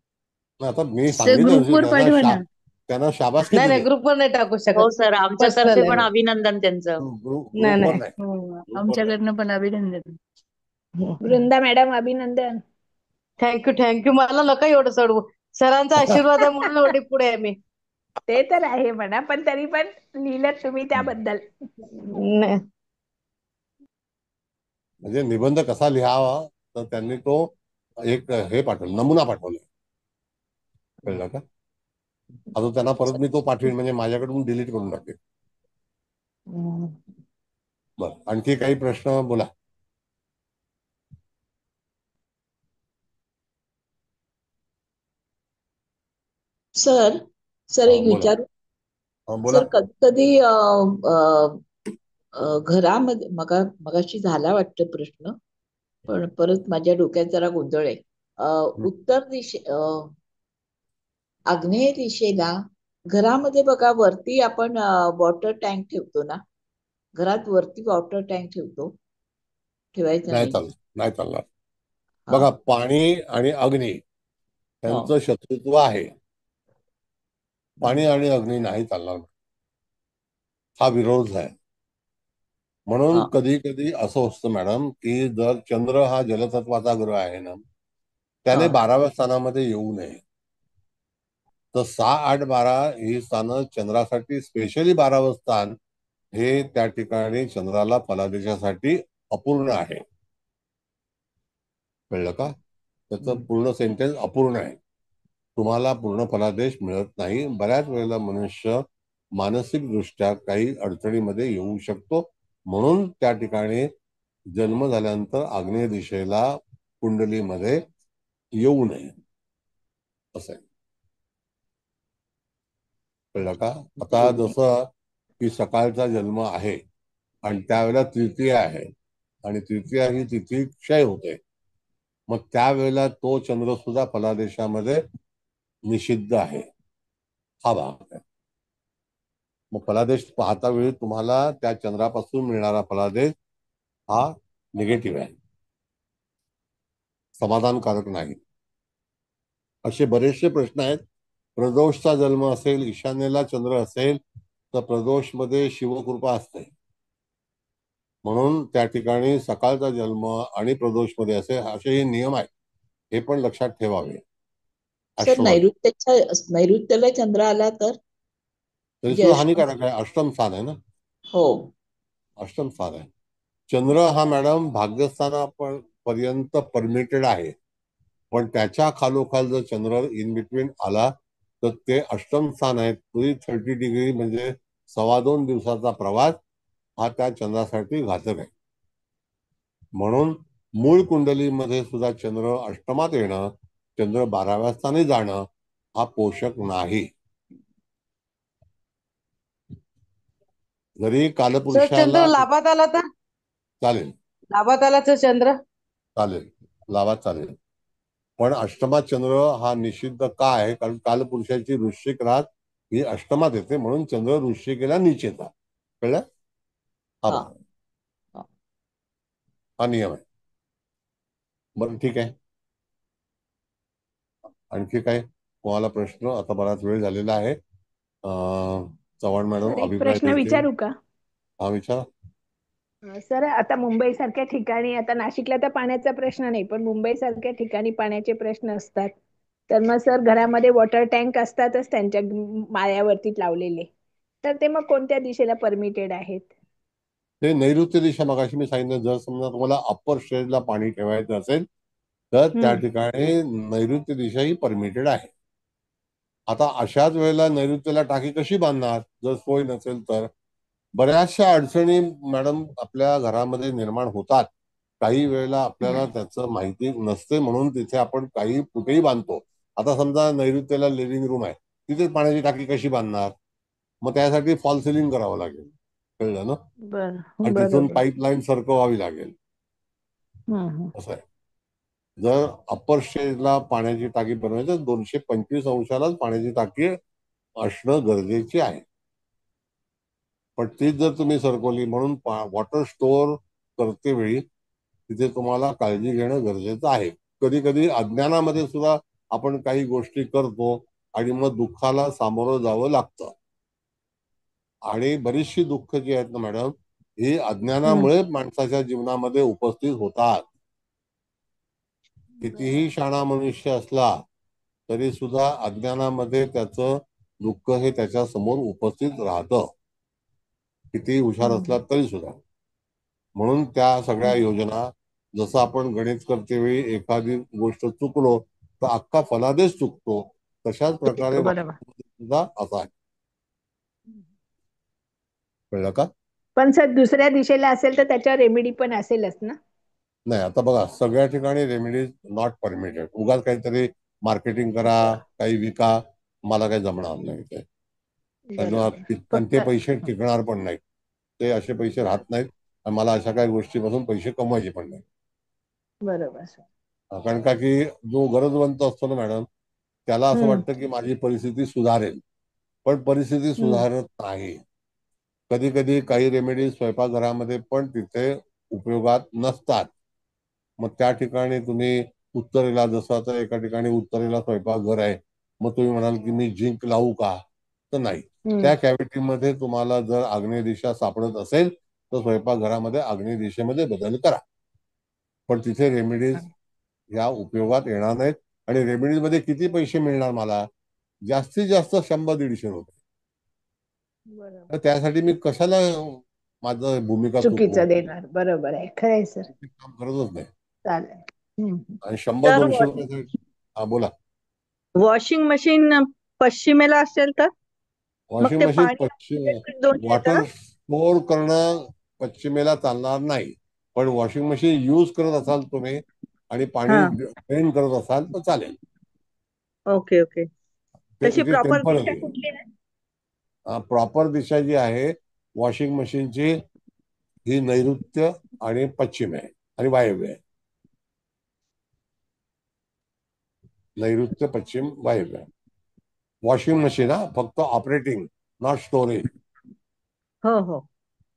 आता मी सर ग्रुपवर पाठवा ना. त्यांना शाबासकी नाही दिली. ग्रुपवर नाही टाकू हो शकत. सर, आमच्यातर्फे Personal पण आहे. अभिनंदन त्यांचं. ग्रुपवर नाही. हो, आमच्याकडनं पण अभिनंदन. वृंदा मॅडम अभिनंदन. थँक्यू. मला नका एवढं चढवू. सरांचा आशीर्वाद आहे म्हणून एवढी पुढे आहे मी. ते तर आहे म्हणा, पण तरी पण लिहिलं तुम्ही त्याबद्दल. नाही. म्हणजे निबंध कसा लिहावा तर त्यांनी तो एक हे पाठवलं, नमुना पाठवला. कळलं का? आता त्यांना परत मी तो पाठवेन, म्हणजे माझ्याकडून डिलीट करून टाकेन. बरं, आणखी काही प्रश्न बोला. सर एक बोला. विचारू. बोला. सर कधी घरामध्ये मगाशी झाला वाटतं प्रश्न, पण परत माझ्या डोक्यात जरा गोंधळ आहे. उत्तर आग्नेय दिशेला घरामध्ये बघा, वरती आपण वॉटर टँक ठेवतो ना, घरात वरती वॉटर टँक ठेवायचं नाही चालणार. बघा, पाणी आणि अग्नी यांचं शत्रुत्व आहे. पाणी आणि अग्नी नाही चालणार, हा विरोध आहे. म्हणून कधी कधी असं असतं मॅडम की जर चंद्र हा जलतत्वाचा ग्रह आहे ना, त्याने 12व्या स्थानामध्ये येऊ नये. तर 6, 8, 12 ही स्थानं चंद्रासाठी स्पेशली 12वं स्थान हे त्या ठिकाणी चंद्राला फलादेशासाठी अपूर्ण आहे. कळलं का? त्याचं पूर्ण सेंटेन्स अपूर्ण आहे. तुम्हाला पूर्ण फलादेश मिळत नाही. बऱ्याच वेळेला मनुष्य मानसिक दृष्ट्या काही अडचणीमध्ये येऊ शकतो. म्हणून त्या ठिकाणी जन्म झाल्यानंतर आग्नेय दिशेला कुंडलीमध्ये येऊ नये असं आहे. कळलं का? आता जसं की सकाळचा जन्म आहे आणि त्यावेळेला तृतीय आहे आणि तृतीया ही तिथी क्षय होते, मग त्यावेळेला तो चंद्र सुद्धा फलादेशामध्ये निषिद्ध आहे, हा भाग आहे. मग फलादेश पाहता वेळी तुम्हाला त्या चंद्रापासून मिळणारा फलादेश हा निगेटिव्ह आहे, समाधानकारक नाही. असे बरेचसे प्रश्न आहेत. प्रदोषचा जन्म असेल, ईशान्येला चंद्र असेल तर प्रदोष मध्ये शिवकृपा असते. म्हणून त्या ठिकाणी सकाळचा जन्म आणि प्रदोष मध्ये असेल, असे हे नियम आहेत, हे पण लक्षात ठेवावे. सर नैऋत्याला चंद्र आला तर तरी सुद्धा हानिकारक आहे. अष्टम स्थान आहे ना. हो, अष्टम स्थान आहे. चंद्र हा मॅडम भाग्यस्थानापर्यंत परमिटेड आहे, पण त्याच्या खालोखाल जर चंद्र इन बिटवीन आला तर ते अष्टम स्थान आहे. 30 डिग्री म्हणजे 2.25 दिवसाचा प्रवास हा त्या चंद्रासाठी घातक आहे. म्हणून मूळ कुंडलीमध्ये सुद्धा चंद्र अष्टमात येणं, चंद्र 12व्या स्थानी जाणं हा पोषक नाही. जरी कालपुरुषाला चंद्र लाभात आला तर चालेल, लाभात आला तर चंद्र चालेल, लाभात चालेल. पण अष्टमात चंद्र हा निषिद्ध का आहे? कारण कालपुरुषाची वृश्चिक रात ही अष्टमात येते, म्हणून चंद्र वृश्चिकेला नीच येतात. कळलं? हा नियम आहे. बरं, ठीक आहे. आणखी काय कोणाला प्रश्न? आता बराच वेळ झालेला आहे. चव्हाण मॅडम सर, एक अभिप्राय प्रश्न देतील. विचारू का? हा, विचारा. सर, आता मुंबई सारख्या ठिकाणी, आता नाशिकला तर पाण्याचा प्रश्न नाही, पण मुंबई सारख्या ठिकाणी पाण्याचे प्रश्न असतात. तर मग सर, घरामध्ये वॉटर टँक असतातच त्यांच्या माळ्यावरती लावलेले, तर ते मग कोणत्या दिशेला परमिटेड आहेत? ते नैऋत्य दिशा मगाशी मी सांगितलं, जर समजा तुम्हाला अप्पर स्टेजला पाणी ठेवायचं असेल तर त्या ठिकाणी नैऋत्य दिशा ही परमिटेड आहे. आता अशाच वेळेला नैऋत्येला टाकी कशी बांधणार जर सोय नसेल तर? बऱ्याचशा अडचणी मॅडम आपल्या घरामध्ये निर्माण होतात. काही वेळेला आपल्याला त्याचं माहिती नसते म्हणून तिथे आपण काही कुठेही बांधतो. आता समजा नैऋत्येला लिव्हिंग रूम आहे, तिथे पाण्याची टाकी कशी बांधणार? मग त्यासाठी फॉल सिलिंग करावं लागेल, कळलं ना? आणि तिथून बरोबर. पाईपलाईन सरकवावी लागेल. असं आहे. जर अप्पर स्टेजला पाण्याची टाकी बनवायची तर 225 अंशालाच पाण्याची टाकी असणं गरजेची आहे. पण तीच जर तुम्ही सरकवली, म्हणून वॉटर स्टोअर करते वेळी तिथे तुम्हाला काळजी घेणं गरजेचं आहे. कधी कधी अज्ञानामध्ये सुद्धा आपण काही गोष्टी करतो आणि मग दुःखाला सामोरं जावं लागतं. आणि बरीचशी दुःख जी आहेत ना मॅडम, ही अज्ञानामुळे माणसाच्या जीवनामध्ये उपस्थित होतात. कितीही शाणा मनुष्य असला तरी सुद्धा अज्ञानामध्ये त्याचं दुःख हे त्याच्या समोर उपस्थित राहतं, कितीही हुशार असला तरी सुद्धा. म्हणून त्या सगळ्या योजना, जसं आपण गणित करते वेळी एखादी गोष्ट चुकलो तर अख्खा फलादेश चुकतो, तशाच प्रकारे बरोबर. सुद्धा असा आहे. कळलं का? पण सर दुसऱ्या दिशेला असेल तर त्याच्यावर रेमेडी पण असेलच ना? नाही, आता बघा सगळ्या ठिकाणी रेमेडीज नॉट परमिटेड. उगाच काहीतरी मार्केटिंग करा, काही विका, मला काही जमणार नाही ते. त्यांना पण ते पैसे टिकणार पण नाहीत. ते असे पैसे राहत नाहीत आणि मला अशा काही गोष्टीपासून पैसे कमवायचे पण नाही. बरोबर. कारण का की जो गरजवंत असतो ना मॅडम, त्याला असं वाटतं की माझी परिस्थिती सुधारेल, पण परिस्थिती सुधारत नाही. कधी कधी काही रेमेडीज स्वयंपाकघरामध्ये पण तिथे उपयोगात नसतात. मग त्या ठिकाणी तुम्ही उत्तरेला, जसं आता एका ठिकाणी उत्तरेला स्वयंपाकघर आहे, मग तुम्ही म्हणाल की मी जिंक लावू का? तर नाही. त्या कॅव्हिटीमध्ये तुम्हाला जर आग्नेय दिशा सापडत असेल तर स्वयंपाकघरामध्ये आग्नेय दिशेमध्ये बदल करा. पण तिथे रेमेडीज या उपयोगात येणार नाहीत. आणि रेमेडीज मध्ये किती पैसे मिळणार मला? जास्तीत जास्त 100-150 रुपये. तर त्यासाठी मी कशाला माझं भूमिका चुकवू? चुकीचं देणार. बरोबर आहे, खरंय सर. काम करतच नाही. चालेल. आणि 100-200 रुपये. हा बोला. वॉशिंग मशीन पश्चिमेला असेल तर मग वॉशिंग ते मशीन पाणी पश्चिम, दोन्ही वॉटर येतं. स्टोअर करणं पश्चिमेला चालणार नाही. पण वॉशिंग मशीन यूज करत असाल तुम्ही आणि पाणी हा, ड्रेन करत असाल तर चालेल. Okay okay. ते तशी इथे प्रॉपर दिशा टेम्पररी. कुठली आहे? प्रॉपर दिशा जी आहे वॉशिंग मशीनची, ही नैऋत्य आणि पश्चिम आहे आणि वायव्य आहे. नैऋत्य, पश्चिम, वायव्य. वॉशिंग मशीन हा फक्त ऑपरेटिंग, नॉट स्टोरेज. हो हो.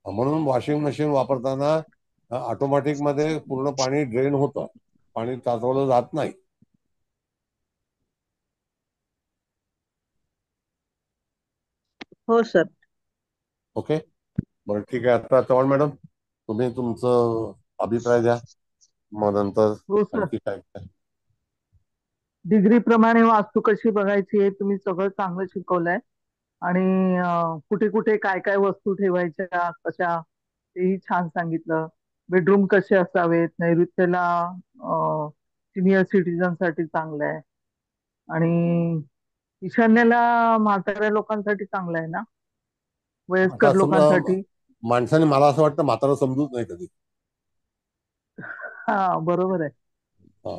म्हणून वॉशिंग मशीन वापरताना ऑटोमॅटिक मध्ये पूर्ण पाणी ड्रेन होतं, पाणी साचवलं जात नाही. हो सर. ओके, बरं ठीक आहे. आता चव्हाण मॅडम, तुम्ही तुमचं अभिप्राय द्या, मग नंतर हो सर. आणखी काय काय. डिग्री प्रमाणे वास्तू कशी बघायची हे तुम्ही सगळं चांगलं शिकवलंय. आणि कुठे कुठे काय काय वस्तू ठेवायच्या कशा तेही छान सांगितलं. बेडरूम कसे असावेत, नैऋत्येला सिनियर सिटीजन साठी चांगलं आहे आणि ईशान्येला म्हाताऱ्या लोकांसाठी चांगलं आहे ना, आता वयस्कर समजा लोकांसाठी. माणसाने, मला असं वाटतं म्हातारा समजूच नाही कधी. हा बरोबर आहे. हा,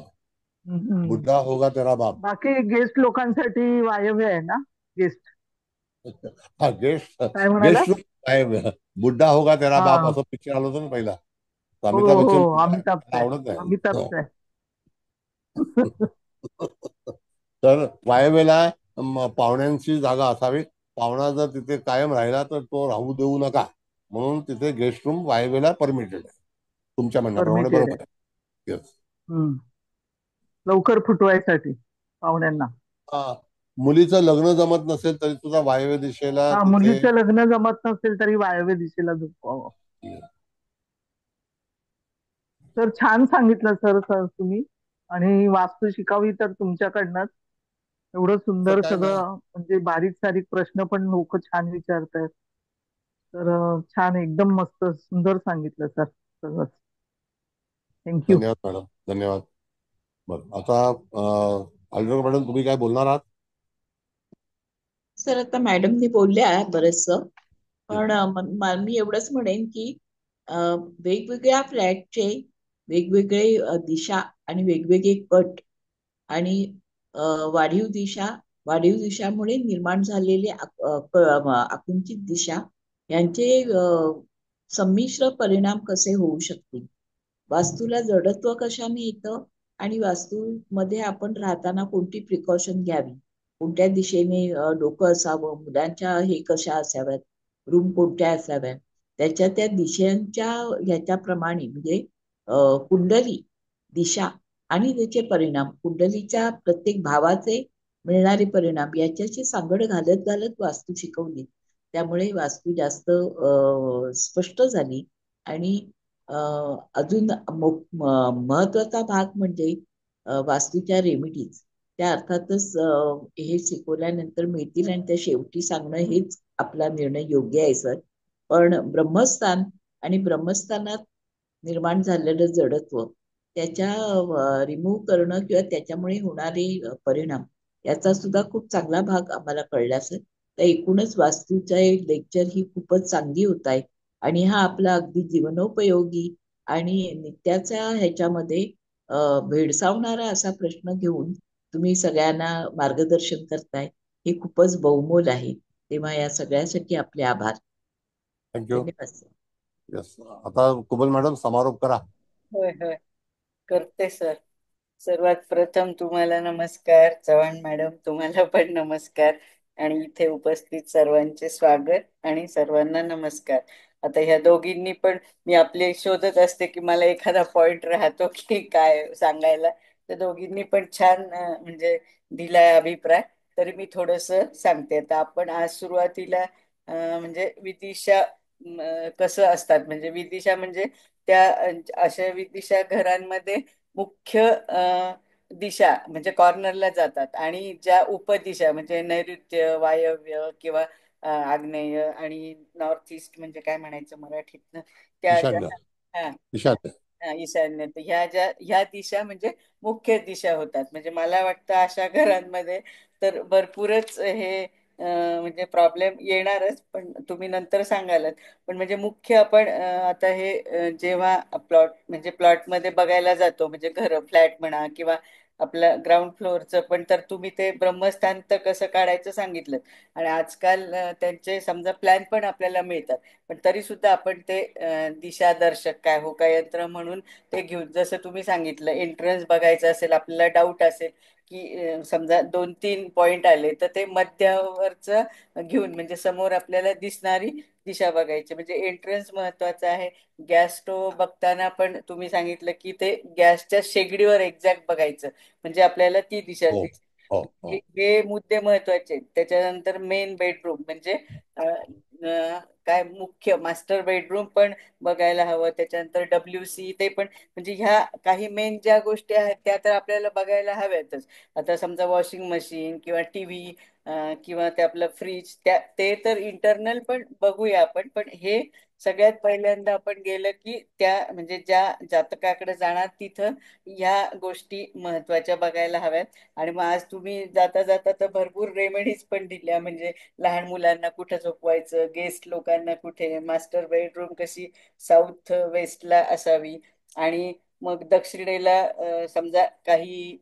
हम्म. बुड्ढा होगा तेरा बाप. बाकी गेस्ट लोकांसाठी वायव्य आहे ना? गेस्ट हा, गेस्ट काय म्हणाला? गेस्ट रूम आहे. बुड्ढा होगा तेरा हा, बाप असं पिक्चर आलं होतं ना पहिला. तर हो अमिताभ हो, बच्चन बुड्ढा आहे, अमिताभचं त्याला आहे. आवडत नाही. अमिताभचं आहे. तर वायव्येला पाहुण्यांची जागा असावी. पाहुणा जर तिथे कायम राहिला तर तो राहू देऊ नका, म्हणून तिथे गेस्ट रूम वायव्येला परमिटेड आहे. तुमच्या म्हणण्याप्रमाणे परमिटेड बरोबर आहे. आहे. येस. लवकर फुटवायसाठी पाहुण्यांना. मुलीचं लग्न जमत नसेल तरी सुद्धा वायव्य दिशेला हा, तिथे. मुलीचं लग्न जमत नसेल तरी वायव्य दिशेला झोपवावं. तर छान सांगितलं सर तुम्ही. आणि वास्तू शिकावी तर तुमच्याकडनंच. एवढं तर सुंदर काय नाही, सगळं, म्हणजे बारीक सारीक प्रश्न पण लोक छान विचारतात. तर छान, एकदम मस्त सुंदर सांगितलं सर सगळं. थँक्यू. धन्यवाद मॅडम, धन्यवाद. बरं, आता आळूरकर मॅडम, तुम्ही काय बोलणार आहात? सर आता मॅडमनी बोलल्या बरंचसं, पण मी एवढंच म्हणेन की वेगवेगळ्या फ्लॅटचे वेगवेगळे दिशा आणि वेगवेगळे कट आणि वाढीव दिशा, वाढीव दिशामुळे निर्माण झालेले आकुंचित दिशा यांचे संमिश्र परिणाम कसे होऊ शकतील, वास्तूला जडत्व कशाने येतं आणि वास्तूमध्ये आपण राहताना कोणती प्रिकॉशन घ्यावी, कोणत्या दिशेने डोकं असावं, मुलांच्या हे कशा असाव्यात, रूम कोणत्या असाव्यात, त्याच्या त्या दिशांच्या ह्याच्याप्रमाणे म्हणजे कुंडली दिशा आणि त्याचे परिणाम, कुंडलीच्या प्रत्येक भावाचे मिळणारे परिणाम याच्याशी सांगड घालत घालत वास्तू शिकवली. त्यामुळे वास्तू जास्त स्पष्ट झाली. आणि अजून महत्वाचा भाग म्हणजे वास्तूच्या रेमिडीज, त्या अर्थातच हे शिकवल्यानंतर मिळतील आणि त्या शेवटी सांगणं हेच आपला निर्णय योग्य आहे सर. पण ब्रह्मस्थान आणि ब्रह्मस्थानात निर्माण झालेलं जडत्व, त्याच्या रिमूव्ह करणं किंवा त्याच्यामुळे होणारे परिणाम याचा सुद्धा खूप चांगला भाग आम्हाला कळला सर. तर एकूणच वास्तूचा लेक्चर ही खूपच चांगली होत आहे आणि हा आपला अगदी जीवनोपयोगी आणि नित्याच्या ह्याच्यामध्ये भेडसावणारा असा प्रश्न घेऊन तुम्ही सगळ्यांना मार्गदर्शन करताय, हे खूपच बहुमोल आहे. तेव्हा या सगळ्यासाठी आपले आभार. थँक्यू. धन्यवाद सर. यस, आता कुबल मॅडम समारोप करा. होय होय, करते सर. सर्वात प्रथम तुम्हाला नमस्कार. चव्हाण मॅडम, तुम्हाला पण नमस्कार आणि इथे उपस्थित सर्वांचे स्वागत आणि सर्वांना नमस्कार. आता ह्या दोघींनी पण, मी आपले शोधत असते की मला एखादा पॉइंट राहतो की काय सांगायला, तर दोघींनी पण छान म्हणजे दिलाय अभिप्राय. तरी मी थोडस सांगते. आता आपण आज सुरुवातीला म्हणजे विदिशा कसं असतात, म्हणजे विदिशा म्हणजे त्या अशा विदिशा घरांमध्ये मुख्य दिशा म्हणजे कॉर्नरला जातात आणि ज्या उपदिशा म्हणजे नैऋत्य, वायव्य किंवा आग्नेय आणि नॉर्थ ईस्ट म्हणजे काय म्हणायचं मराठीतनं, त्या ज्या ईशान्य. हा ईशान्य. ईशान्य, तर ह्या दिशा म्हणजे मुख्य दिशा होतात. म्हणजे मला वाटतं अशा घरांमध्ये तर भरपूरच हे म्हणजे प्रॉब्लेम येणारच, पण तुम्ही नंतर सांगालच. पण म्हणजे मुख्य आपण आता हे जेव्हा म्हणजे प्लॉटमध्ये बघायला जातो, म्हणजे घर फ्लॅट म्हणा किंवा आपलं ग्राउंड फ्लोअरचं पण, तर तुम्ही ते ब्रह्मस्थान तर कसं काढायचं सांगितलं. आणि आजकाल त्यांचे समजा प्लॅन पण आपल्याला मिळतात, पण तरी सुद्धा आपण ते दिशादर्शक काय होकायंत्र म्हणून ते घेऊन, जसं तुम्ही सांगितलं एंट्रन्स बघायचं असेल, आपल्याला डाऊट असेल की समजा 2-3 पॉइंट आले, तर ते मध्यावरच घेऊन म्हणजे समोर आपल्याला दिसणारी दिशा बघायची. म्हणजे एंट्रन्स महत्वाचा आहे. गॅस स्टोव्ह बघताना पण तुम्ही सांगितलं की ते गॅसच्या शेगडीवर एक्झॅक्ट बघायचं, म्हणजे आपल्याला ती दिशा हो दिसते. हो हो. हे मुद्दे महत्वाचे आहेत. त्याच्यानंतर मेन बेडरूम म्हणजे काय मुख्य मास्टर बेडरूम पण बघायला हवं. त्याच्यानंतर WC ते पण, म्हणजे ह्या काही मेन ज्या गोष्टी आहेत त्या तर आपल्याला बघायला हव्यातच. आता समजा वॉशिंग मशीन किंवा टीव्ही किंवा ते आपलं फ्रीज, ते तर इंटरनल पण बघूया आपण. पण हे सगळ्यात पहिल्यांदा आपण गेलं की त्या म्हणजे ज्या जातकाकडे जाणार तिथं ह्या गोष्टी महत्वाच्या बघायला हव्यात. आणि मग आज तुम्ही जाता जाता तर भरपूर रेमेडीज पण दिल्या, म्हणजे लहान मुलांना कुठं झोपवायचं, गेस्ट लोकांना कुठे, मास्टर बेडरूम कशी साऊथ वेस्टला असावी, आणि मग दक्षिणेला समजा काही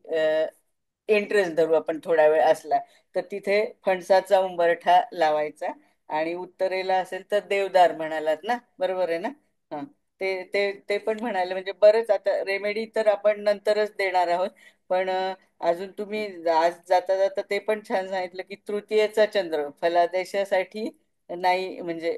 एंट्रन्स धरू आपण थोडा वेळ असला तर तिथे फणसाचा उंबरठा लावायचा, आणि उत्तरेला असेल तर देवदार म्हणालात ना, बरोबर आहे ना? हा, ते पण म्हणाले. म्हणजे बरंच आता रेमेडी तर आपण नंतरच देणार आहोत. पण अजून तुम्ही आज जाता जाता ते पण छान सांगितलं की तृतीयेचा चंद्र फलादेशासाठी नाही, म्हणजे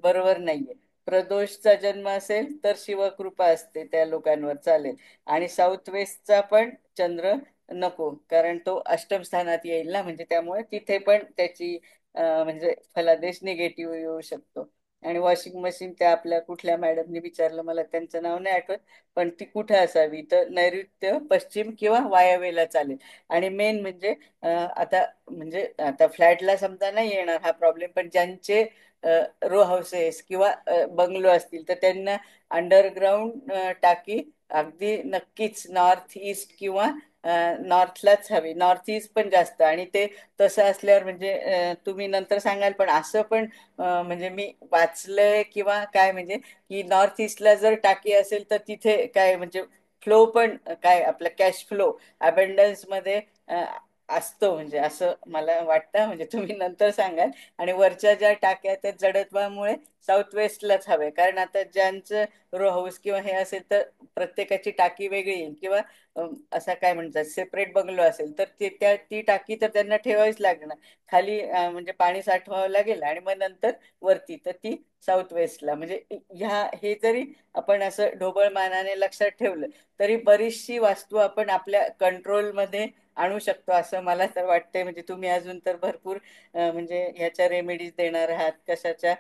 बरोबर नाहीये. प्रदोषचा जन्म असेल तर शिवकृपा असते त्या लोकांवर, चालेल. आणि साऊथ वेस्टचा पण चंद्र नको, कारण तो अष्टम स्थानात येईल ना, म्हणजे त्यामुळे तिथे पण त्याची म्हणजे फलादेश निगेटिव्ह येऊ शकतो. आणि वॉशिंग मशीन त्या आपल्या कुठल्या मॅडमने विचारलं, मला त्यांचं नाव नाही आठवत, पण ती कुठे असावी, तर नैऋत्य, पश्चिम किंवा वायव्येला चालेल. आणि मेन म्हणजे आता म्हणजे आता फ्लॅटला समजा नाही येणार हा प्रॉब्लेम, पण ज्यांचे रो हाऊसेस किंवा बंगलो असतील तर त्यांना अंडरग्राऊंड टाकी अगदी नक्कीच नॉर्थ ईस्ट किंवा नॉर्थलाच हवी. नॉर्थ ईस्ट पण जास्त. आणि ते तसं असल्यावर म्हणजे तुम्ही नंतर सांगाल पण असं पण म्हणजे मी वाचलंय किंवा काय म्हणजे की नॉर्थ ईस्टला जर टाकी असेल तर तिथे काय म्हणजे फ्लो पण काय आपलं कॅश फ्लो अबंडन्स मध्ये असतो म्हणजे असं मला वाटतं. म्हणजे तुम्ही नंतर सांगाल. आणि वरच्या ज्या टाक्या त्या जडत्वामुळे साऊथ वेस्टलाच हवे, कारण आता ज्यांचं रो हाऊस किंवा हे असेल तर प्रत्येकाची टाकी वेगळी येईल किंवा असा काय म्हणतात सेपरेट बंगलो असेल तर ती टाकी तर त्यांना ठेवावीच लागणार. खाली म्हणजे पाणी साठवावं लागेल आणि मग नंतर वरती तर ती साऊथ वेस्टला. म्हणजे हे जरी आपण असं ढोबळ मानाने लक्षात ठेवलं तरी बरीचशी वास्तू आपण आपल्या कंट्रोलमध्ये आणू शकतो असं मला तर वाटतंय. म्हणजे तुम्ही अजून तर भरपूर म्हणजे ह्याच्या रेमेडीज देणार आहात, कशाच्या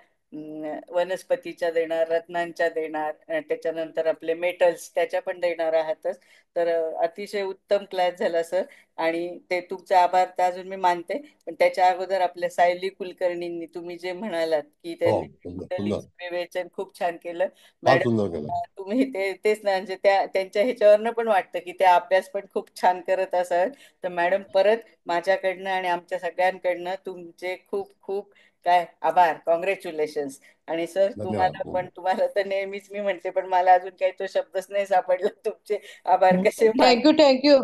वनस्पतीच्या देणार, रत्नांच्या देणार, त्याच्यानंतर आपले मेटल्स त्याच्या पण देणार आहातच. तर अतिशय उत्तम क्लास झाला सर. आणि ते तुमचे आभार तर अजून मी मानते, पण त्याच्या अगोदर आपल्या सायली कुलकर्णींनी तुम्ही जे म्हणालात की हो, त्यांनी सुंदर सुंदर, कुंडलीचं विवेचन खूप छान केलं फार मॅडम. सुंदर केलं. तुम्ही तेच ना म्हणजे त्यांच्या ह्याच्यावरनं पण वाटतं की त्या अभ्यास पण खूप छान करत असाल. तर मॅडम परत माझ्याकडनं आणि आमच्या सगळ्यांकडनं तुमचे खूप खूप काय आभार, कॉंग्रॅच्युलेशन्स. आणि सर धन्यवाद. तुम्हाला तर नेहमीच मी म्हणते पण मला अजून काही तो शब्दच नाही सापडला तुमचे आभार कसे थँक्यू थँक्यू.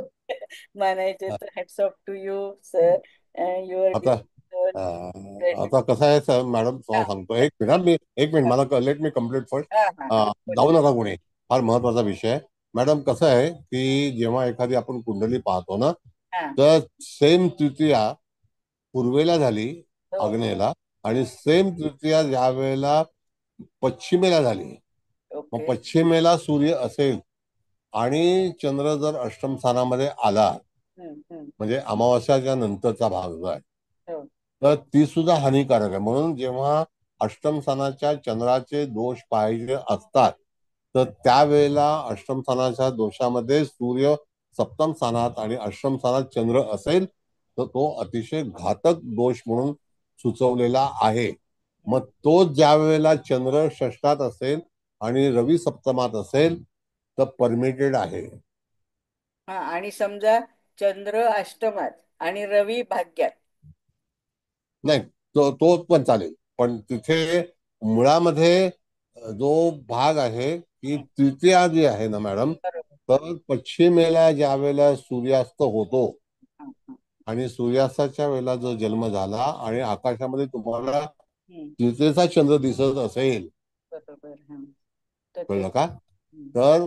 मानायचे. तर hats off to you sir. Your आता आता कसं आहे सर मॅडम, तुम्हाला सांगतो एक मिनिट मी, एक मिनिट मला लेट मी कम्प्लीट फर्स्ट. हा हा हा जाऊ नका कोणी, फार महत्वाचा विषय आहे. मॅडम कसं आहे की जेव्हा एखादी आपण कुंडली पाहतो ना हा तर सेम तृतीया पूर्वेला झाली हो आग्नेयेला, आणि सेम तृतीया ज्या वेळेला पश्चिमेला झाली, मग ओके पश्चिमेला सूर्य असेल आणि चंद्र जर अष्टम स्थानामध्ये आला, हम्म. म्हणजे अमावास्याच्या नंतरचा भाग जो आहे, हो तर ती सुद्धा हानिकारक आहे. म्हणून जेव्हा अष्टम स्थानाच्या चंद्राचे दोष पाहिजे असतात तर त्यावेळेला अष्टम स्थानाच्या दोषामध्ये सूर्य सप्तम स्थानात आणि अष्टम स्थानात चंद्र असेल तर तो अतिशय घातक दोष म्हणून सुचवलेला आहे. मग तो ज्या वेळेला चंद्र षष्ठात असेल आणि रवी सप्तमात असेल तर परमिटेड आहे. हा. आणि समजा चंद्र अष्टमात आणि रवी भाग्यात. नाही, तो पण चालेल, पण तिथे मुळामध्ये जो भाग आहे की तृतीया जी आहे ना मॅडम, बरोबर. तर पश्चिमेला ज्या वेळेला सूर्यास्त होतो हा, हा. आणि सूर्यास्ताच्या वेळेला जो जन्म झाला आणि आकाशामध्ये तुम्हाला हम्म. तृतीयेचा चंद्र दिसत असेल, बरोबर. हा तर ते कळलं का? हम्म. तर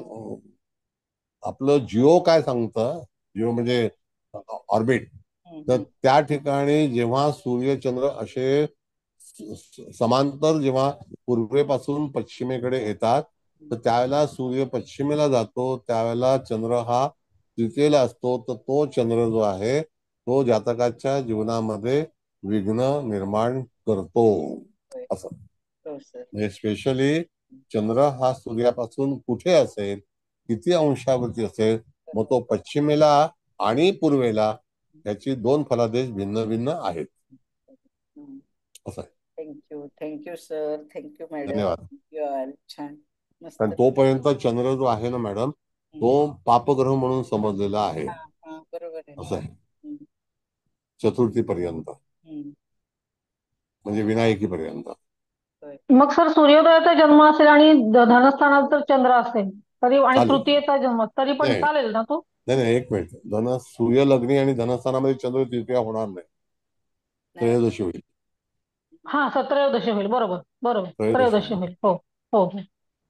आपलं जिओ काय सांगतं, जिओ म्हणजे ऑर्बिट, तर हम्म. त्या ठिकाणी जेव्हा सूर्यचंद्र असे समांतर जेव्हा पूर्वेपासून पश्चिमेकडे येतात तर त्यावेळेला सूर्य पश्चिमेला जातो, त्यावेळेला चंद्र हा तृतीयेला असतो. तर तो चंद्र जो आहे तो जातकाच्या जीवनामध्ये विघ्न निर्माण करतो. होय. असं हो सर. म्हणजे स्पेशली चंद्र हा सूर्यापासून कुठे असेल, किती अंशावरती असेल, मग तो पश्चिमेला आणि पूर्वेला, याची दोन फलादेश भिन्न भिन्न आहेत. असं आहे. Thank you sir. Thank you madam. धन्यवाद. Thank you all. छान कारण मस्त. तोपर्यंत चंद्र जो आहे ना मॅडम, तो पापग्रह म्हणून समजलेला आहे. हा हा बरोबर आहे. असं आहे, हम्म. चतुर्थीपर्यंत हम्म. म्हणजे विनायकीपर्यंत. होय. मग सर सूर्योदयाचा जन्म असेल आणि धनस्थानात जर चंद्र असेल तरी आणि चालेल. तृतीयेचा जन्म तरी पण नाही चालेल ना तो? नाही नाही, एक मिनिट. सूर्य लग्नी आणि धनस्थानामध्ये चंद्र तृतीया होणार नाही, नाही. त्रयोदशी होईल. हा त्रयोदशी होईल. बरोबर बरोबर त्रयोदशी त्रयोदशी होईल. होईल. हो हो हो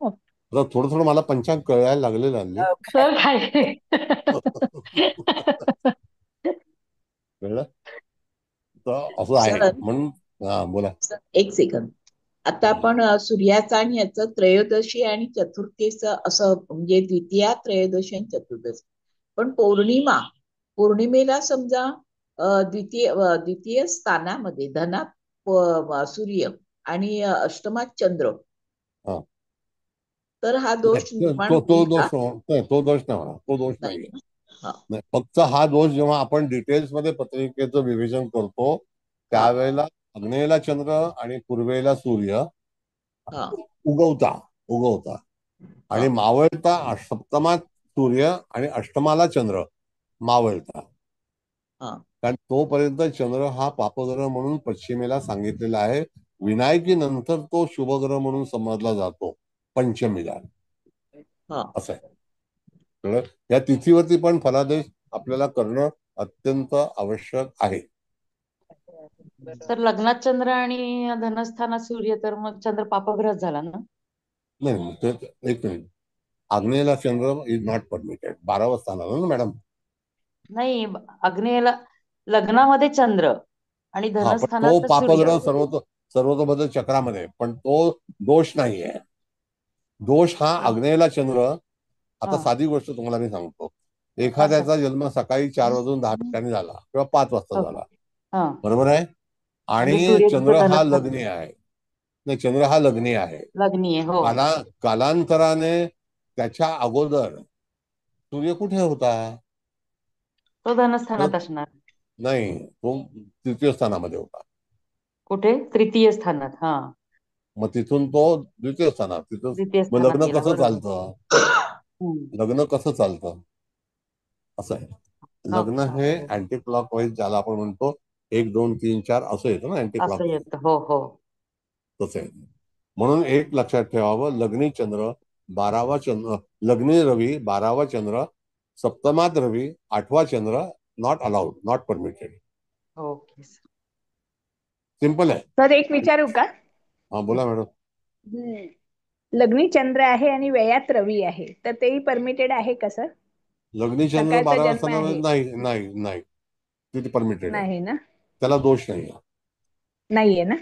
हो. आता थोडं थोडं मला पंचांग कळायला लागलेलं हल्ली. सर काय कळलं, तर असं आहे सर म्हणून. हा बोला. एक सेकंद. आता आपण सूर्याचा आणि याचं त्रयोदशी आणि चतुर्थीचं असं म्हणजे द्वितीया, त्रयोदशी आणि चतुर्दशी. पण पौर्णिमेला समजा द्वितीय स्थानामध्ये धनात सूर्य आणि अष्टमात चंद्र, हा, तर हा दोष निर्माण तो होईल का? दोष नाही, तो दोष नाही म्हणा, तो दोष नाही नाहीये. ना? हा. नाही, फक्त हा दोष जेव्हा आपण डिटेल्स मध्ये पत्रिकेचं विवेचन करतो त्यावेळेला आग्नेयेला चंद्र आणि पूर्वेला सूर्य हा उगवता आणि मावळता सप्तमात सूर्य आणि अष्टमाला चंद्र मावळता. हा कारण तोपर्यंत चंद्र हा पापग्रह म्हणून पश्चिमेला सांगितलेला आहे. विनायकीनंतर तो शुभग्रह म्हणून समजला जातो पंचमीला. हा असं आहे. तर या तिथीवरती पण फलादेश आपल्याला करणं अत्यंत आवश्यक आहे. तर लग्नात चंद्र आणि धनस्थानात सूर्य, तर मग चंद्र पापग्रह झाला ना? नाही एक मिनिट. आग्नेयला चंद्र इज नॉट परमिटेड. 12व्या स्थानाला ना मॅडम. नाही, आग्नेयला लग्नामध्ये चंद्र आणि हा, पण तो धनस्थानात सूर्य. पापग्रह सर्वतोभद्र चक्रामध्ये, पण तो दोष नाहीये. दोष हा आग्नेयला चंद्र. आता साधी गोष्ट तुम्हाला मी सांगतो. एखाद्याचा जन्म सकाळी 4:10 झाला किंवा 5 वाजता झाला, बरोबर आहे, आणि चंद्र हा लग्नी आहे. नाही, चंद्र हा लग्नी आहे. लग्नी आहे, हो. कालांतराने त्याच्या अगोदर सूर्य कुठे होता? तो धनस्थानात असणार. नाही, तो तृतीय स्थानामध्ये होता. कुठे? तृतीय स्थानात. हा, मग तिथून तो द्वितीय स्थानात. तिथून लग्न कसं चालतं? लग्न कसं चालतं? असं आहे. लग्न हे अँटी क्लॉकवाईज, ज्याला आपण म्हणतो 1, 2, 3, 4 असं येतं ना अँटी असं क्लॉक. येतं. हो हो, तसं आहे. म्हणून एक लक्षात ठेवावं, लग्नी चंद्र 12वा चंद्र, लग्नी रवी 12वा चंद्र, सप्तमात रवी 8वा चंद्र not allowed, not permitted. Okay. Simple आहे. सर एक विचारू का? हा, बोला मॅडम. लग्नी चंद्र आहे आणि व्ययात रवी आहे, तर तेही परमिटेड आहे का सर? लग्नी चंद्र सकाळचा 12 जन्म आहे. नाही तिथे परमिटेड आहे. नाही ना? त्याला दोष नाही. नाहीये ना?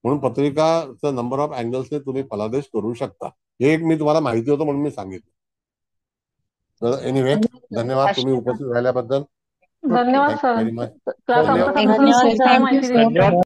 म्हणून पत्रिकाचा नंबर ऑफ अँगल्सने तुम्ही फलादेश करू शकता. हे एक मी तुम्हाला माहिती होतं म्हणून मी सांगितलं. तर एनिवे, धन्यवाद तुम्ही उपस्थित राहिल्याबद्दल. धन्यवाद सर. Very much. क्लास आमचा सक्सेसफुल धन्यवाद झाला. सर. माहिती दिली.